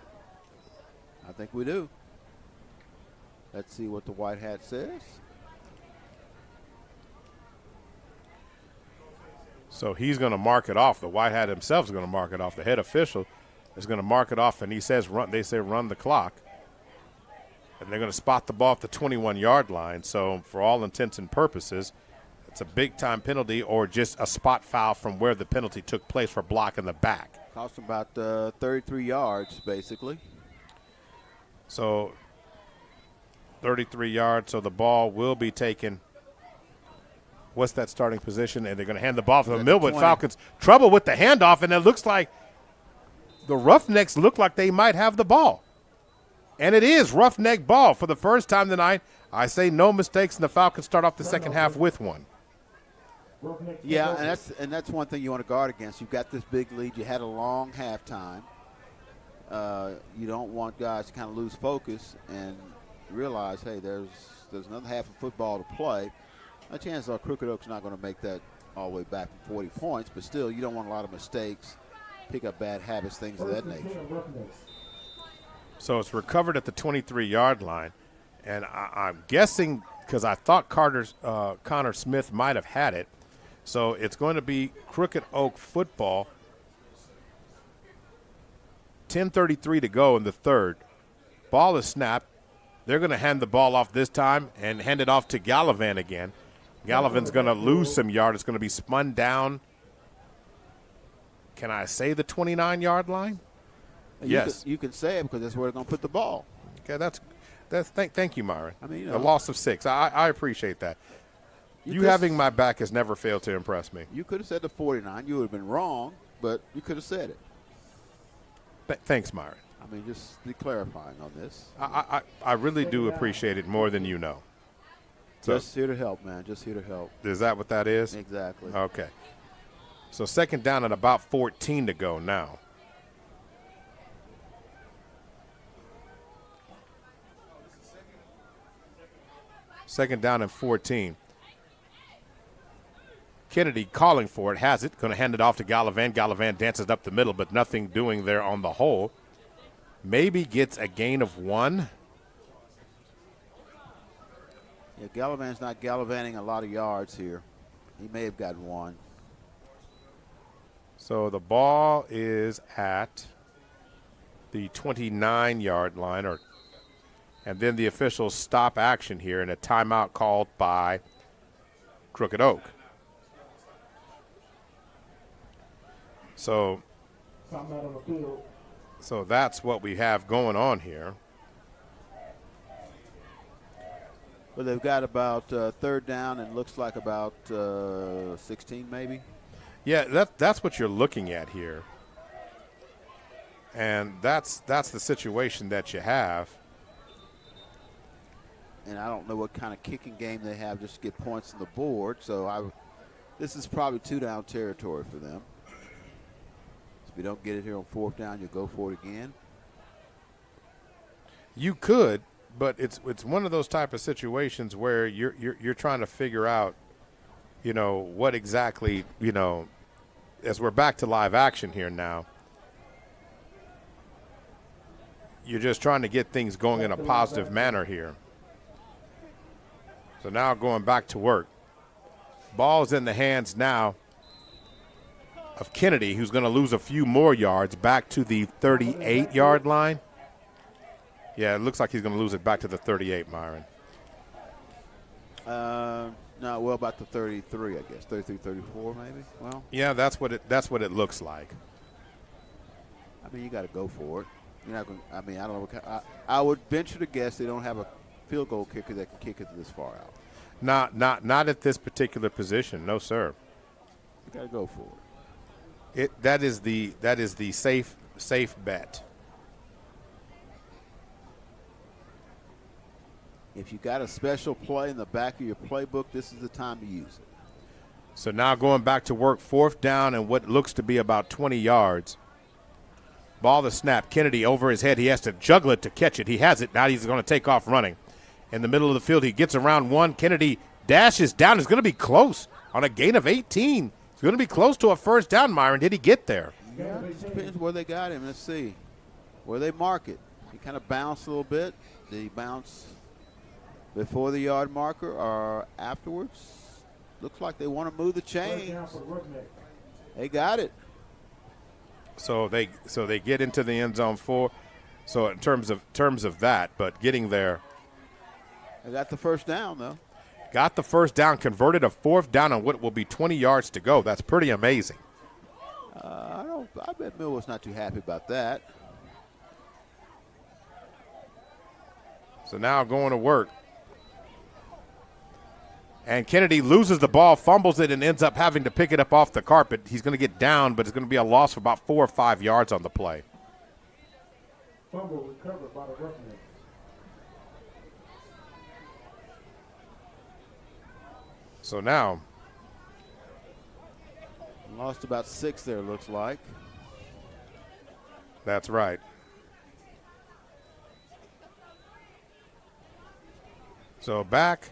I think we do. Let's see what the white hat says. So he's going to mark it off. The white hat himself is going to mark it off. The head official is going to mark it off, and he says run. They say run the clock. And they're going to spot the ball at the 21-yard line. So for all intents and purposes, it's a big-time penalty or just a spot foul from where the penalty took place for blocking the back. Cost him about 33 yards, basically. So 33 yards, so the ball will be taken. What's that starting position? And they're going to hand the ball to the Millwood Falcons. Trouble with the handoff, and it looks like the Roughnecks look like they might have the ball. And it is roughneck ball for the first time tonight. I say no mistakes, and the Falcons start off the second half with one. Yeah, and that's one thing you want to guard against. You've got this big lead. You had a long halftime. You don't want guys to kind of lose focus and realize, hey, there's another half of football to play. A chance are Crooked Oak's not going to make that all the way back from 40 points, but still, you don't want a lot of mistakes, pick up bad habits, things of that nature. So it's recovered at the 23-yard line, and I'm guessing because I thought Connor Smith might have had it. So it's going to be Crooked Oak football. 10:33 to go in the third. Ball is snapped. They're going to hand the ball off this time and hand it off to Gallivan again. Gallivan's going to lose some yard. It's going to be spun down. Can I say the 29-yard line? Yes. You can say it because that's where they're going to put the ball. Okay, thank you, Myron. I mean, a loss of 6. I appreciate that. You having my back has never failed to impress me. You could have said the 49. You would have been wrong, but you could have said it. Thanks, Myron. I mean, just be clarifying on this. I really do appreciate it more than you know. So, just here to help, man. Just here to help. Is that what that is? Exactly. Okay. So second down and about 14 to go now. Second down and 14. Kennedy calling for it, has it, going to hand it off to Gallivan. Gallivan dances up the middle, but nothing doing there on the hole. Maybe gets a gain of 1. Yeah, Gallivan's not gallivanting a lot of yards here. He may have gotten 1. So the ball is at the 29-yard line, and then the officials stop action here and a timeout called by Crooked Oak. So that's what we have going on here. Well, they've got about third down and looks like about 16 maybe. Yeah, that's what you're looking at here. And that's the situation that you have. And I don't know what kind of kicking game they have just to get points on the board. So this is probably 2-down territory for them. If you don't get it here on 4th down, you go for it again. You could, but it's one of those type of situations where you're trying to figure out, what exactly, as we're back to live action here now. You're just trying to get things going in a positive manner here. So now going back to work. Ball's in the hands now of Kennedy, who's going to lose a few more yards back to the 38-yard line. Yeah, it looks like he's going to lose it back to the 38, Myron. No, well, about the 33, I guess. 33, 34 maybe. Well, yeah, that's what it looks like. I mean, you got to go for it. You're not going. I mean, I don't know. I would venture to guess they don't have a field goal kicker that can kick it this far out. Not at this particular position. No, sir. You got to go for it. That is the safe bet. If you got a special play in the back of your playbook, this is the time to use it. So now going back to work, 4th down and what looks to be about 20 yards. Ball the snap. Kennedy over his head. He has to juggle it to catch it. He has it. Now he's going to take off running. In the middle of the field, he gets around one. Kennedy dashes down. It's going to be close on a gain of 18. It's going to be close to a first down, Myron. Did he get there? Yeah, it depends where they got him. Let's see. Where they mark it. He kind of bounced a little bit. Did he bounce before the yard marker or afterwards? Looks like they want to move the chains. They got it. So they get into the end zone 4. So in terms of that, but getting there. They got the first down though. Got the first down, converted a 4th down on what will be 20 yards to go. That's pretty amazing. I bet Millwood's not too happy about that. So now going to work. And Kennedy loses the ball, fumbles it, and ends up having to pick it up off the carpet. He's going to get down, but it's going to be a loss of about 4 or 5 yards on the play. Fumble recovered by the Roughnecks. So now. Lost about 6 there, looks like. That's right. So back.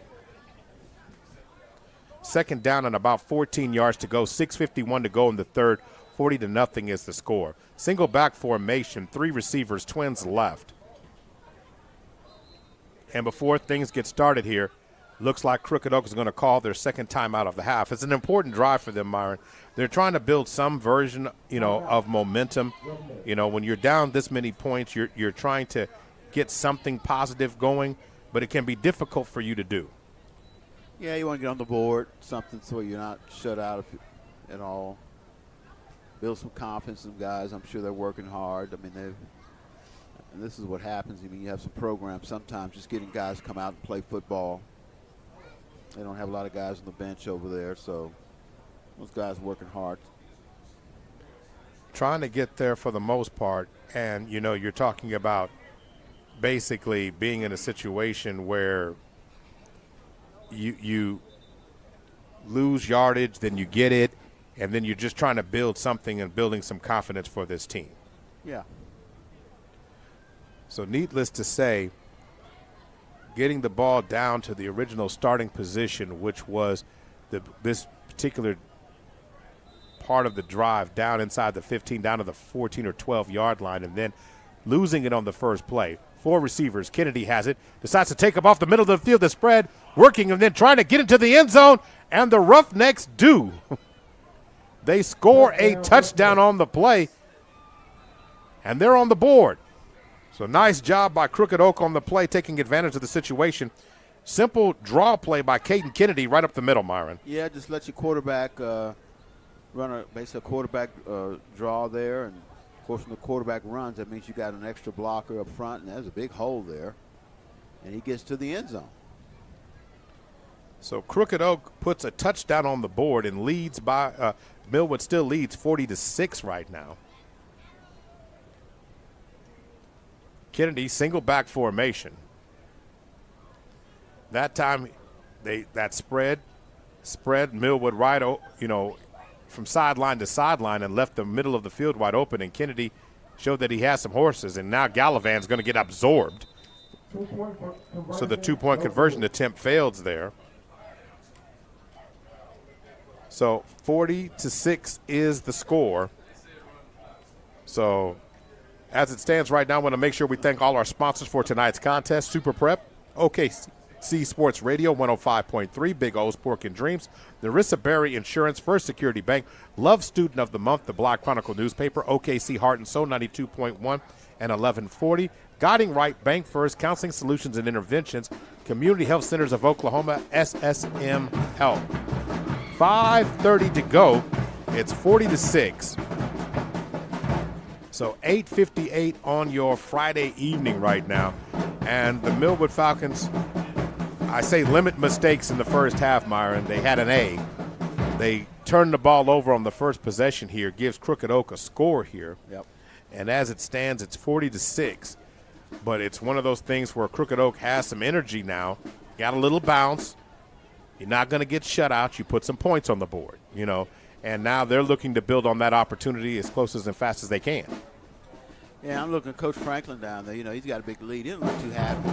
2nd down and about 14 yards to go. 6:51 to go in the third. 40-0 is the score. Single back formation. 3 receivers, twins left. And before things get started here, looks like Crooked Oak is going to call their 2nd timeout of the half. It's an important drive for them, Myron. They're trying to build some version, of momentum. When you're down this many points, you're trying to get something positive going, but it can be difficult for you to do. Yeah, you want to get on the board, something so you're not shut out at all. Build some confidence in guys. I'm sure they're working hard. I mean, and this is what happens. I mean, you have some programs sometimes just getting guys to come out and play football. They don't have a lot of guys on the bench over there, so those guys working hard. Trying to get there for the most part, and, you're talking about basically being in a situation where you lose yardage, then you get it, and then you're just trying to build something and building some confidence for this team. Yeah. So needless to say, getting the ball down to the original starting position, which was this particular part of the drive, down inside the 15, down to the 14 or 12-yard line, and then losing it on the first play. 4 receivers. Kennedy has it, decides to take up off the middle of the field, the spread, working and then trying to get into the end zone, and the Roughnecks do. They score a touchdown on the play, and they're on the board. So nice job by Crooked Oak on the play, taking advantage of the situation. Simple draw play by Caden Kennedy right up the middle, Myron. Yeah, just let your quarterback run basically a quarterback draw there, and of course, when the quarterback runs, that means you got an extra blocker up front, and there's a big hole there. And he gets to the end zone. So Crooked Oak puts a touchdown on the board and leads by Millwood still leads 40-6 right now. Kennedy single back formation. That time, that spread Millwood right, from sideline to sideline and left the middle of the field wide open, and Kennedy showed that he has some horses, and now Gallivan's going to get absorbed. So the 2-point conversion attempt fails there. So 40-6 is the score. So as it stands right now, I want to make sure we thank all our sponsors for tonight's contest. Super Prep, OKC Sports Radio 105.3, Big O's Pork and Dreams, Narissa Berry Insurance, First Security Bank, Love Student of the Month, the Black Chronicle newspaper, OKC Heart and Soul 92.1 and 1140, Guiding Right Bank First, Counseling Solutions and Interventions, Community Health Centers of Oklahoma, SSM Health. 5:30 to go. It's 40-6. So 8:58 on your Friday evening right now. And the Millwood Falcons, I say limit mistakes in the first half, Myron. They had an A. They turned the ball over on the first possession here, gives Crooked Oak a score here. Yep. And as it stands, it's 40-6. But it's one of those things where Crooked Oak has some energy now, got a little bounce. You're not going to get shut out. You put some points on the board, and now they're looking to build on that opportunity as close as and fast as they can. Yeah, I'm looking at Coach Franklin down there. He's got a big lead. He doesn't look too happy.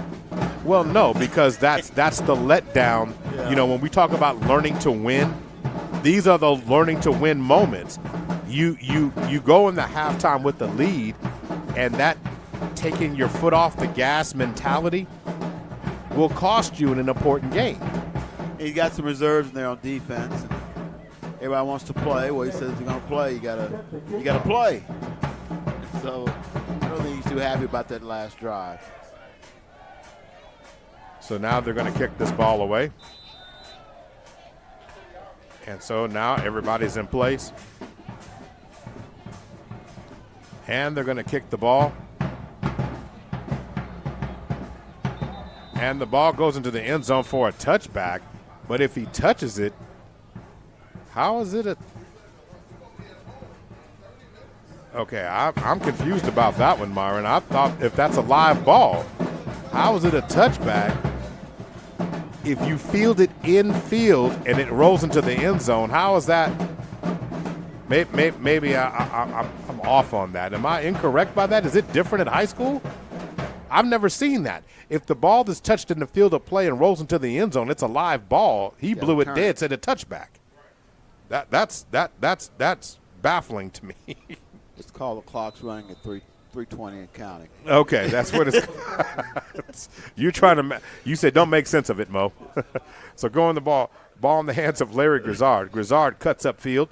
Well, no, because that's the letdown. Yeah. When we talk about learning to win, these are the learning to win moments. You go in the halftime with the lead, and that taking your foot off the gas mentality will cost you in an important game. He's got some reserves in there on defense. Everybody wants to play. Well, he says if you're going to play, you gotta play. So I don't think he's too happy about that last drive. So now they're going to kick this ball away. And so now everybody's in place. And they're going to kick the ball. And the ball goes into the end zone for a touchback. But if he touches it, how is it a... Okay, I'm confused about that one, Myron. I thought if that's a live ball, how is it a touchback? If you field it in field and it rolls into the end zone, how is that? Maybe I'm off on that. Am I incorrect by that? Is it different at high school? I've never seen that. If the ball is touched in the field of play and rolls into the end zone, it's a live ball. He blew it dead, said a touchback. That's baffling to me. It's called the clock's running at 3:20 and counting. Okay, that's what it's. You're trying to. You said don't make sense of it, Mo. So going the ball in the hands of Larry Grizzard. Grizzard cuts upfield,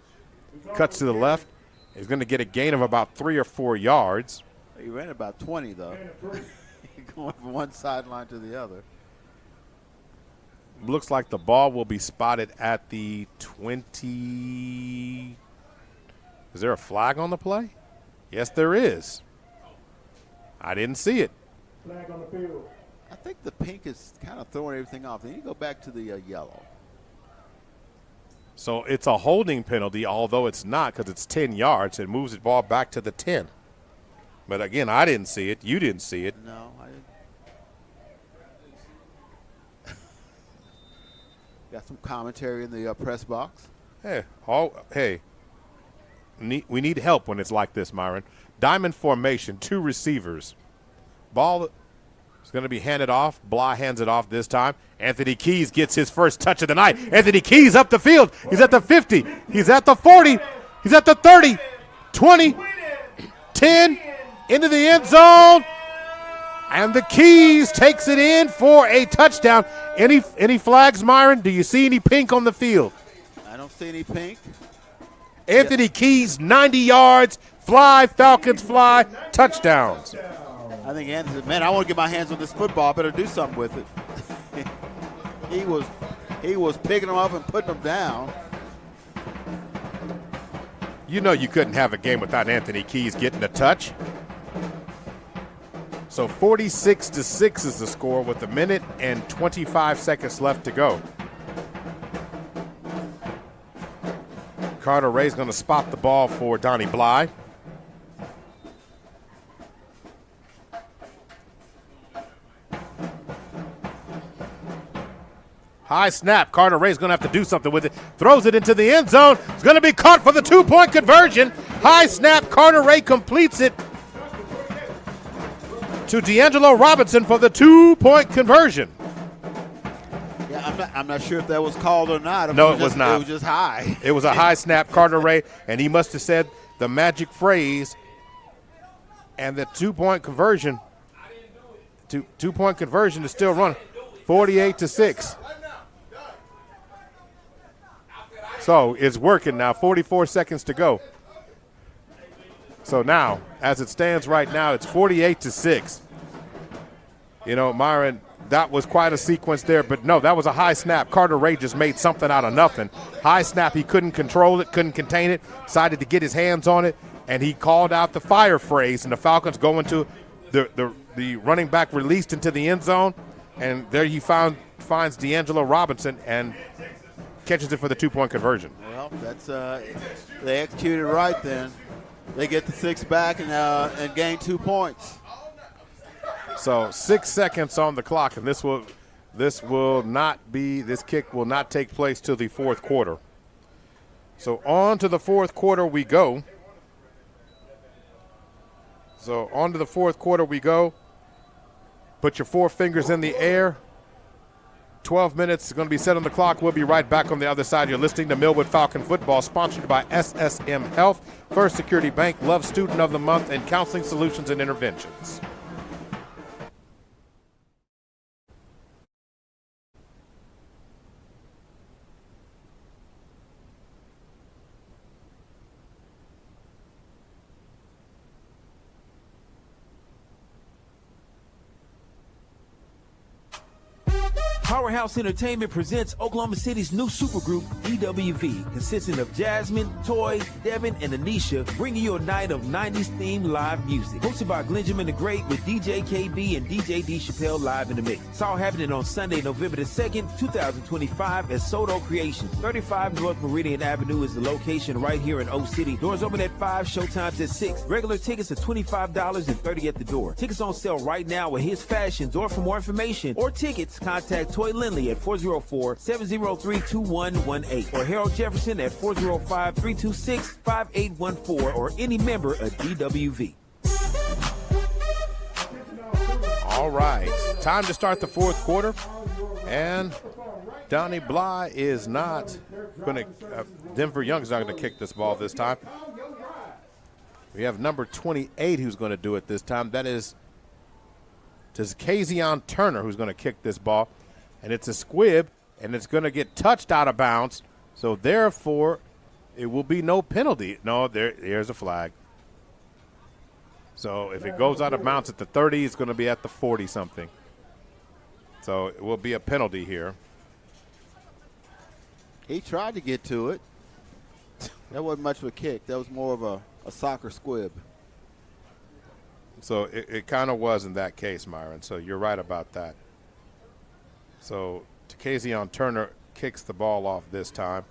cuts to the left. He's going to get a gain of about 3 or 4 yards. He ran about 20 though. Going from one sideline to the other. Looks like the ball will be spotted at the 20. Is there a flag on the play? Yes, there is. I didn't see it. Flag on the field. I think the pink is kind of throwing everything off. Then you go back to the yellow. So it's a holding penalty, although it's not because it's 10 yards. It moves the ball back to the 10. But, again, I didn't see it. You didn't see it. No, I didn't. Got some commentary in the press box. Hey, we need help when it's like this, Myron. Diamond formation, 2 receivers. Ball is going to be handed off. Bly hands it off this time. Anthony Keys gets his first touch of the night. Anthony Keys up the field. He's at the 50. He's at the 40. He's at the 30. 20. 10. Into the end zone. And the Keys takes it in for a touchdown. Any flags, Myron? Do you see any pink on the field? I don't see any pink. Anthony Keys, 90 yards, fly, Falcons fly, touchdowns. I think Anthony said, man, I want to get my hands on this football. I better do something with it. he was picking them up and putting them down. You know you couldn't have a game without Anthony Keys getting a touch. So 46-6 is the score with 1 minute and 25 seconds left to go. Carter Ray's going to spot the ball for Donnie Bly. High snap. Carter Ray's going to have to do something with it. Throws it into the end zone. It's going to be caught for the 2-point conversion. High snap. Carter Ray completes it to D'Angelo Robinson for the 2-point conversion. Yeah, I'm not sure if that was called or not. No, it was not. It was just high. It was a high snap, Carter Ray, and he must have said the magic phrase. And the 2-point conversion, two-point conversion is still running, 48-6. So it's working now. 44 seconds to go. So now, as it stands right now, it's 48-6. You know, Myron, that was quite a sequence there, but no, that was a high snap. Carter Ray just made something out of nothing. High snap, he couldn't control it, couldn't contain it, decided to get his hands on it, and he called out the fire phrase, and the Falcons go into the running back released into the end zone, and there he finds D'Angelo Robinson and catches it for the 2-point conversion. Well, that's they executed right then. They get the 6 back and gain 2 points. So 6 seconds on the clock, and this kick will not take place till the fourth quarter. So on to the fourth quarter we go. Put your 4 fingers in the air. 12 minutes is going to be set on the clock. We'll be right back on the other side. You're listening to Millwood Falcon Football, sponsored by SSM Health, First Security Bank, Love Student of the Month, and Counseling Solutions and Interventions. Powerhouse Entertainment presents Oklahoma City's new supergroup, EWV, consisting of Jasmine, Toy, Devin, and Anisha, bringing you a night of 90s themed live music. Hosted by Glenjamin the Great with DJ KB and DJ D Chappelle live in the mix. It's all happening on Sunday, November the 2nd, 2025 at Soto Creations. 35 North Meridian Avenue is the location right here in O City. Doors open at 5, showtimes at 6. Regular tickets are $25 and $30 at the door. Tickets on sale right now at His Fashions, or for more information or tickets, contact Toy Lindley at 404-703-2118 or Harold Jefferson at 405-326-5814 or any member of DWV. All right, time to start the fourth quarter, and Donnie Bly is not going to Denver Young is not going to kick this ball this time. We have number 28 who's going to do it this time. That is Kazion Turner who's going to kick this ball. And it's a squib, and it's going to get touched out of bounds. So, therefore, it will be no penalty. No, there's a flag. So, if it goes out of bounds at the 30, it's going to be at the 40-something. So, it will be a penalty here. He tried to get to it. That wasn't much of a kick. That was more of a soccer squib. So, it kind of was in that case, Myron. So, you're right about that. So, Kazion Turner kicks the ball off this time.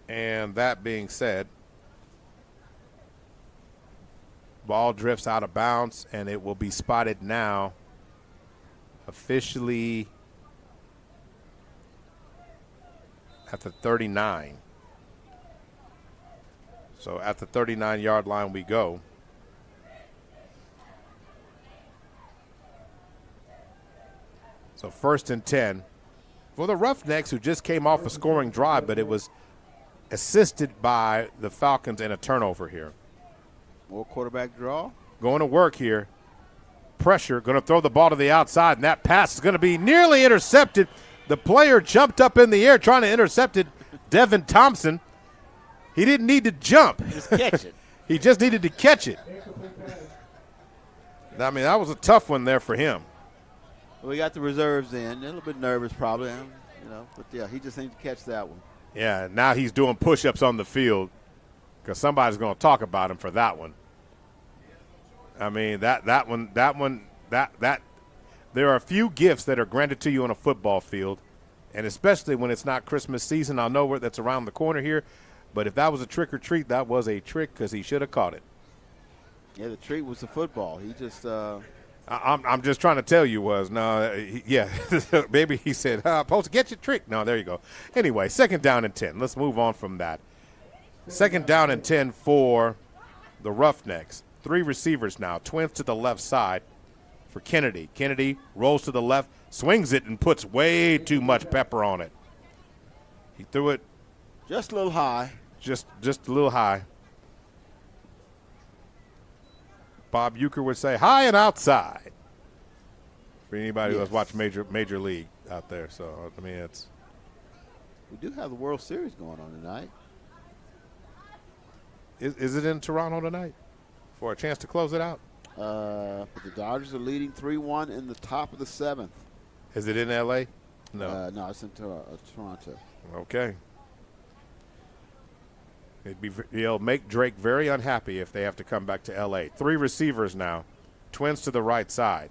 And that being said, ball drifts out of bounds, and it will be spotted now officially at the 39. So, at the 39-yard line we go. So 1st and 10 for the Roughnecks, who just came off a scoring drive, but it was assisted by the Falcons in a turnover here. More quarterback draw. Going to work here. Pressure, going to throw the ball to the outside, and that pass is going to be nearly intercepted. The player jumped up in the air trying to intercept it, Devin Thompson. He didn't need to jump. Just catch it. He just needed to catch it. I mean, that was a tough one there for him. We got the reserves in. A little bit nervous probably, but yeah, he just needs to catch that one. Yeah, now he's doing push-ups on the field because somebody's going to talk about him for that one. I mean, that there are a few gifts that are granted to you on a football field, and especially when it's not Christmas season. I know that's around the corner here, but if that was a trick or treat, that was a trick because he should have caught it. Yeah, the treat was the football. He just I'm just trying to tell you maybe he said, supposed to get your trick. No, there you go. Anyway, 2nd down and 10. Let's move on from that. 2nd down and 10 for the Roughnecks. 3 receivers now, twins to the left side for Kennedy. Kennedy rolls to the left, swings it, and puts way too much pepper on it. He threw it just a little high. Just a little high. Bob Uecker would say, high and outside. For anybody who has watched Major League out there. So, I mean, we do have the World Series going on tonight. Is it in Toronto tonight for a chance to close it out? But the Dodgers are leading 3-1 in the top of the 7th. Is it in L.A.? No. No, it's in Toronto. Okay. It'll make Drake very unhappy if they have to come back to L.A. 3 receivers now. Twins to the right side.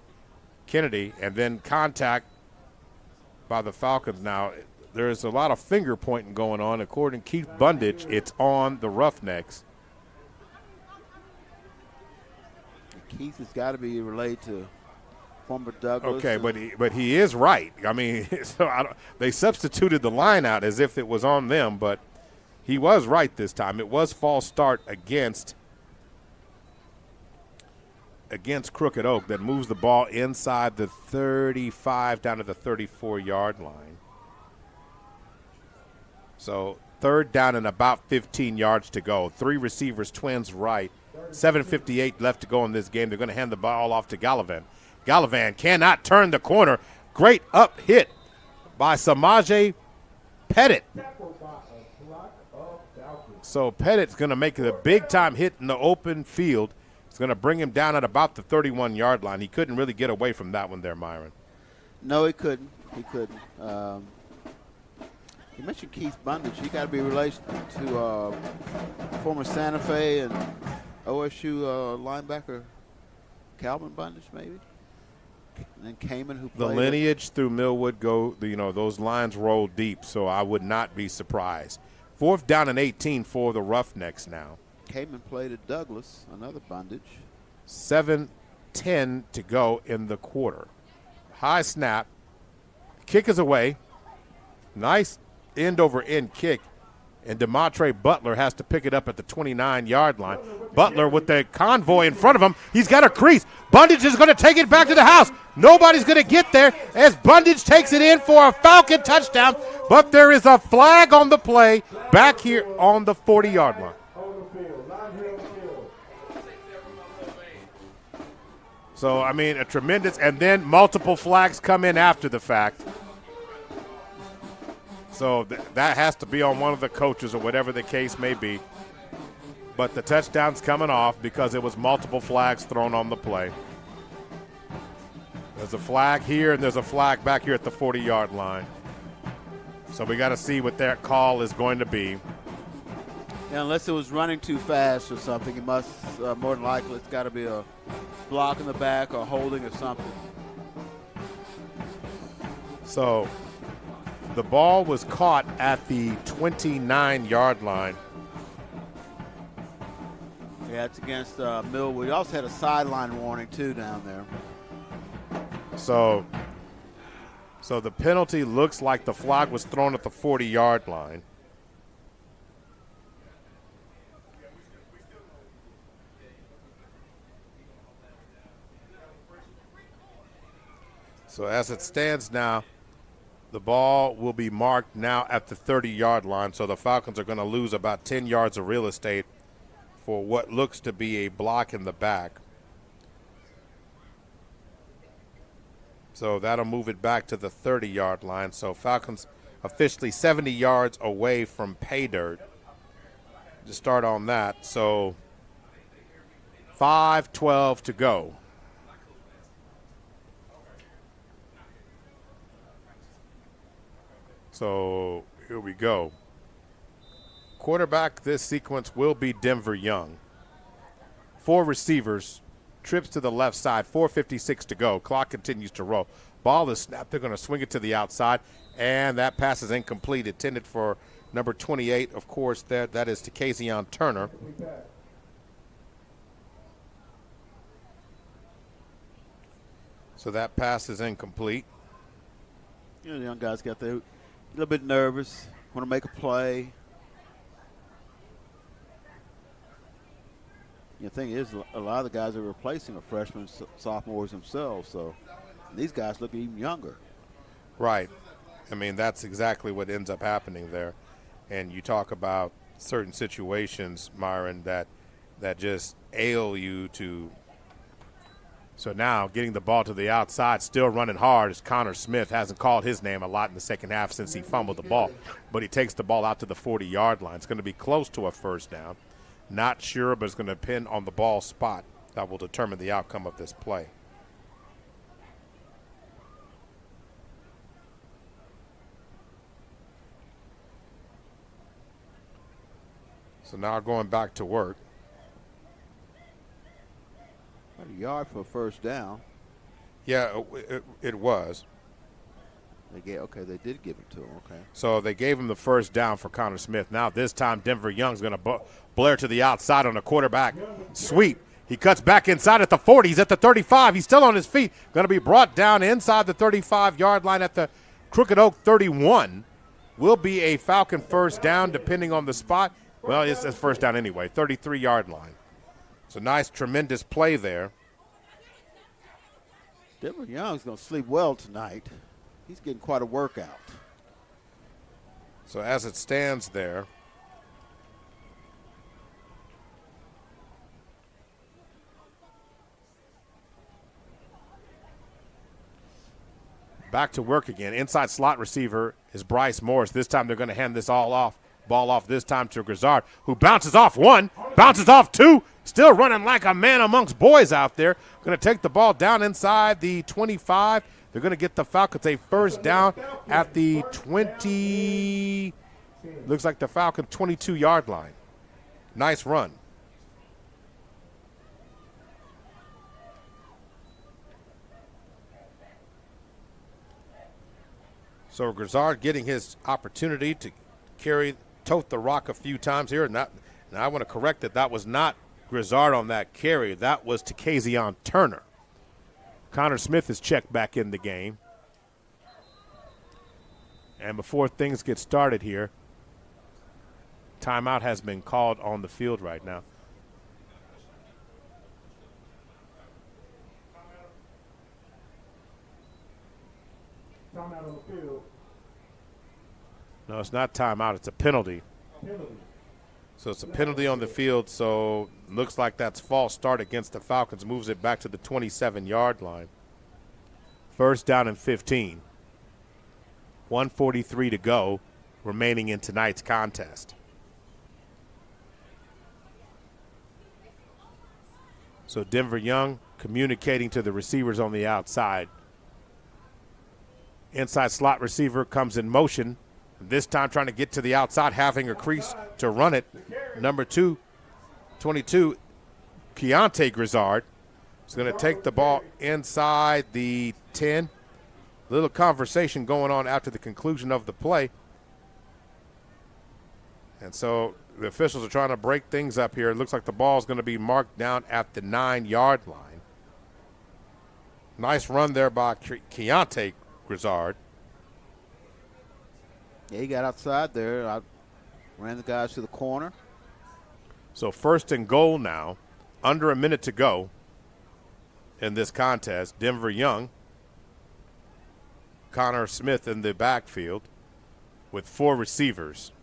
Kennedy, and then contact by the Falcons now. There's a lot of finger pointing going on. According to Keith Bundage, it's on the Roughnecks. Keith has got to be related to former Douglas. Okay, but he is right. I mean, so they substituted the line out as if it was on them, but he was right this time. It was false start against Crooked Oak that moves the ball inside the 35 down to the 34-yard line. So 3rd down and about 15 yards to go. 3 receivers, Twins right. 7:58 left to go in this game. They're going to hand the ball off to Gallivan. Gallivan cannot turn the corner. Great up hit by Samaje Pettit. So Pettit's going to make a big-time hit in the open field. It's going to bring him down at about the 31-yard line. He couldn't really get away from that one there, Myron. No, he couldn't. You mentioned Keith Bundage. He got to be related to former Santa Fe and OSU linebacker Calvin Bundage, maybe. And then Kamen, who played. The lineage through Millwood those lines roll deep, so I would not be surprised. 4th down and 18 for the Roughnecks now. Kamen played at Douglas, another Bundage. 7:10 to go in the quarter. High snap. Kick is away. Nice end-over-end kick. And Demontre Butler has to pick it up at the 29-yard line. Butler with the convoy in front of him. He's got a crease. Bundage is going to take it back to the house. Nobody's going to get there as Bundage takes it in for a Falcon touchdown. But there is a flag on the play back here on the 40-yard line. So, I mean, a tremendous, and then multiple flags come in after the fact. So that has to be on one of the coaches or whatever the case may be. But the touchdown's coming off because it was multiple flags thrown on the play. There's a flag here and there's a flag back here at the 40-yard line. So we got to see what that call is going to be. Yeah, unless it was running too fast or something, it must, more than likely, it's got to be a block in the back or holding or something. So the ball was caught at the 29-yard line. Yeah, it's against Millwood. We also had a sideline warning, too, down there. So the penalty looks like the flag was thrown at the 40-yard line. So as it stands now, the ball will be marked now at the 30-yard line. So the Falcons are going to lose about 10 yards of real estate for what looks to be a block in the back. So that'll move it back to the 30-yard line. So Falcons officially 70 yards away from pay dirt to start on that. So 5:12 to go. So here we go. Quarterback this sequence will be Denver Young. 4 receivers, trips to the left side, 4:56 to go. Clock continues to roll. Ball is snapped. They're going to swing it to the outside, and that pass is incomplete. Intended for number 28, of course, that is to Kazion Turner. So that pass is incomplete. You know, the young guys got there. A little bit nervous, want to make a play. The thing is, a lot of the guys are replacing are freshmen, sophomores themselves, so these guys look even younger. Right. I mean, that's exactly what ends up happening there. And you talk about certain situations, Myron, that just ail you to. So now getting the ball to the outside, still running hard, as Connor Smith hasn't called his name a lot in the second half since he fumbled the ball. But he takes the ball out to the 40-yard line. It's going to be close to a first down. Not sure, but it's going to depend on the ball spot that will determine the outcome of this play. So now going back to work. About a yard for a first down. Yeah, it was. They did give it to him. Okay. So they gave him the first down for Connor Smith. Now this time Denver Young's going to blare to the outside on a quarterback sweep. He cuts back inside at the 40. He's at the 35. He's still on his feet. Going to be brought down inside the 35-yard line at the Crooked Oak 31. Will be a Falcon first down depending on the spot. Well, it's a first down anyway, 33-yard line. It's a nice, tremendous play there. Denver Young's going to sleep well tonight. He's getting quite a workout. So as it stands there, back to work again. Inside slot receiver is Bryce Morris. This time they're going to hand this ball off this time to Grizzard, who bounces off one, bounces off two, still running like a man amongst boys out there. Going to take the ball down inside the 25. They're going to get the Falcons a first down at the 20, looks like the Falcon 22-yard line. Nice run. So Grizzard getting his opportunity to tote the rock a few times here. And I want to correct that was not Grizzard on that carry. That was Takazion Turner. Connor Smith is checked back in the game. And before things get started here, timeout has been called on the field right now. Timeout on the field. No, it's not timeout. It's a penalty. So it's a penalty on the field, so looks like that's false start against the Falcons. Moves it back to the 27-yard line. First down and 15. 1:43 to go, remaining in tonight's contest. So Denver Young communicating to the receivers on the outside. Inside slot receiver comes in motion. This time trying to get to the outside, having a crease to run it. Number 22, Keontae Grizzard is going to take the ball inside the 10. Little conversation going on after the conclusion of the play. And so the officials are trying to break things up here. It looks like the ball is going to be marked down at the 9-yard line. Nice run there by Keontae Grizzard. Yeah, he got outside there. I ran the guys to the corner. So first and goal now, under a minute to go in this contest. Denver Young, Connor Smith in the backfield with 4 receivers.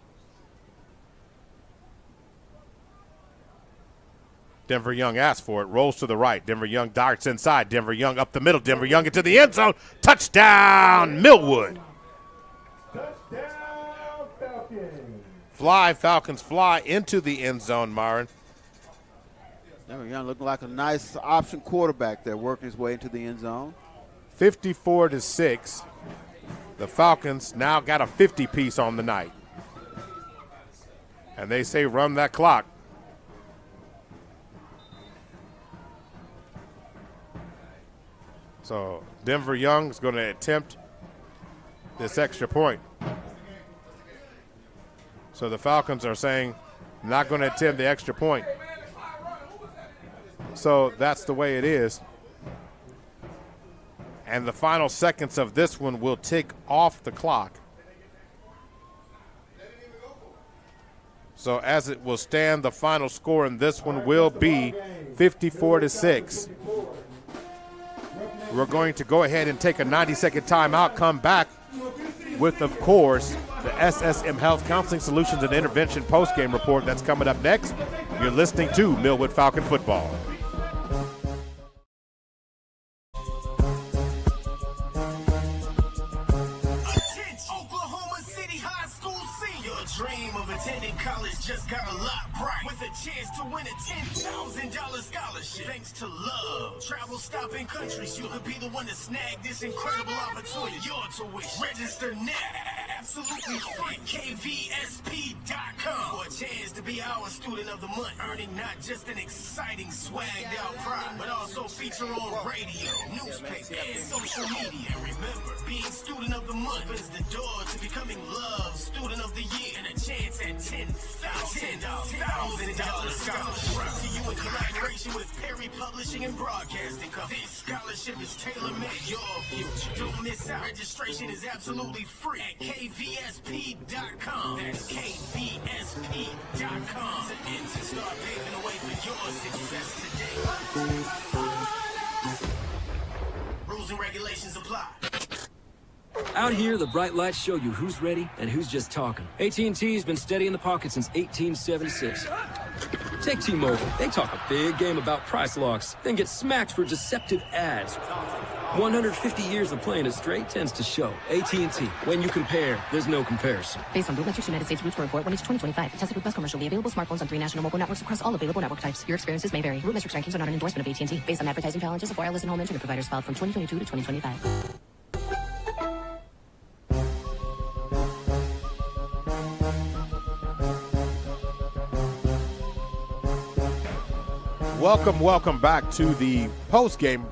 Denver Young asks for it, rolls to the right. Denver Young darts inside. Denver Young up the middle. Denver Young into the end zone. Touchdown, Millwood. Falcons fly into the end zone, Myron. Denver Young looking like a nice option quarterback there, working his way into the end zone. 54-6. The Falcons now got a 50-piece on the night. And they say run that clock. So Denver Young is going to attempt this extra point. So the Falcons are saying not going to attempt the extra point. So that's the way it is. And the final seconds of this one will tick off the clock. So as it will stand, the final score in this one will be 54-6. We're going to go ahead and take a 90-second timeout, come back with, of course, the SSM Health Counseling Solutions and Intervention postgame report that's coming up next. You're listening to Millwood Falcon Football. Oklahoma City High School senior. Your dream of attending college just got a lot bright with a chance to win a $10,000 scholarship. Thanks to love, travel, stop in countries, you could be the one to snag this incredible opportunity. Your tuition. Register now. Absolutely free. KVSP.com for a chance to be be our student of the month, earning not just an exciting swagged out prize, but also feature on radio, newspaper, and social media. And remember, being student of the month opens the door to becoming Love Student of the Year and a chance at $10,000 scholarship. Brought to you in collaboration with Perry Publishing and Broadcasting Company. This scholarship is tailor-made your future. Don't miss out. Registration is absolutely free at kvsp.com. That's kvsp.com. And to start paving the way for your success today. Rules and regulations apply. Out here, the bright lights show you who's ready and who's just talking. AT&T's been steady in the pocket since 1876. Take T-Mobile. They talk a big game about price locks, then get smacked for deceptive ads. 150 years of playing it straight tends to show. AT&T. When you compare, there's no comparison. Based on Blue Metrics United States Routes Report 1/2025. Tested with best commercially available smartphones on 3 national mobile networks across all available network types. Your experiences may vary. Root Metrics rankings are not an endorsement of AT&T. Based on advertising challenges of wireless and home internet providers filed from 2022 to 2025. Welcome back to the post-game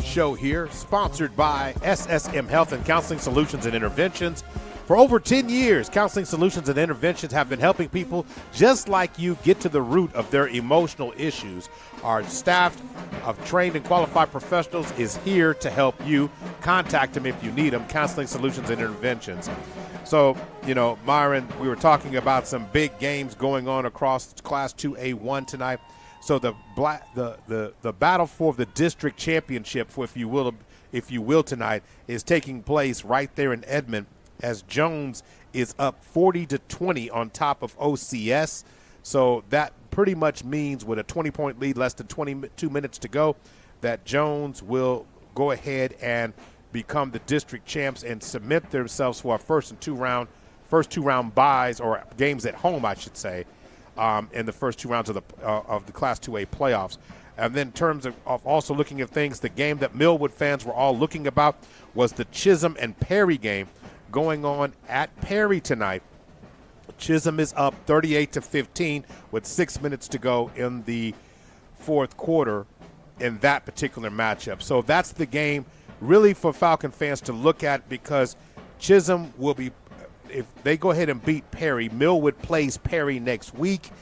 show here, sponsored by SSM Health and Counseling Solutions and Interventions. For over 10 years, Counseling Solutions and Interventions have been helping people just like you get to the root of their emotional issues. Our staff of trained and qualified professionals is here to help you. Contact them if you need them, Counseling Solutions and Interventions. So, Myron, we were talking about some big games going on across Class 2A1 tonight. So the battle for the district championship, if you will, tonight is taking place right there in Edmond, as Jones is up 40-20 on top of OCS. So that pretty much means with a 20-point lead, less than 22 minutes to go, that Jones will go ahead and become the district champs and submit themselves for our first two round buys, or games at home, I should say. In the first 2 rounds of the Class 2A playoffs. And then in terms of also looking at things, the game that Millwood fans were all looking about was the Chisholm and Perry game going on at Perry tonight. Chisholm is up 38-15 with 6 minutes to go in the fourth quarter in that particular matchup. So that's the game really for Falcon fans to look at, because Chisholm will be, if they go ahead and beat Perry, Millwood plays Perry next week.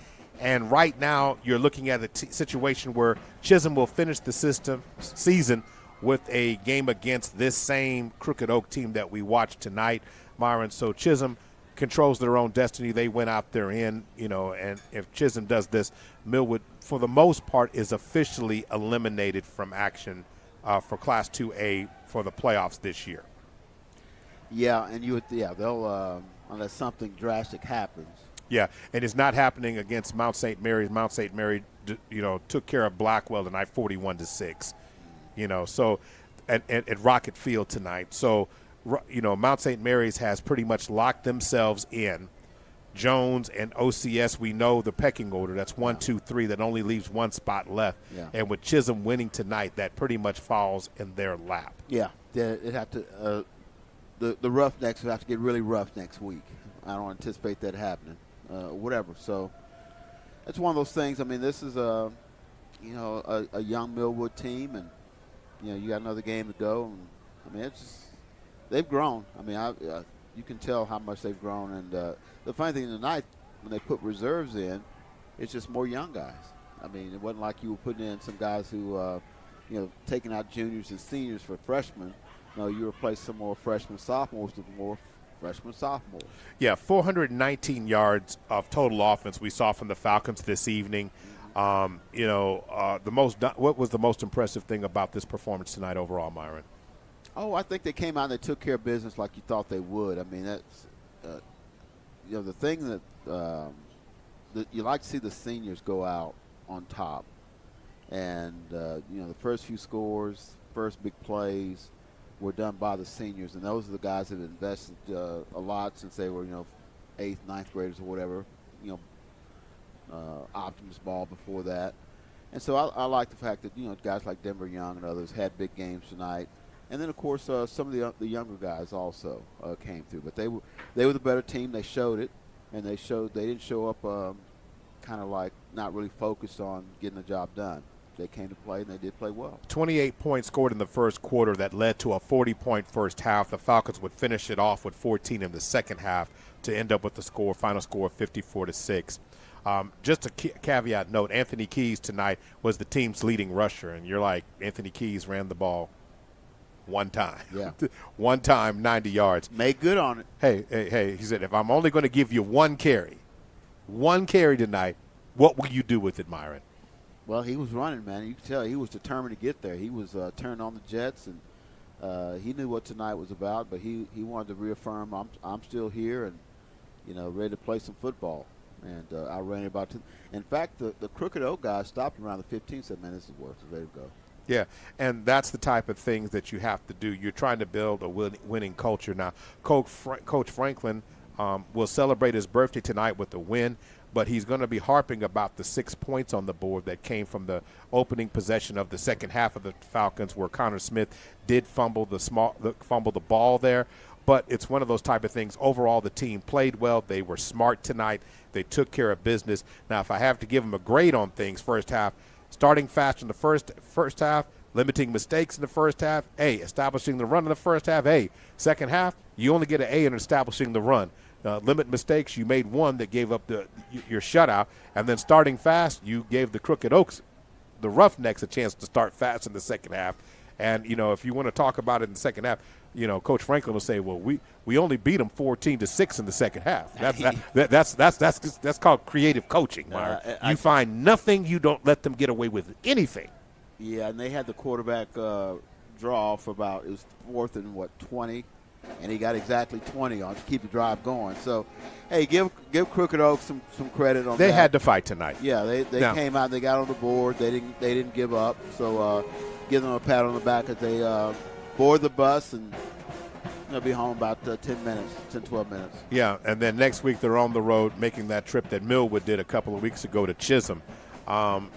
And right now you're looking at a situation where Chisholm will finish the season with a game against this same Crooked Oak team that we watched tonight, Myron. So Chisholm controls their own destiny. They went out there and if Chisholm does this, Millwood, for the most part, is officially eliminated from action for Class 2A for the playoffs this year. Yeah, and they'll unless something drastic happens. Yeah, and it's not happening against Mount St. Mary's. Mount St. Mary, took care of Blackwell tonight, 41-6. So at Rocket Field tonight. So, Mount St. Mary's has pretty much locked themselves in. Jones and OCS, we know the pecking order. That's 1, 2, 3. That only leaves one spot left. Yeah. And with Chisholm winning tonight, that pretty much falls in their lap. Yeah, it have to. The Roughnecks will have to get really rough next week. I don't anticipate that happening. Whatever. So that's one of those things. I mean, this is a young Millwood team, and you got another game to go. And I mean, it's just, they've grown. I mean, you can tell how much they've grown. And the funny thing tonight, when they put reserves in, it's just more young guys. I mean, it wasn't like you were putting in some guys who, taking out juniors and seniors for freshmen. No, you replaced some more freshmen, sophomores with more freshman, sophomore. Yeah, 419 yards of total offense we saw from the Falcons this evening. What was the most impressive thing about this performance tonight overall, Myron? Oh, I think they came out and they took care of business like you thought they would. I mean, that's the thing that you like to see the seniors go out on top, and the first few scores, first big plays were done by the seniors, and those are the guys that have invested a lot since they were, 8th, 9th graders or whatever, Optimus ball before that. And so I like the fact that, guys like Denver Young and others had big games tonight. And then, of course, some of the younger guys also came through. But they were the better team. They showed it, and they didn't show up, kind of like not really focused on getting the job done. They came to play, and they did play well. 28 points scored in the first quarter that led to a 40-point first half. The Falcons would finish it off with 14 in the second half to end up with the final score of 54-6. Just a caveat note, Anthony Keys tonight was the team's leading rusher, and you're like, Anthony Keys ran the ball one time. Yeah. One time, 90 yards. Made good on it. Hey, he said, if I'm only going to give you one carry tonight, what will you do with it, Myron? Well, he was running, man. You could tell he was determined to get there. He was turning on the jets, and he knew what tonight was about, but he wanted to reaffirm, I'm still here and, ready to play some football. And I ran about two. In fact, the Crooked Oak guy stopped around the 15, said, man, this is worth it. Ready to go. Yeah, and that's the type of things that you have to do. You're trying to build a winning culture. Now, Coach Franklin will celebrate his birthday tonight with a win, but he's going to be harping about the 6 points on the board that came from the opening possession of the second half of the Falcons, where Connor Smith did fumble the ball there. But it's one of those type of things. Overall, the team played well. They were smart tonight. They took care of business. Now, if I have to give them a grade on things, first half, starting fast in the first half, limiting mistakes in the first half, A. Establishing the run in the first half, A. Second half, you only get an A in establishing the run. Limit mistakes, you made one that gave up your shutout. And then starting fast, you gave the Crooked Oaks, the Roughnecks, a chance to start fast in the second half. And, if you want to talk about it in the second half, Coach Franklin will say, well, we only beat them 14-6 in the second half. That's called creative coaching, Myron. You find nothing, you don't let them get away with anything. Yeah, and they had the quarterback draw for it was 4th and 20, and he got exactly 20 on to keep the drive going. So, hey, give Crooked Oak some credit on that. They had to fight tonight. Yeah, they came out, they got on the board, they didn't give up. So give them a pat on the back as they board the bus, and they'll be home about 10 minutes, 12 minutes. Yeah, and then next week they're on the road making that trip that Millwood did a couple of weeks ago to Chisholm.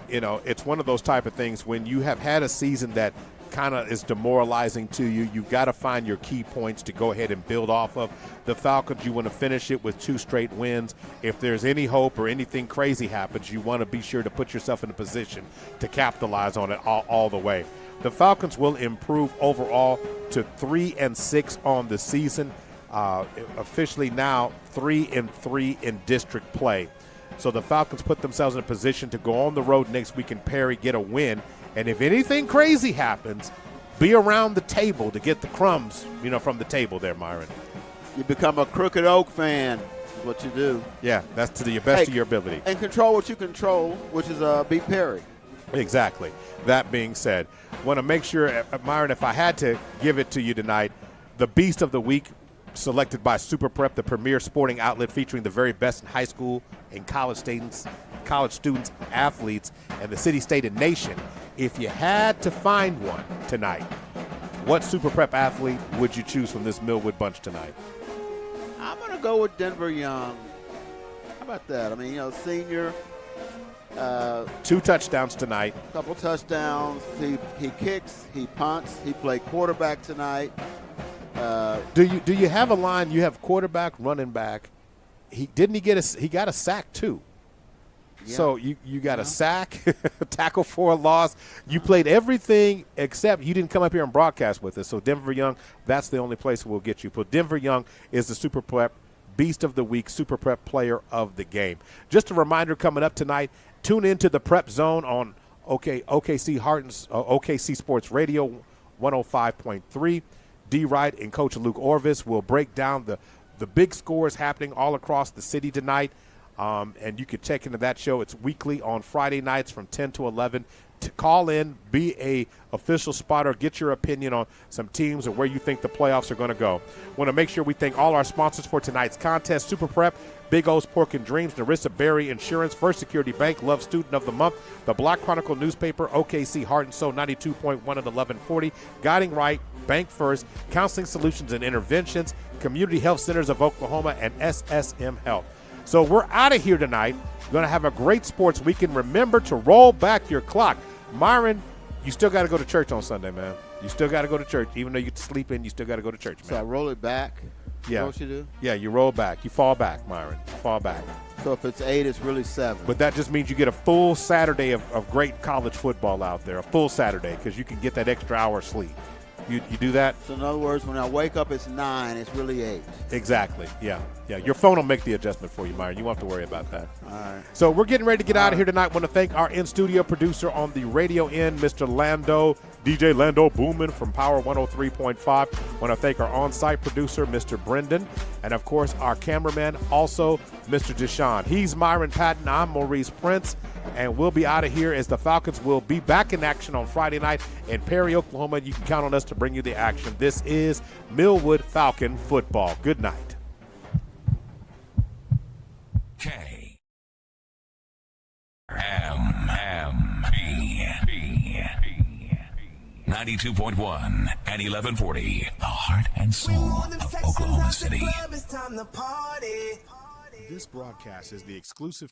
It's one of those type of things when you have had a season that kind of is demoralizing to you. You've got to find your key points to go ahead and build off of. The Falcons, you want to finish it with 2 straight wins. If there's any hope or anything crazy happens, you want to be sure to put yourself in a position to capitalize on it all the way. The Falcons will improve overall to 3-6 on the season. Officially now 3-3 in district play. So the Falcons put themselves in a position to go on the road next week in Perry, get a win. And if anything crazy happens, be around the table to get the crumbs, from the table there, Myron. You become a Crooked Oak fan is what you do. Yeah, that's to the best of your ability. And control what you control, which is beat Perry. Exactly. That being said, want to make sure, Myron, if I had to give it to you tonight, the Beast of the Week, selected by Super Prep, the premier sporting outlet featuring the very best in high school and college students, athletes, and the city, state, and nation. If you had to find one tonight, what Super Prep athlete would you choose from this Millwood bunch tonight? I'm going to go with Denver Young. How about that? I mean, senior. 2 touchdowns tonight. A couple touchdowns. He kicks. He punts. He played quarterback tonight. Do you have a line? You have quarterback, running back. He got a sack too. Yeah. So you got a sack, tackle for a loss. You played everything except you didn't come up here and broadcast with us. So Denver Young, that's the only place we'll get you. But Denver Young is the Super Prep Beast of the Week, Super Prep Player of the Game. Just a reminder coming up tonight, tune into the Prep Zone on OKC Sports Radio 105.3. D. Wright and Coach Luke Orvis will break down the big scores happening all across the city tonight. And you can check into that show. It's weekly on Friday nights from 10 to 11. To call in, be a official spotter, get your opinion on some teams and where you think the playoffs are going to go. Want to make sure we thank all our sponsors for tonight's contest: Super Prep, Big O's Pork and Dreams, Narissa Berry Insurance, First Security Bank, Love Student of the Month, the Black Chronicle newspaper, OKC Heart and Soul 92.1 and 1140, Guiding Right, Bank First, Counseling Solutions and Interventions, Community Health Centers of Oklahoma, and SSM Health. So we're out of here tonight. We're going to have a great sports weekend. Remember to roll back your clock. Myron, you still got to go to church on Sunday, man. You still got to go to church. Even though you sleep in, you still got to go to church, man. So I roll it back? Yeah. What you do? Yeah, you roll back. You fall back, Myron. Fall back. So if it's 8, it's really 7. But that just means you get a full Saturday of great college football out there, a full Saturday, because you can get that extra hour of sleep. You do that? So in other words, when I wake up, it's 9. It's really 8. Exactly. Yeah. Your phone will make the adjustment for you, Myron. You won't have to worry about that. All right. So we're getting ready to get out of here tonight. Want to thank our in-studio producer on the radio end, Mr. Lando, DJ Lando Booman from Power 103.5. Want to thank our on-site producer, Mr. Brendan, and of course our cameraman, also Mr. Deshaun. He's Myron Patton. I'm Maurice Prince, and we'll be out of here as the Falcons will be back in action on Friday night in Perry, Oklahoma. You can count on us to bring you the action. This is Millwood Falcon football. Good night. K M P 92.1 and 1140, the heart and soul of Oklahoma City. It's time to party. This broadcast is the exclusive